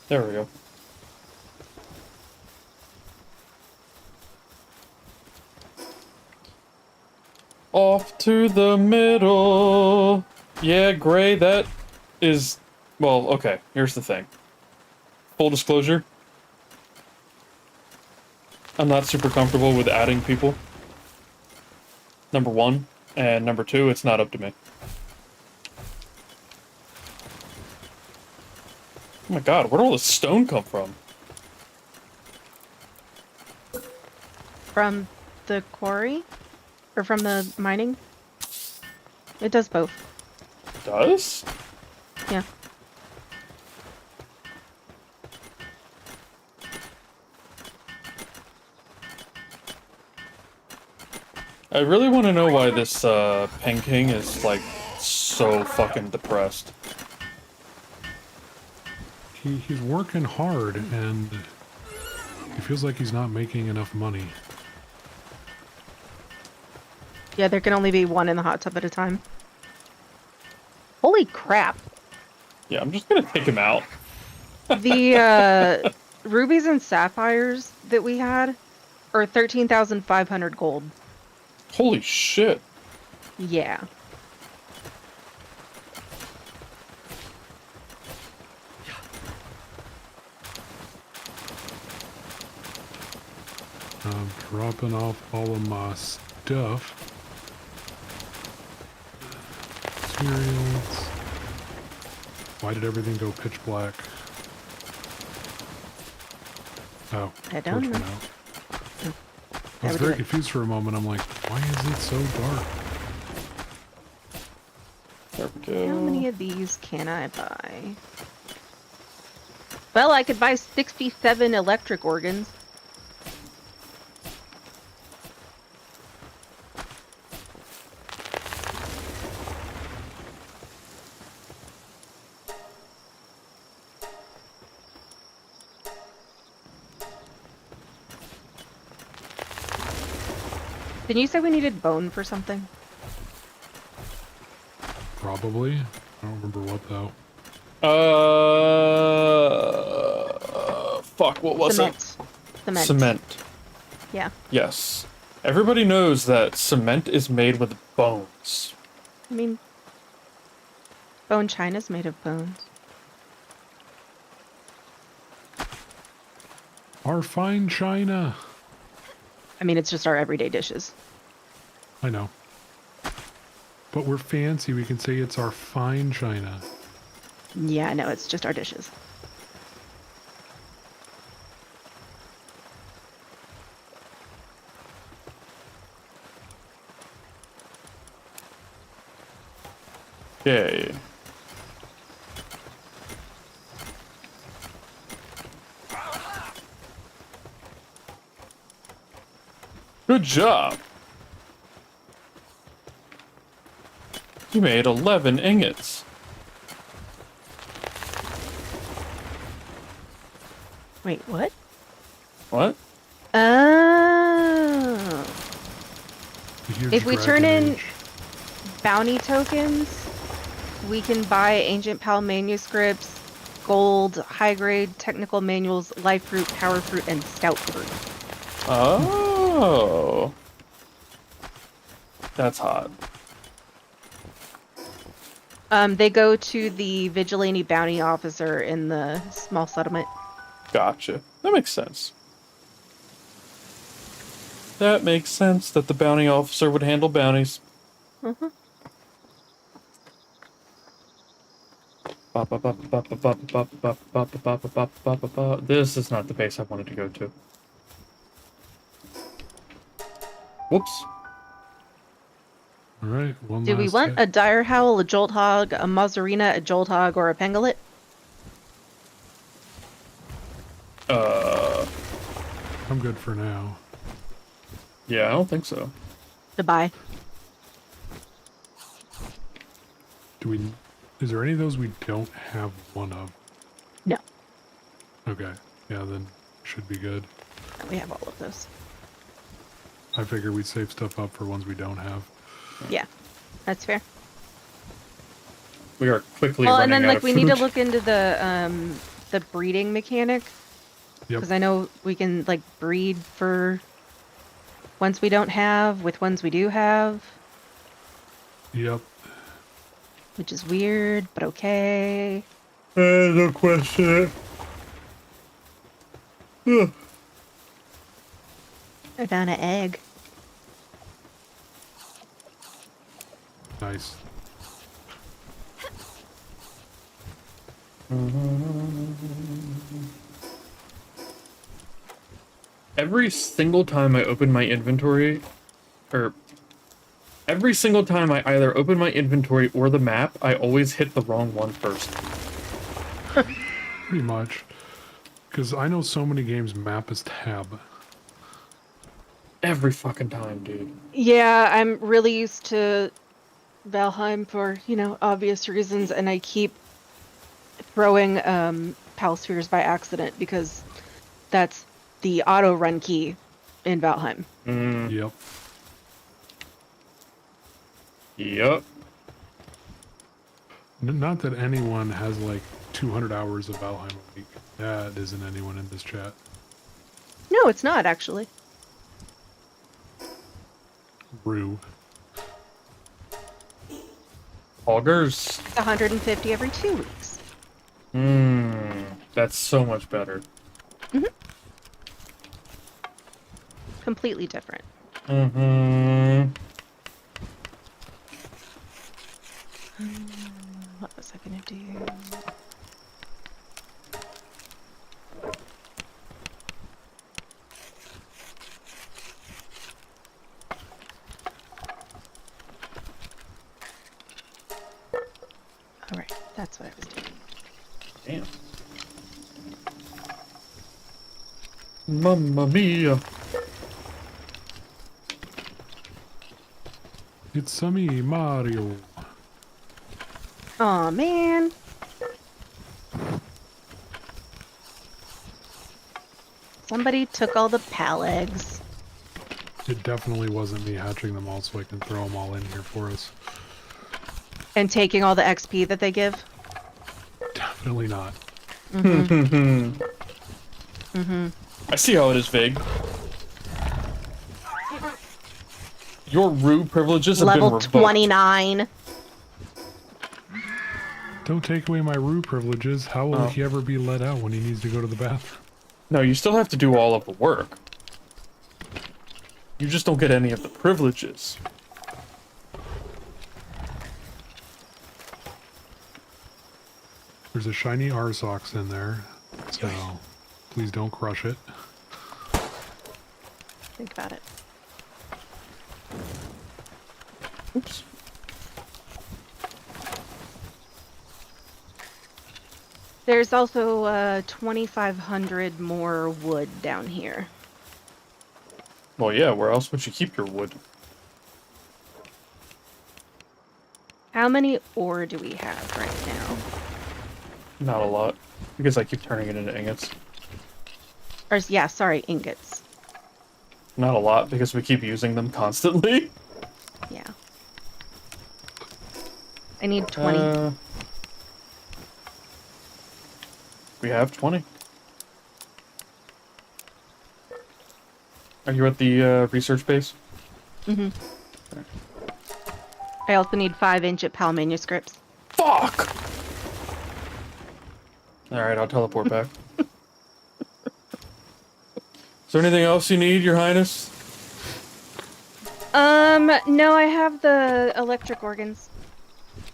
There we go. Off to the middle. Yeah, Gray, that is... Well, okay, here's the thing. Full disclosure. I'm not super comfortable with adding people. Number one. And number two, it's not up to me. Oh my god, where'd all this stone come from? From the quarry? Or from the mining? It does both. It does? Yeah. I really want to know why this Pen King is like so fucking depressed. He's working hard, and he feels like he's not making enough money. Yeah, there can only be one in the hot tub at a time. Holy crap. Yeah, I'm just gonna take him out. The rubies and sapphires that we had are 13,500 gold. Holy shit. Yeah. I'm dropping off all of my stuff. Cereals. Why did everything go pitch black? Oh, I don't torch know. went out. I Never was do very it. confused for a moment. I'm like, why is it so dark? There we go. How many of these can I buy? Well, I could buy 67 electric organs. Didn't you say we needed bone for something? Probably. I don't remember what though. Fuck, what was it? Cement. Cement. Yeah. Yes. Everybody knows that cement is made with bones. I mean, bone china's made of bones. Our fine china. I mean, it's just our everyday dishes. I know. But we're fancy. We can say it's our fine china. Yeah, no, it's just our dishes. Okay. Good job. You made 11 ingots. Wait, what? What? Oh. The huge If we turn dragon in age. bounty tokens, we can buy ancient PAL manuscripts, gold, high grade technical manuals, life fruit, power fruit, and scout fruit. Oh. That's hot. They go to the vigilante bounty officer in the small settlement. Gotcha. That makes sense. That makes sense that the bounty officer would handle bounties. Mhm. This is not the base I wanted to go to. Whoops. All right. One Do we last want hit. a dire howl, a jolt hog, a mazzarina, a jolt hog, or a pangolin? I'm good for now. Yeah, I don't think so. To buy. Do we? Is there any of those we don't have one of? No, Okay. Yeah, then should be good. we have all of those. I figure we'd save stuff up for ones we don't have. Yeah, that's fair. We are quickly Well, running and then out like of we need to food. look into the breeding mechanic Yep. because I know we can like breed for ones we don't have with ones we do have. Yep. which is weird, but okay. No question. Ugh. I found an egg. Nice. Every single time I open my inventory, or every single time I either open my inventory or the map, I always hit the wrong one first. Pretty much. Because I know so many games map is tab. Every fucking time, dude. Yeah, I'm really used to Valheim for, obvious reasons, and I keep throwing Pal Spheres by accident because that's the auto run key in Valheim. Yep. Yep. Not that anyone has like 200 hours of Valheim a week. That isn't anyone in this chat. No, it's not actually. Rue. Augers. It's 150 every 2 weeks. That's so much better. Completely different. What was I gonna do? Alright, that's what I was doing. Damn. Mamma mia. It's me, Mario. Aw, man. Somebody took all the pal eggs. It definitely wasn't me hatching them all so I can throw them all in here for us. And taking all the XP that they give. Definitely not. I see how it is, Vig. Your Rue privileges have Level been revoked. 29. Don't take away my Rue privileges. How will Oh. he ever be let out when he needs to go to the bathroom? No, you still have to do all of the work. You just don't get any of the privileges. There's a shiny Arsox in there, so please don't crush it. Think about it. Oops. There's also 2,500 more wood down here. Well, yeah, where else would you keep your wood? How many ore do we have right now? Not a lot. Because I keep turning it into ingots. Or, yeah, sorry, ingots. Not a lot, because we keep using them constantly. Yeah. I need 20. We have 20. Are you at the research base? I also need 5 ancient PAL manuscripts. Fuck! Alright, I'll teleport back. Is there anything else you need, Your Highness? No, I have the electric organs.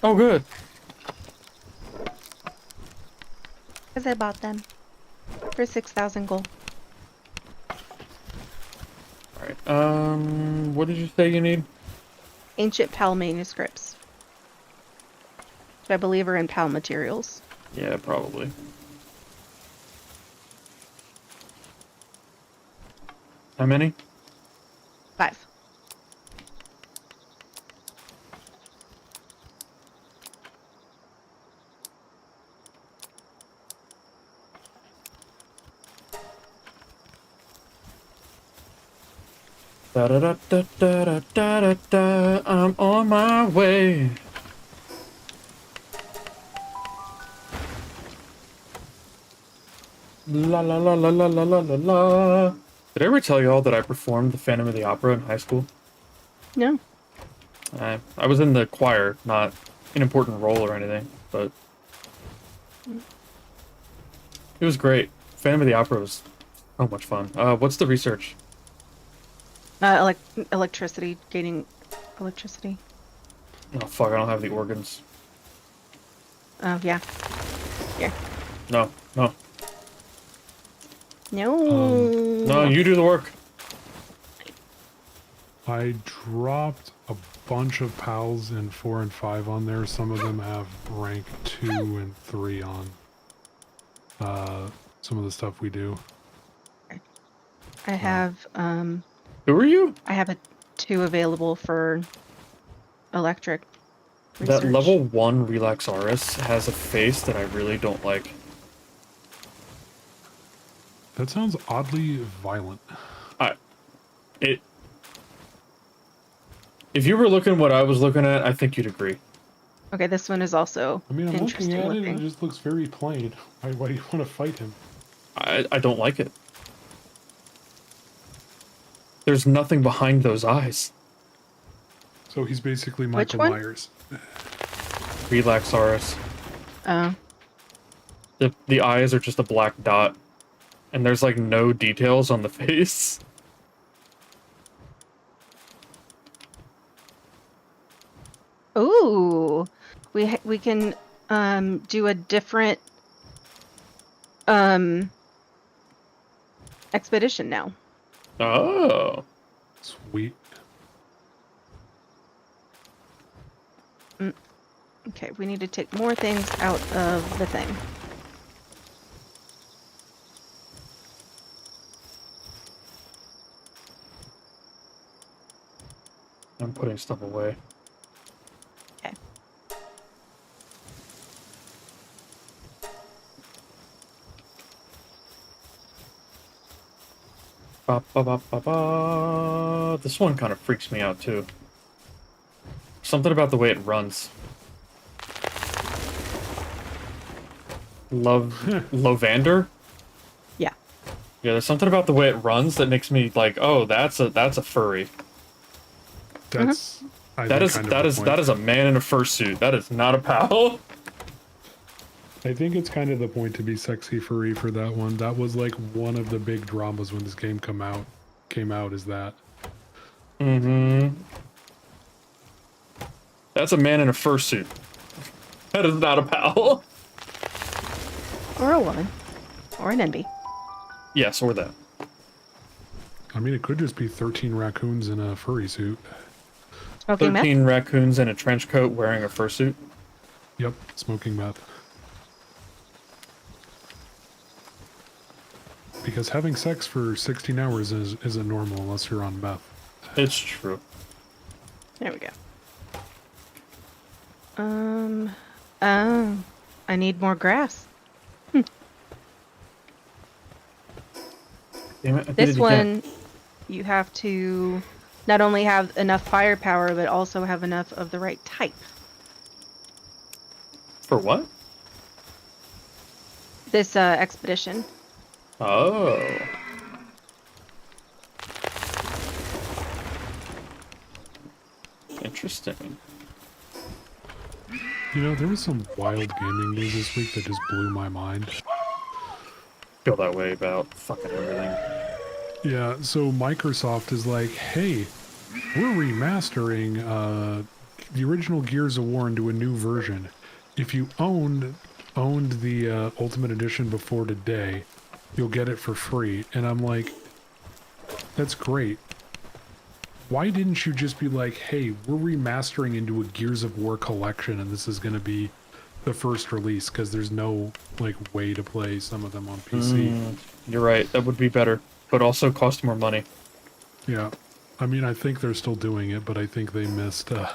Oh, good. Because I bought them. For 6,000 gold. Alright, what did you say you need? Ancient PAL manuscripts. Which I believe are in PAL materials. Yeah, probably. How many? 5. Da da da da da da da da. I'm on my way. La la la la la la la la la. Did I ever tell y'all that I performed the Phantom of the Opera in high school? No. I was in the choir, not an important role or anything, but it was great. Phantom of the Opera was so much fun. What's the research? Electricity, gaining electricity. Oh fuck, I don't have the organs. Oh, yeah. Here. No, no. No. No, you do the work. I dropped a bunch of pals in 4 and 5 on there. Some of them have rank 2 and 3 on some of the stuff we do. I have, Who are you? I have a 2 available for electric That research. level 1 Relaxaurus has a face that I really don't like. That sounds oddly violent. If you were looking what I was looking at, I think you'd agree. Okay, this one is also I mean, I'm looking interesting at it looking. and it just looks very plain. Why do you want to fight him? I don't like it. There's nothing behind those eyes. So he's basically Which Michael one? Myers. Relaxaurus. Oh. The eyes are just a black dot. And there's like no details on the face. Ooh, we can do a different expedition now. Oh. Sweet. Okay, we need to take more things out of the thing. I'm putting stuff away. Okay. Ba, ba, ba, ba, ba. This one kind of freaks me out too. Something about the way it runs. Lovander? Yeah. Yeah, there's something about the way it runs that makes me like, oh, that's a furry. That's I That think, is kind of that the is point. that is a man in a fursuit. That is not a pal. I think it's kind of the point to be sexy furry for that one. That was like one of the big dramas when this game came out is that. Mm-hmm. That's a man in a fursuit. That is not a pal. Or a woman. Or an NB. Yes, or that. I mean, it could just be 13 raccoons in a furry suit. Smoking meth? 13 raccoons in a trench coat wearing a fursuit. Yep, smoking meth. Because having sex for 16 hours isn't normal unless you're on meth. It's true. There we go. Oh, I need more grass. Damn it, I did This it again. one, you have to not only have enough firepower, but also have enough of the right type. For what? This expedition. Oh. Interesting. You know, there was some wild gaming news this week that just blew my mind. Feel that way about fucking everything. Yeah, so Microsoft is like, hey, we're remastering the original Gears of War into a new version. If you owned the Ultimate Edition before today, you'll get it for free. And I'm like, that's great. Why didn't you just be like, hey, we're remastering into a Gears of War collection and this is going to be the first release because there's no like way to play some of them on PC. You're right. That would be better, but also cost more money. Yeah. I mean, I think they're still doing it, but I think they missed a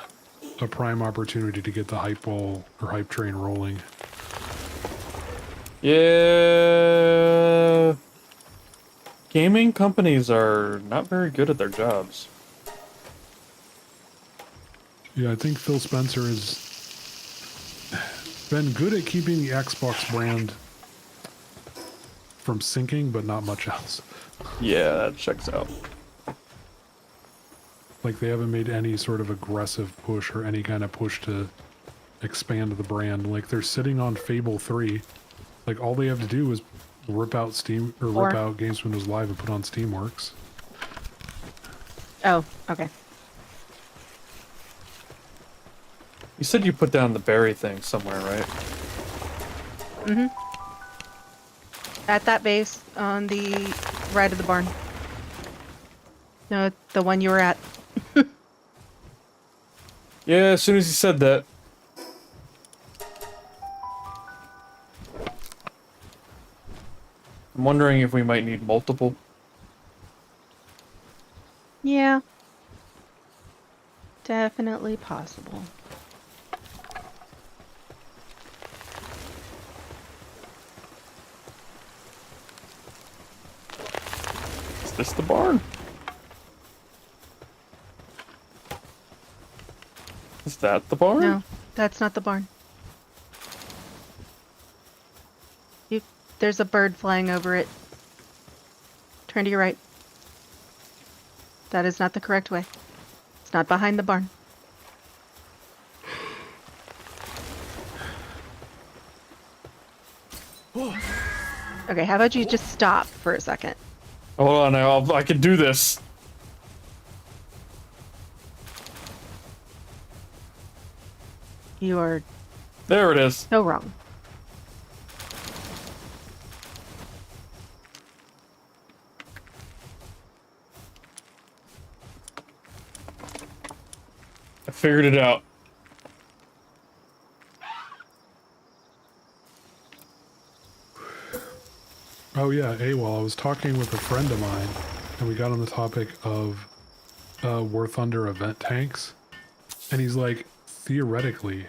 prime opportunity to get the hype ball or hype train rolling. Yeah. Gaming companies are not very good at their jobs. Yeah, I think Phil Spencer has been good at keeping the Xbox brand from sinking, but not much else. Yeah, that checks out. Like, they haven't made any sort of aggressive push or any kind of push to expand the brand. Like, they're sitting on Fable 3. Like, all they have to do is rip out Steam, or rip out Games Windows Live and put on Steamworks. Oh, okay. You said you put down the berry thing somewhere, right? Mm-hmm. At that base on the right of the barn. No, the one you were at. Yeah, as soon as you said that. I'm wondering if we might need multiple. Yeah. Definitely possible. Is this the barn? Is that the barn? No, that's not the barn. There's a bird flying over it. Turn to your right. That is not the correct way. It's not behind the barn. Okay, how about you just stop for a second? Hold on, I can do this. You are There it is. so wrong. I figured it out. Oh yeah, AWOL, I was talking with a friend of mine, and we got on the topic of War Thunder event tanks, and he's like, theoretically,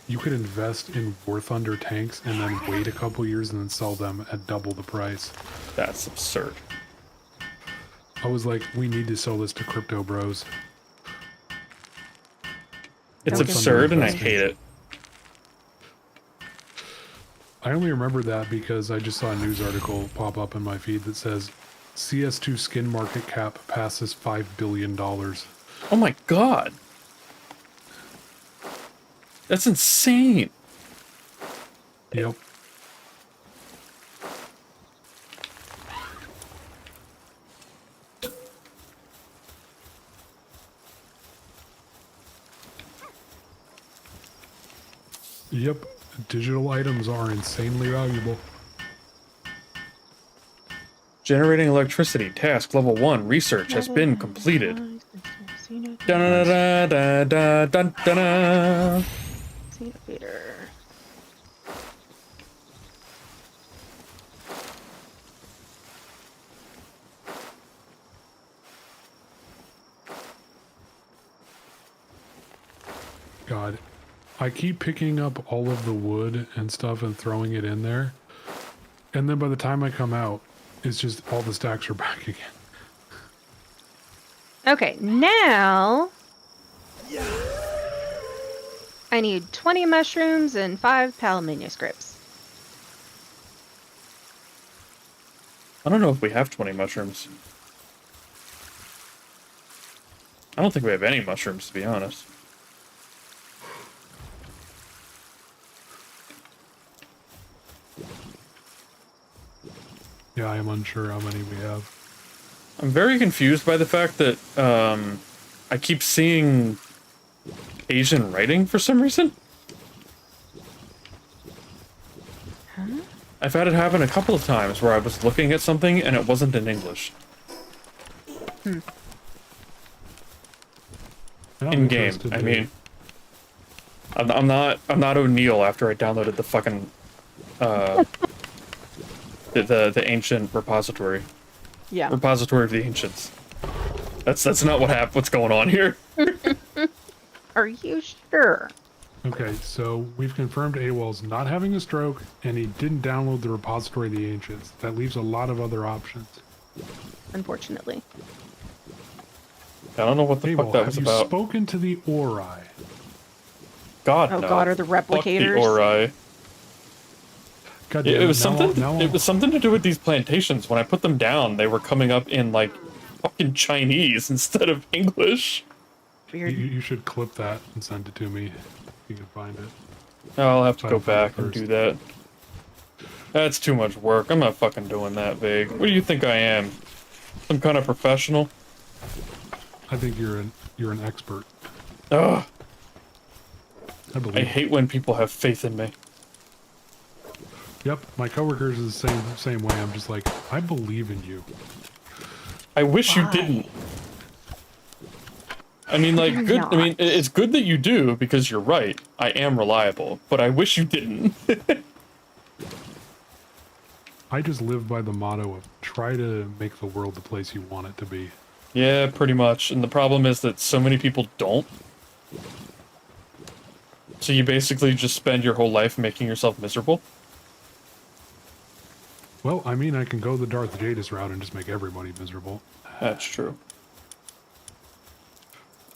you could invest in War Thunder tanks and then wait a couple years and then sell them at double the price. That's absurd. I was like, we need to sell this to crypto bros. It's Okay. absurd and I hate it. I only remember that because I just saw a news article pop up in my feed that says CS2 skin market cap passes $5 billion. Oh my god. That's insane. Yep. Yep. Digital items are insanely valuable. Generating electricity. Task level 1. Research has been completed. Dun-dun-dun-dun-dun-dun-dun. Feeder. God. I keep picking up all of the wood and stuff and throwing it in there. And then by the time I come out, it's just all the stacks are back again. Okay, now I need 20 mushrooms and 5 PAL manuscripts. I don't know if we have 20 mushrooms. I don't think we have any mushrooms, to be honest. Yeah, I am unsure how many we have. I'm very confused by the fact that I keep seeing Asian writing for some reason. Huh? I've had it happen a couple of times where I was looking at something and it wasn't in English. Hmm. Yeah, In game, I mean. I'm not O'Neill after I downloaded the fucking the ancient repository. Yeah. Repository of the ancients. That's not what's going on here. Are you sure? Okay, so we've confirmed AWOL's not having a stroke, and he didn't download the repository of the ancients. That leaves a lot of other options. Unfortunately. I don't know what the fuck AWOL, that have was you about. spoken to the Ori? God, Oh no. god, are the Fuck replicators? the Ori. God It damn was now something. now It was something to do with these plantations. When I put them down, they were coming up in like fucking Chinese instead of English. Weird. You should clip that and send it to me if you can find it. I'll have to Try go to find it back and first. do that. That's too much work. I'm not fucking doing that, Vague. What do you think I am? Some kind of professional? I think you're an expert. Ugh. I believe. I hate when people have faith in me. Yep, my coworkers is the same way. I'm just like, I believe in you. I wish you Why? didn't. I mean, like, You're good. I mean, not. it's good that you do because you're right. I am reliable, but I wish you didn't. I just live by the motto of try to make the world the place you want it to be. Yeah, pretty much. And the problem is that so many people don't. So you basically just spend your whole life making yourself miserable. Well, I mean, I can go the Darth Jadis route and just make everybody miserable. That's true.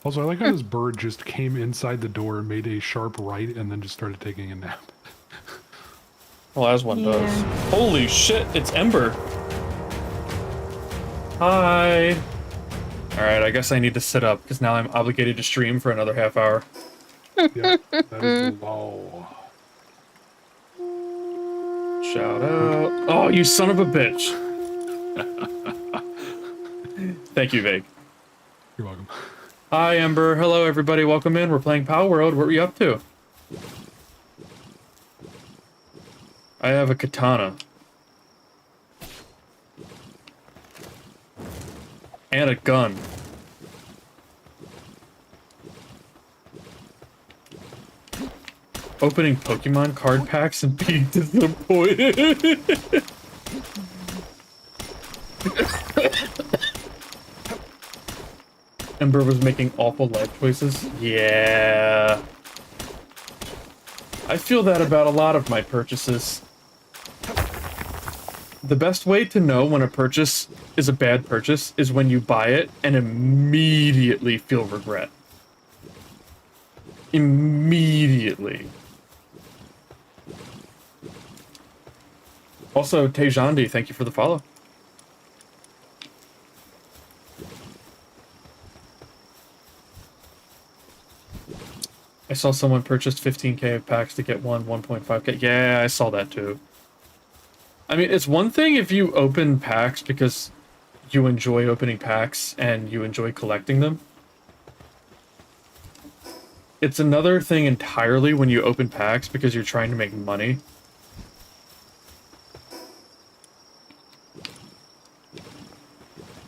Also, I like how this bird just came inside the door, made a sharp right, and then just started taking a nap. Well, as one does. Yeah. Holy shit, it's Ember. Hi. Alright, I guess I need to sit up, because now I'm obligated to stream for another half hour. Yep, that is the law. Shout out. Oh, you son of a bitch. Thank you, Vague. You're welcome. Hi, Ember. Hello, everybody. Welcome in. We're playing Palworld. What were you up to? I have a katana. And a gun. Opening Pokemon card packs and being disappointed. Ember was making awful life choices. Yeah. I feel that about a lot of my purchases. The best way to know when a purchase is a bad purchase is when you buy it and immediately feel regret. Immediately. Also, Tejandi, thank you for the follow. I saw someone purchased 15k of packs to get 1.5k. Yeah, I saw that too. I mean, it's one thing if you open packs because you enjoy opening packs and you enjoy collecting them. It's another thing entirely when you open packs because you're trying to make money.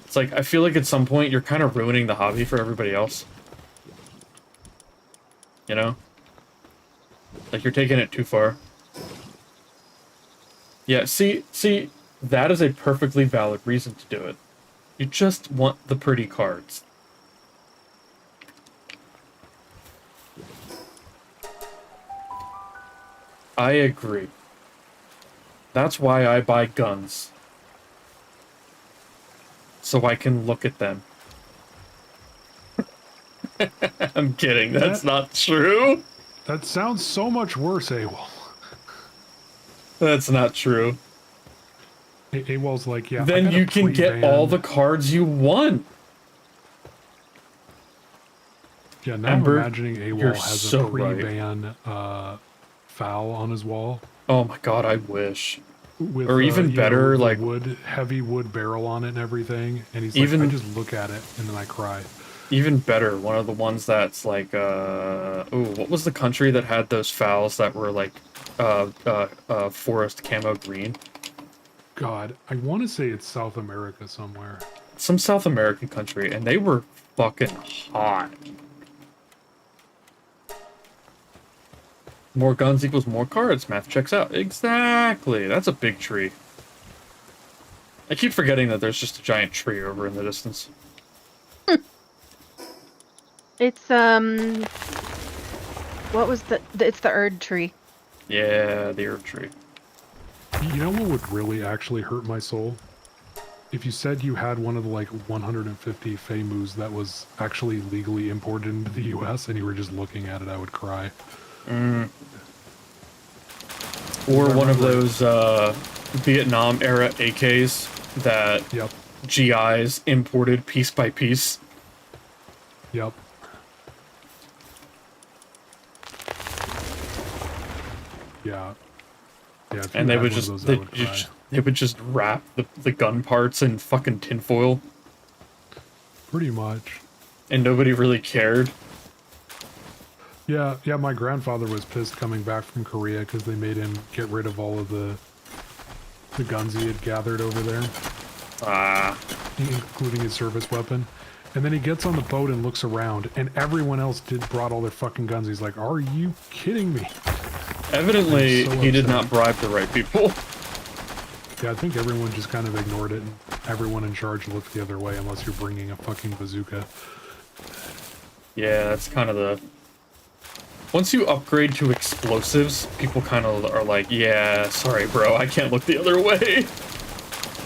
It's like, I feel like at some point you're kind of ruining the hobby for everybody else. You know? Like, you're taking it too far. Yeah, see, that is a perfectly valid reason to do it. You just want the pretty cards. I agree. That's why I buy guns. So I can look at them. I'm kidding, that's not true. That sounds so much worse, AWOL. That's not true. AWOL's like, yeah. I Then got a you can get pre-ban. all the cards you want. Yeah, now Ember, I'm imagining AWOL you're has so a pre-ban foul on his wall. Oh my god, I wish. With, Or even you know, better, the like heavy wood barrel on it and everything. And he's even, like, I just look at it and then I cry. Even better, one of the ones that's like, ooh, what was the country that had those fowls that were like, forest camo green? God, I want to say it's South America somewhere. Some South American country, and they were fucking hot. More guns equals more cards. Math checks out. Exactly. That's a big tree. I keep forgetting that there's just a giant tree over in the distance. It's what was it's the Erd tree. Yeah, the herb tree. You know what would really actually hurt my soul? If you said you had one of the like 150 Feymoos that was actually legally imported into the US and you were just looking at it, I would cry. Or one of those Vietnam era AKs that GIs imported piece by piece. Yep. Yeah. Yeah. If And you they had would one of just those, I would cry. they would just wrap the gun parts in fucking tinfoil, Pretty much. and nobody really cared. Yeah, yeah, my grandfather was pissed coming back from Korea because they made him get rid of all of the guns he had gathered over there, Ah, including his service weapon. And then he gets on the boat and looks around, and everyone else brought all their fucking guns. He's like, "Are you kidding me?" evidently I'm so he did upset. not bribe the right people. Yeah, I think everyone just kind of ignored it, and everyone in charge looked the other way unless you're bringing a fucking bazooka. Yeah, that's kind of the... Once you upgrade to explosives, people kind of are like, yeah, sorry, bro, I can't look the other way.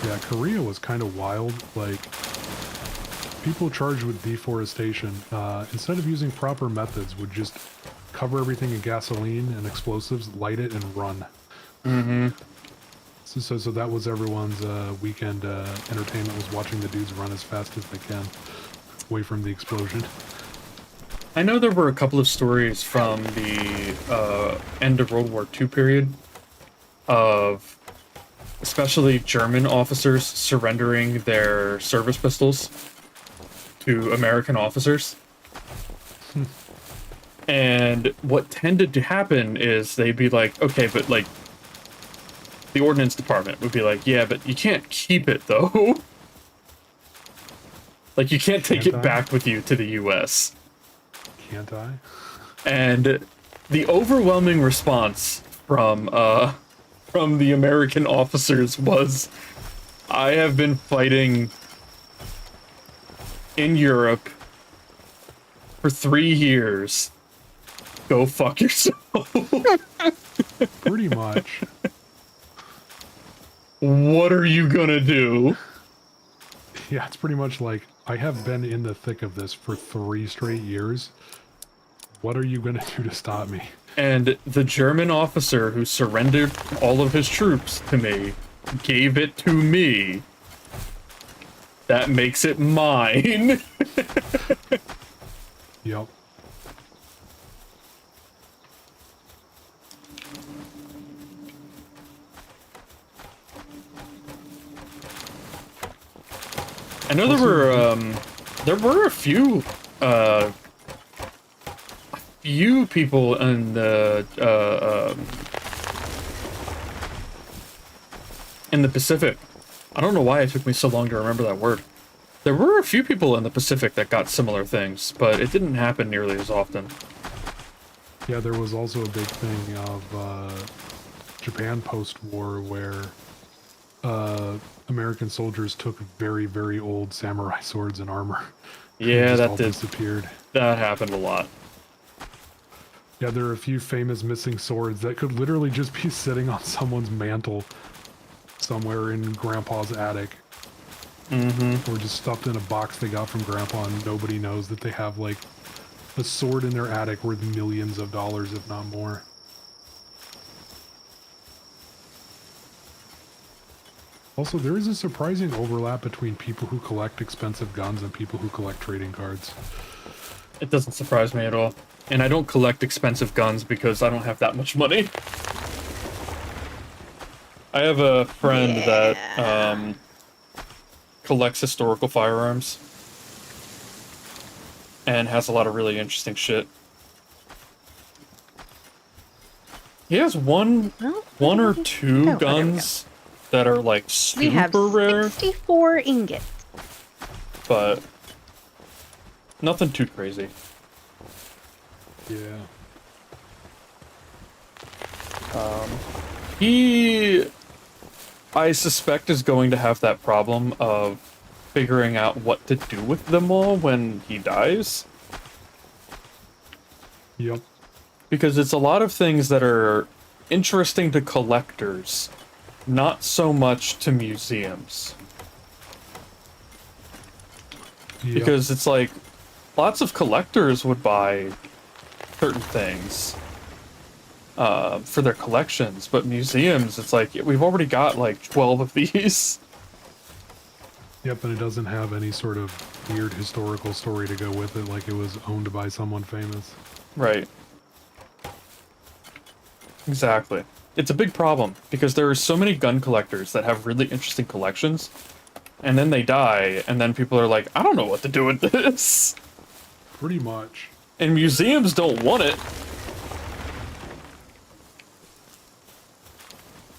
Yeah, Korea was kind of wild. Like, people charged with deforestation, instead of using proper methods, would just cover everything in gasoline and explosives, light it, and run. Mm-hmm. So that was everyone's weekend entertainment, was watching the dudes run as fast as they can away from the explosion. I know there were a couple of stories from the end of World War II period of especially German officers surrendering their service pistols to American officers. And what tended to happen is they'd be like, okay, but like, the ordnance department would be like, yeah, but you can't keep it though. Like, you can't take Can't it I? back with you to the US. Can't I? And the overwhelming response from the American officers was, I have been fighting in Europe for 3 years. Go fuck yourself. Pretty much. What are you gonna do? Yeah, it's pretty much like, I have been in the thick of this for 3 straight years. What are you gonna do to stop me? And the German officer who surrendered all of his troops to me gave it to me. That makes it mine. Yep. I know there were a few people in the Pacific. I don't know why it took me so long to remember that word. There were a few people in the Pacific that got similar things, but it didn't happen nearly as often. Yeah, there was also a big thing of Japan post-war where American soldiers took very, very old samurai swords and armor. Yeah, just that all did. disappeared. That happened a lot. Yeah, there are a few famous missing swords that could literally just be sitting on someone's mantle somewhere in Grandpa's attic. Mm-hmm. Or just stuffed in a box they got from Grandpa, and nobody knows that they have, like, a sword in their attic worth millions of dollars, if not more. Also, there is a surprising overlap between people who collect expensive guns and people who collect trading cards. It doesn't surprise me at all. And I don't collect expensive guns because I don't have that much money. I have a friend that collects historical firearms and has a lot of really interesting shit. He has one or two guns that are like We have super rare, 64 ingots. but nothing too crazy. Yeah. He, I suspect, is going to have that problem of figuring out what to do with them all when he dies. Yep. Because it's a lot of things that are interesting to collectors, not so much to museums. Yep. Because it's like, lots of collectors would buy certain things for their collections, but museums, it's like, we've already got like 12 of these. Yep, and it doesn't have any sort of weird historical story to go with it, like it was owned by someone famous. Right. Exactly. It's a big problem, because there are so many gun collectors that have really interesting collections, and then they die, and then people are like, I don't know what to do with this. Pretty much. And museums don't want it.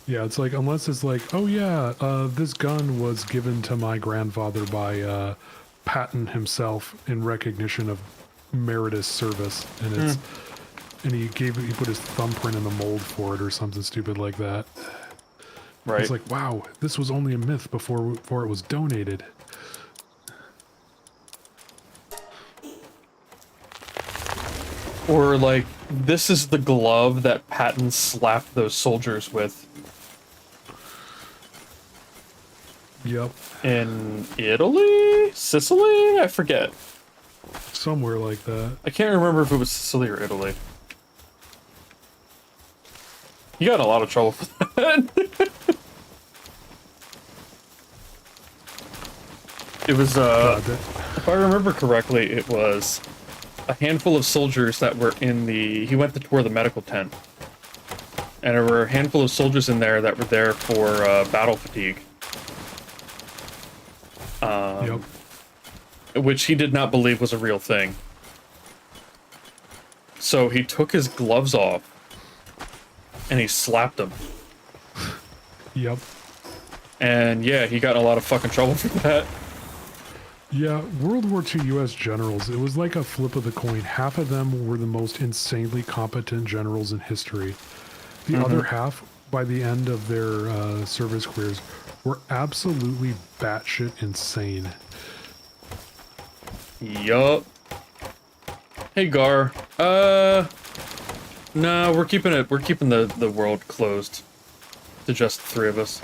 Yeah, it's like, unless it's like, oh yeah, this gun was given to my grandfather by Patton himself in recognition of meritorious service, and it's and he put his thumbprint in the mold for it or something stupid like that. Right. It's like, wow, this was only a myth before it was donated. Or like, this is the glove that Patton slapped those soldiers with Yep. in Italy? Sicily? I forget. Somewhere like that. I can't remember if it was Sicily or Italy. You got in a lot of trouble for that. It was, if I remember correctly, it was a handful of soldiers that were in the... He went to tour the medical tent. And there were a handful of soldiers in there that were there for battle fatigue. Yep. Which he did not believe was a real thing. So he took his gloves off and he slapped them. Yep. And yeah, he got in a lot of fucking trouble for that. Yeah, World War II U.S. generals, it was like a flip of the coin. Half of them were the most insanely competent generals in history. The other half, by the end of their service careers, were absolutely batshit insane. Yup. Hey Gar. No, we're keeping the world closed to just the three of us.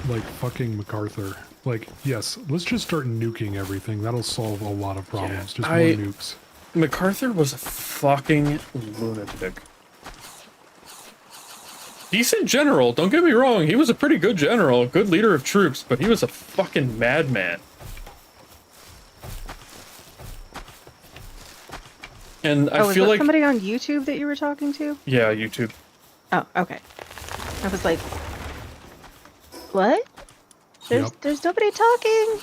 Like fucking MacArthur. Like, yes, let's just start nuking everything. That'll solve a lot of problems. Just more nukes. MacArthur was a fucking lunatic. Decent general, don't get me wrong, he was a pretty good general, good leader of troops, but he was a fucking madman. And I feel like somebody on YouTube that you were talking to? Yeah, YouTube. Oh, okay. I was like, what? There's nobody talking.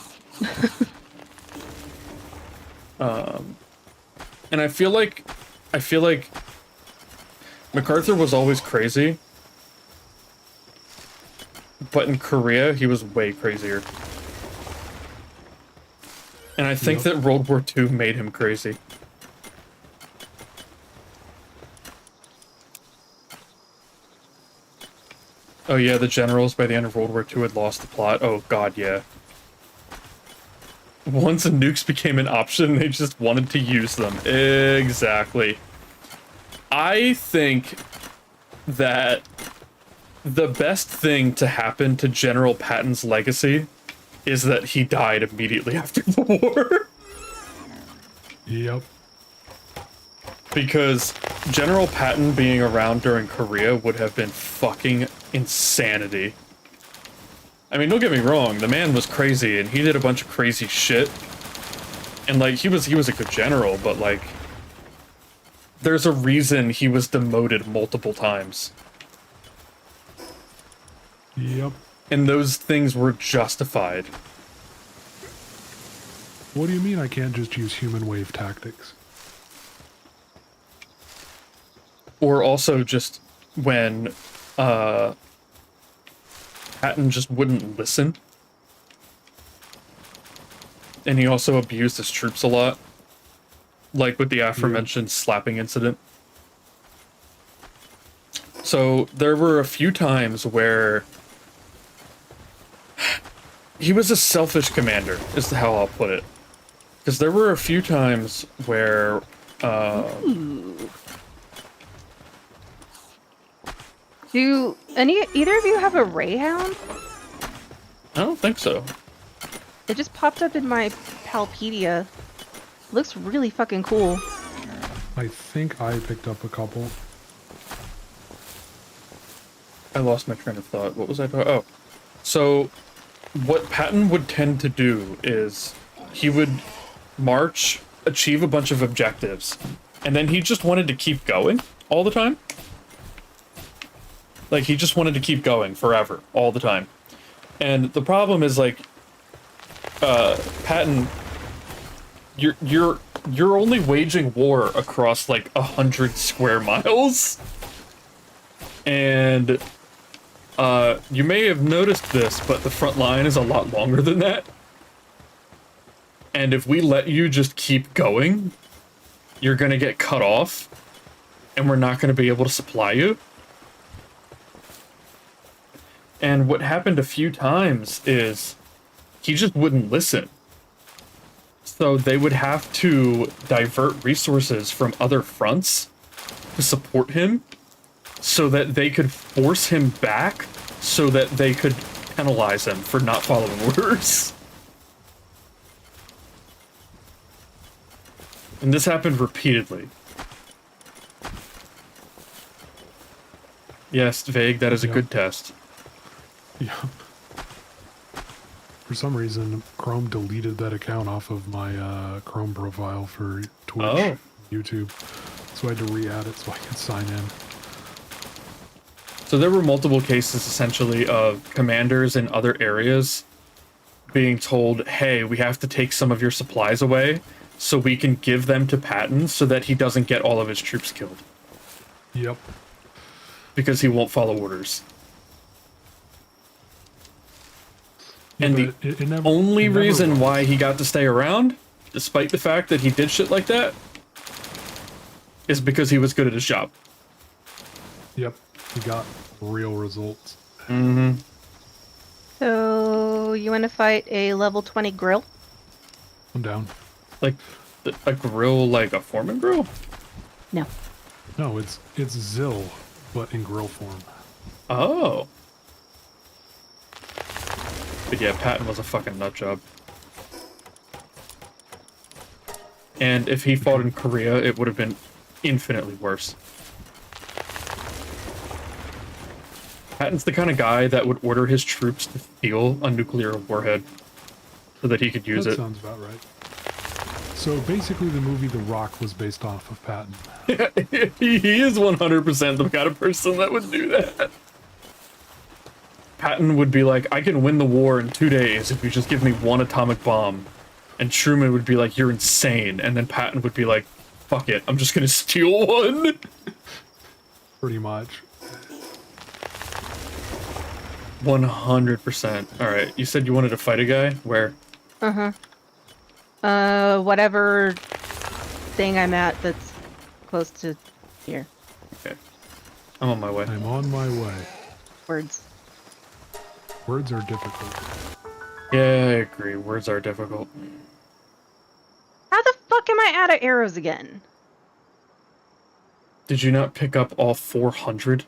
And I feel like MacArthur was always crazy, but in Korea he was way crazier. And I think that World War II made him crazy. Oh yeah, the generals by the end of World War II had lost the plot. Oh god, yeah. Once nukes became an option, they just wanted to use them. Exactly. I think that the best thing to happen to General Patton's legacy is that he died immediately after the war. Yep. Because General Patton being around during Korea would have been fucking insanity. I mean, don't get me wrong, the man was crazy and he did a bunch of crazy shit. And like, he was a good general, but like, there's a reason he was demoted multiple times. Yep. And those things were justified. What do you mean I can't just use human wave tactics? Or also just when Patton just wouldn't listen. And he also abused his troops a lot. Like with the aforementioned slapping incident. So there were a few times where he was a selfish commander, is how I'll put it. Because there were a few times where Do either of you have a Rayhound? I don't think so. It just popped up in my Palpedia. Looks really fucking cool. I think I picked up a couple. I lost my train of thought. What was I talking? Oh. So, what Patton would tend to do is he would march, achieve a bunch of objectives, and then he just wanted to keep going all the time. Like, he just wanted to keep going forever, all the time. And the problem is, like, Patton, you're only waging war across, like, 100 square miles. And, you may have noticed this, but the front line is a lot longer than that. And if we let you just keep going, you're gonna get cut off, and we're not gonna be able to supply you. And what happened a few times is he just wouldn't listen. So they would have to divert resources from other fronts to support him so that they could force him back so that they could penalize him for not following orders. And this happened repeatedly. Yes, Vague, that is a good test. Yeah. For some reason, Chrome deleted that account off of my Chrome profile for Twitch, YouTube. So I had to re-add it so I could sign in. So there were multiple cases, essentially, of commanders in other areas being told, hey, we have to take some of your supplies away so we can give them to Patton so that he doesn't get all of his troops killed. Yep. Because he won't follow orders. And the only reason why he got to stay around, despite the fact that he did shit like that, is because he was good at his job. Yep, he got real results. Mm-hmm. So, you want to fight a level 20 grill? I'm down. Like, a grill, like a foreman grill? No. No, it's Zill, but in grill form. Oh. But yeah, Patton was a fucking nutjob. And if he fought in Korea, it would have been infinitely worse. Patton's the kind of guy that would order his troops to steal a nuclear warhead so that he could use it. That sounds about right. So basically the movie The Rock was based off of Patton. He is 100% the kind of person that would do that. Patton would be like, I can win the war in 2 days if you just give me one atomic bomb. And Truman would be like, you're insane. And then Patton would be like, fuck it, I'm just gonna steal one. Pretty much. 100%. Alright, you said you wanted to fight a guy? Where? Whatever thing I'm at that's close to here. Okay. I'm on my way. I'm on my way. Words. Words are difficult. Yeah, I agree. Words are difficult. How the fuck am I out of arrows again? Did you not pick up all 400?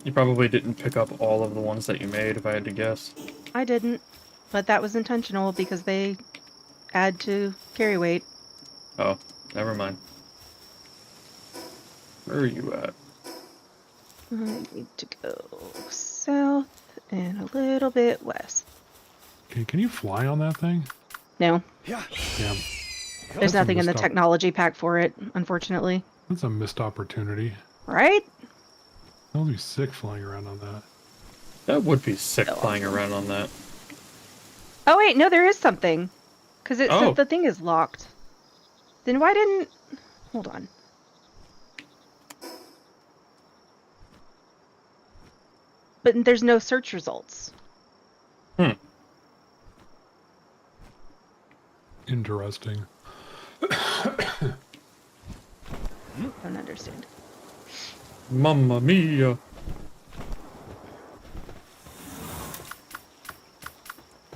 You probably didn't pick up all of the ones that you made, if I had to guess. I didn't, but that was intentional because they add to carry weight. Oh, never mind. Where are you at? I need to go south and a little bit west. Okay, can you fly on that thing? No, Damn. there's nothing in the technology pack for it, unfortunately. That's a missed opportunity. Right? That would be sick flying around on that. That would be sick flying around on that. Oh wait, no, there is something. Because it says the thing is locked. Then why didn't... Hold on. But there's no search results. Interesting. Don't understand. Mamma mia.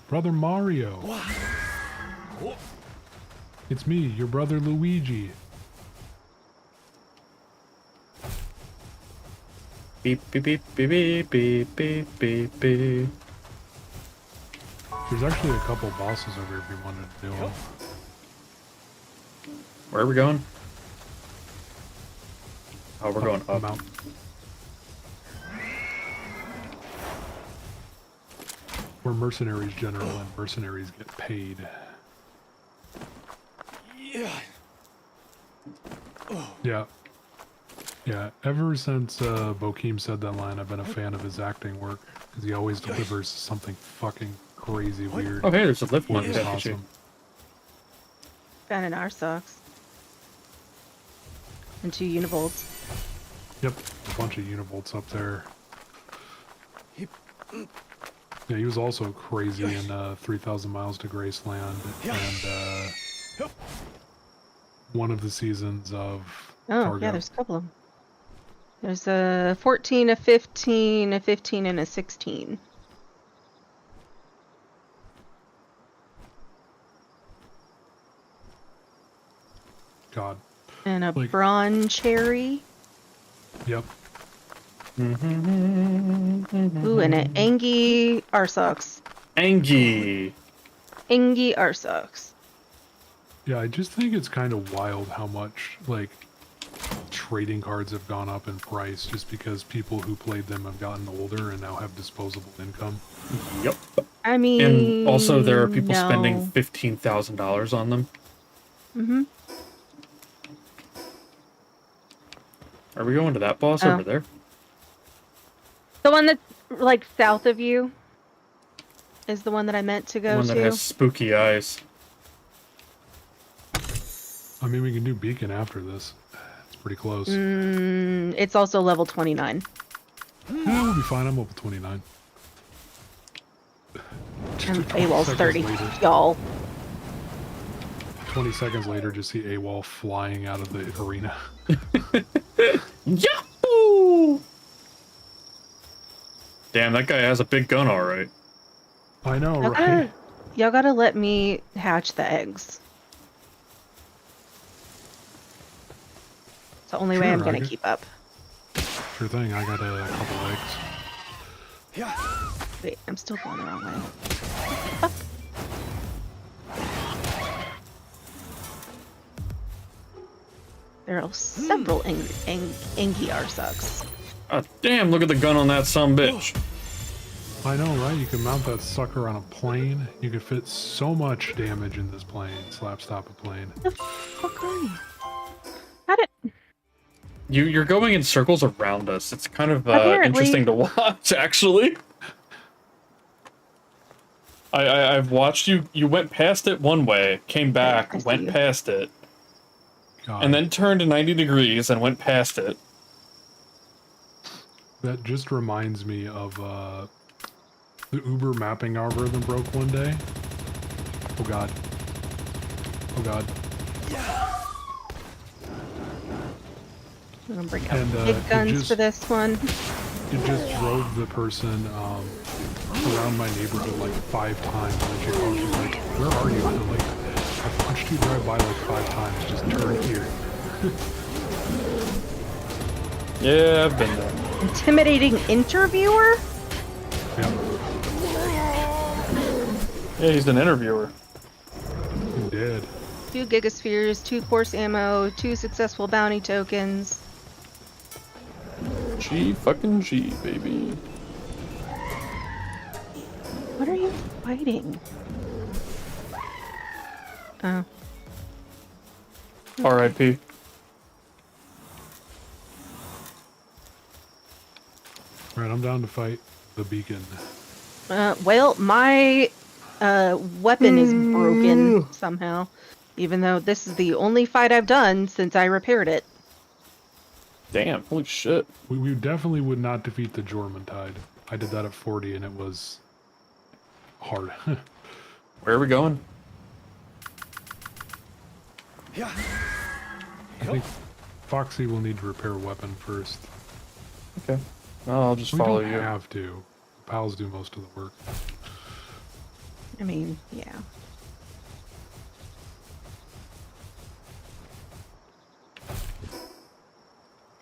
Brother Mario. It's me, your brother Luigi. Beep, beep, beep, beep, beep, beep, beep, beep, beep. There's actually a couple bosses over here if you wanted to do them. Where are we going? Oh, we're going up. Mount. We're mercenaries general, and mercenaries get paid. Yeah. Yeah. Yeah, ever since Bokeem said that line, I've been a fan of his acting work, because he always delivers something fucking crazy weird. Oh, hey, there's a lift Which one. is Yeah, awesome. Found in our socks. And 2 univolts. Yep, a bunch of univolts up there. Yeah, he was also crazy in 3,000 Miles to Graceland, and one of the seasons of Oh, Fargo. yeah, there's a couple of them. There's a 14, a 15, a 15, and a 16. God. And a Like- Brawn Cherry. Yep. Ooh, and an Angie Arsox. Angie. Angie Arsox. Yeah, I just think it's kind of wild how much, like, trading cards have gone up in price just because people who played them have gotten older and now have disposable income. Yep. I mean, And also, there are people no. spending $15,000 on them. Mm-hmm. Are we going to that boss Oh. over there? The one that's like south of you is the one that I meant to The go one to. that has spooky eyes. I mean, we can do Beacon after this. It's pretty close. It's also level 29. Yeah, we'll be fine. I'm level 29. And 20 AWOL's seconds 30. later- Y'all. 20 seconds later, just see AWOL flying out of the arena. Yahoo! Damn, that guy has a big gun, alright. I know, Y'all right? gotta let me hatch the eggs. It's the only way Sure, I'm I gonna get- keep up. Sure thing. I got a couple eggs. Yeah. Wait, I'm still going the wrong way. There are several Angie Arsox. Ah, damn, look at the gun on that sumbitch. I know, right? You can mount that sucker on a plane. You can fit so much damage in this plane. Slap stop a plane. The fuck are you? How did... You're going in circles around us. It's kind of Apparently. interesting to watch, actually. I've watched you. You went past it one way, came back, I see went you. past it, God, and then turned 90 degrees and went past it. that just reminds me of the Uber mapping algorithm broke one day. Oh God. Oh God. I'm gonna bring out And, big it guns just- for this one. It just drove the person around my neighborhood like 5 times. And she called, she's like, "Where are you?" And I'm like, "I've watched you drive by like 5 times. Just turn here." Yeah, I've been there. Intimidating interviewer? Yep. Yeah, he's an interviewer. You did. 2 gigaspheres, 2 course ammo, 2 successful bounty tokens. G fucking G, baby. What are you fighting? Oh. R.I.P. Right, I'm down to fight the beacon. Well, my weapon is broken somehow. Even though this is the only fight I've done since I repaired it. Damn, holy shit. We definitely would not defeat the Jormuntide. I did that at 40 and it was hard. Where are we going? Yeah. I think Foxy will need to repair a weapon first. Okay. Well, I'll just We follow don't you. have to. Pals do most of the work. I mean, yeah.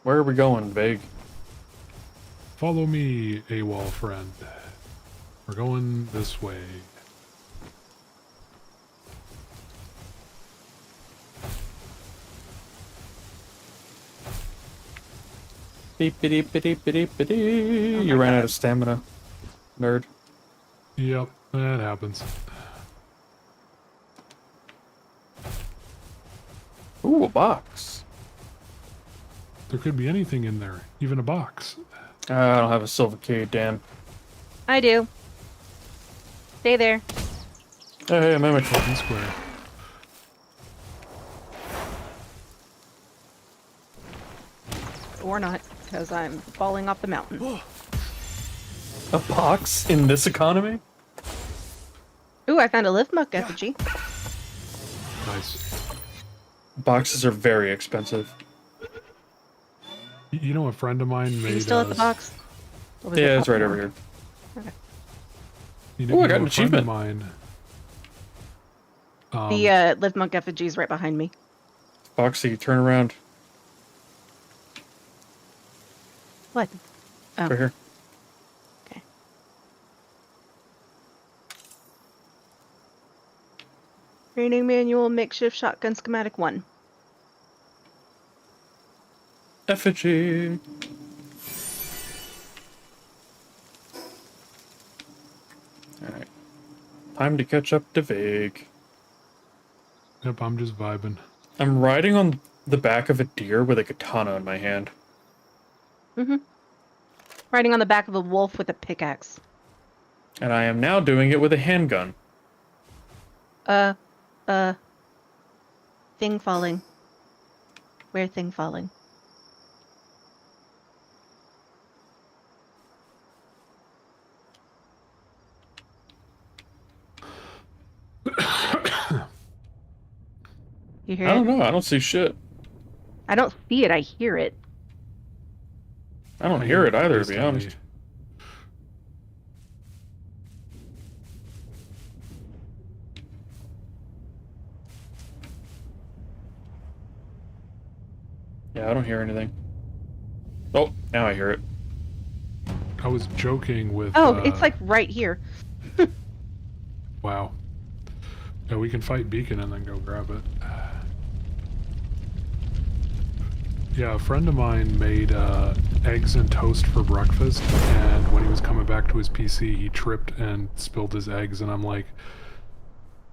Where are we going, Vague? Follow me, AWOL friend. We're going this way. Beep, beep, beep, beep, beep, beep. You ran out of stamina, nerd. Yep, that happens. Ooh, a box. There could be anything in there, even a box. I don't have a silver key, damn. I do. Stay there. Hey, I'm in Fucking square. Or not, because I'm falling off the mountain. a box in this economy? Ooh, I found a lift muck effigy. Nice. Boxes are very expensive. You know, a friend of mine made. Are you still at the box? Or was it Yeah, it's up right more? over here. Okay. You Ooh, I you got know, an a friend of achievement. mine. The lift monk effigy's right behind me. Boxy, turn around. What? Oh, Right here. okay. Training manual, makeshift shotgun schematic 1. Effigy. Alright. Time to catch up to Vague. Yep, I'm just vibing. I'm riding on the back of a deer with a katana in my hand. Riding on the back of a wolf with a pickaxe. And I am now doing it with a handgun. Thing falling. Where thing falling? You hear I don't it? know. I don't see shit. I don't see it, I hear it. I don't hear it either, to be Distantly. honest. Yeah, I don't hear anything. Oh, now I hear it. I was joking with. Oh, it's like right here. Wow. Yeah, we can fight Beacon and then go grab it. Yeah, a friend of mine made eggs and toast for breakfast, and when he was coming back to his PC, he tripped and spilled his eggs, and I'm like,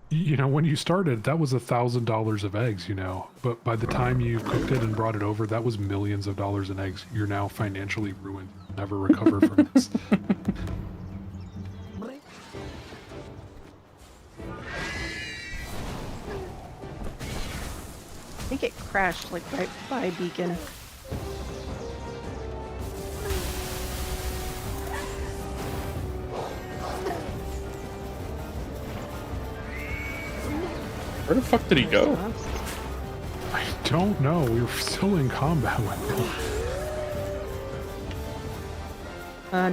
you know, when you started, that was $1,000 of eggs, you know, but by the time you cooked it and brought it over, that was millions of dollars in eggs. You're now financially ruined. You'll never recover from this. I think it crashed like right by Beacon. Where the fuck did he go? I don't know. We were still in combat with him.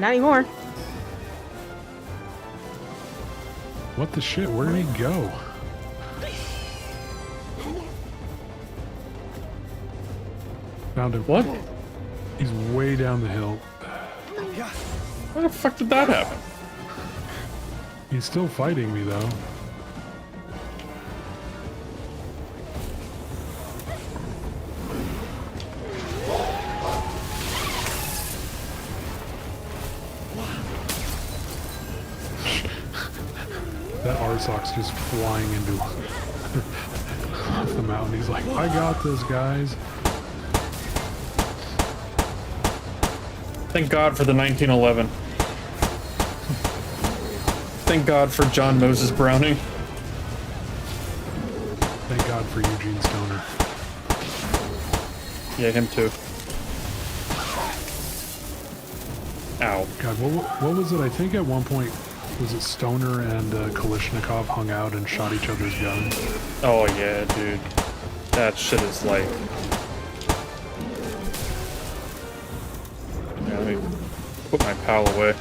Not anymore. What the shit? Where did he go? Found him. What? He's way down the hill. Why the fuck did that happen? He's still fighting me, though. That Arsoc's just flying into off the mountain. He's like, I got this, guys. Thank God for the 1911. Thank God for John Moses Browning. Thank God for Eugene Stoner. Yeah, him too. Ow. God, what was it? I think at one point, was it Stoner and Kalishnikov hung out and shot each other's guns? Oh yeah, dude. That shit is like... Yeah, let me put my pal away.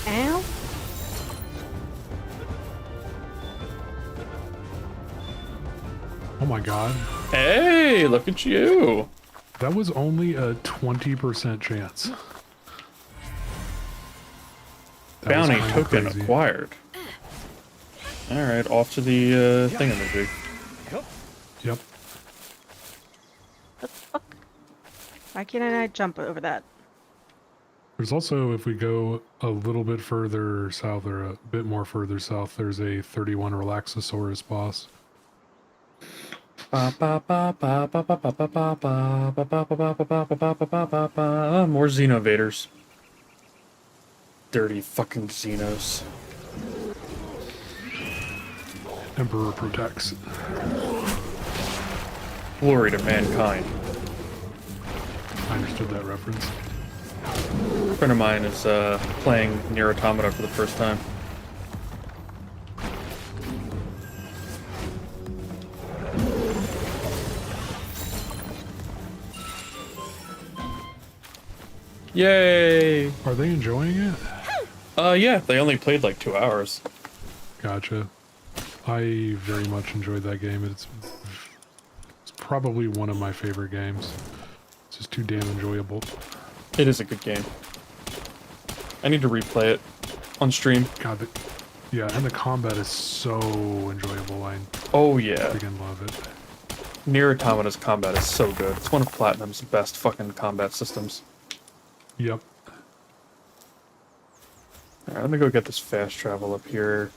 Ow. Oh my God. Hey, look at you. That was only a 20% chance. That was Bounty kinda token crazy. acquired. Alright, off to the thingamajig. Yep. What the fuck? Why can't I not jump over that? There's also, if we go a little bit further south, or a bit more further south, there's a 31 Relaxosaurus boss. More Xenovaders. Dirty fucking Xenos. Emperor protects. Glory to mankind. I understood that reference. A friend of mine is playing Nier Automata for the first time. Yay! Are they enjoying it? Yeah, they only played like 2 hours. Gotcha. I very much enjoyed that game. It's probably one of my favorite games. It's just too damn enjoyable. It is a good game. I need to replay it on stream. God, yeah, and the combat is so enjoyable. I Oh yeah. freaking love it. Nier Automata's combat is so good. It's one of Platinum's best fucking combat systems. Yep. Alright, let me go get this fast travel up here.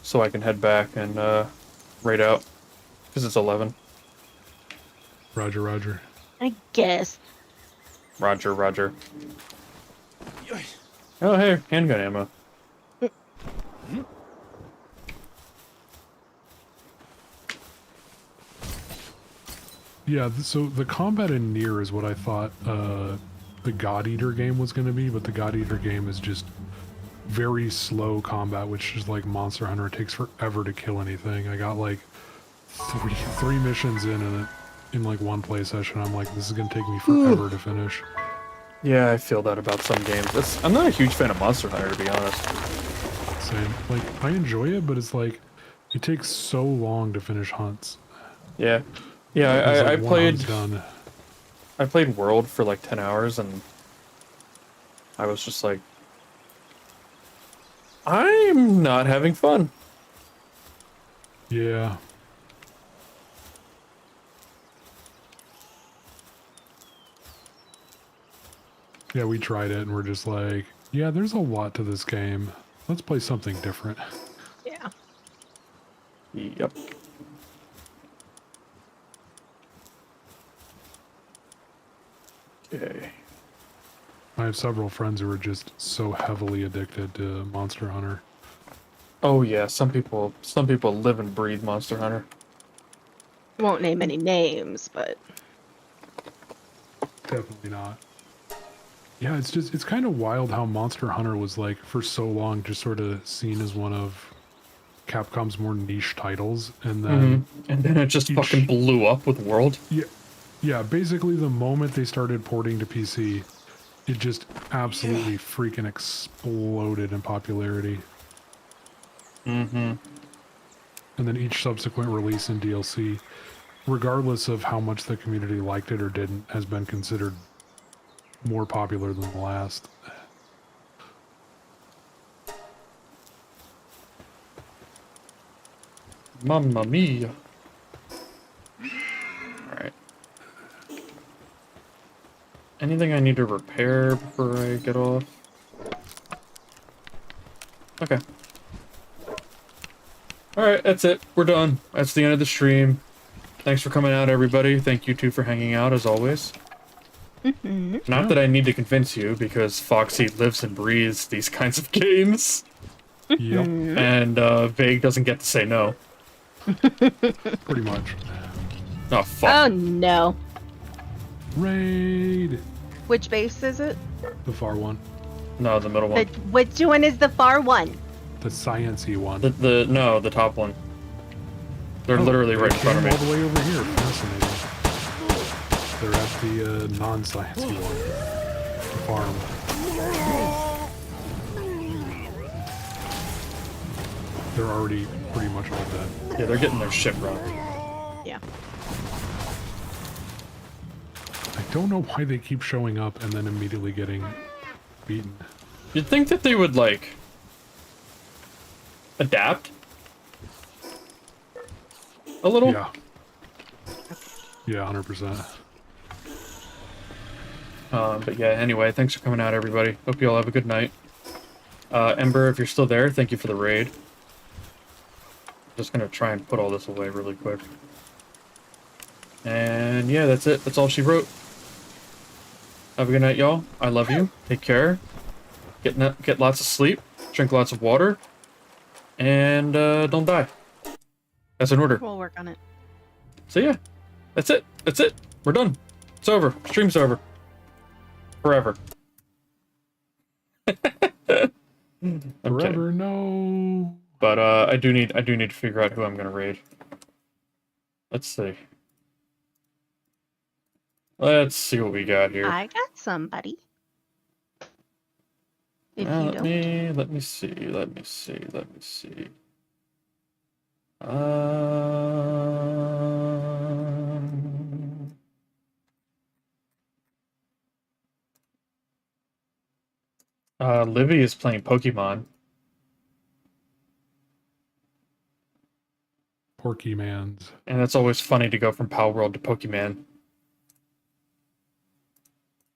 So I can head back and raid out. Because it's 11. Roger, roger. I guess. Roger, roger. Oh hey, handgun ammo. Yeah, so the combat in Nier is what I thought the God Eater game was going to be, but the God Eater game is just very slow combat, which is like Monster Hunter. It takes forever to kill anything. I got like three missions in like one play session. I'm like, this is going to take me forever to finish. Yeah, I feel that about some games. I'm not a huge fan of Monster Hunter, to be honest. Same. Like, I enjoy it, but it's like, it takes so long to finish hunts. Yeah. Yeah, It's I like one played... hunt's done. I played World for like 10 hours, and I was just like, I'm not having fun. Yeah. Yeah, we tried it, and we're just like, yeah, there's a lot to this game. Let's play something different. Yeah. Yep. Okay. I have several friends who are just so heavily addicted to Monster Hunter. Oh yeah, some people live and breathe Monster Hunter. Won't name any names, but Definitely not. Yeah, it's kind of wild how Monster Hunter was like for so long just sort of seen as one of Capcom's more niche titles, and then And then it just fucking blew up with World. yeah, basically the moment they started porting to PC, it just absolutely freaking exploded in popularity. Mm-hmm. And then each subsequent release in DLC, regardless of how much the community liked it or didn't, has been considered more popular than the last. Mamma mia. Alright. Anything I need to repair before I get off? Okay. Alright, that's it. We're done. That's the end of the stream. Thanks for coming out, everybody. Thank you two for hanging out, as always. Not that I need to convince you, because Foxy lives and breathes these kinds of games. Yep, And Vague doesn't get to say no. pretty much. Oh, fuck. oh no. Raid! Which base is it? The far one. No, the middle one. Which one is the far one? The science-y one. No, the top one. They're literally right in front of me. All the way over here. Fascinating. They're at the non-science-y one. The farm. They're already pretty much all dead. Yeah, they're getting their shit run. Yeah. I don't know why they keep showing up and then immediately getting beaten. You'd think that they would, like, adapt a little? Yeah. Yeah, 100%. But yeah, anyway, thanks for coming out, everybody. Hope you all have a good night. Ember, if you're still there, thank you for the raid. Just gonna try and put all this away really quick. And yeah, that's it. That's all she wrote. Have a good night, y'all. I love you. Take care. Get lots of sleep. Drink lots of water. And don't die. That's an order. We'll work on it. So yeah, that's it. That's it. We're done. It's over. Stream's over. Forever. I'm kidding. Forever, no. But I do need to figure out who I'm gonna raid. Let's see. Let's see what we got here. I got somebody. If you don't. Let me see. Livy is playing Pokemon. Porky-mans. And it's always funny to go from Palworld to Pokemon.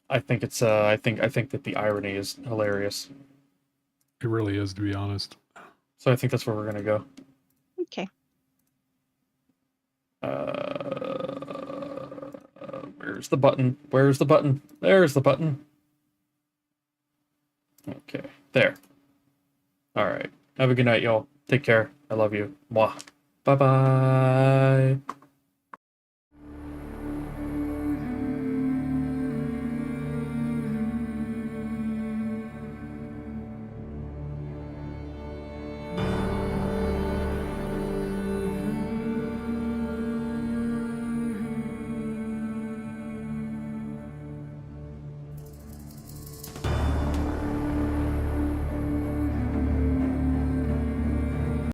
I think it's I think that the irony is hilarious. It really is, to be honest. So I think that's where we're gonna go. Okay. Where's the button? Where's the button? There's the button. Okay, there. All right. Have a good night, y'all. Take care. I love you. Mwah. Bye-bye.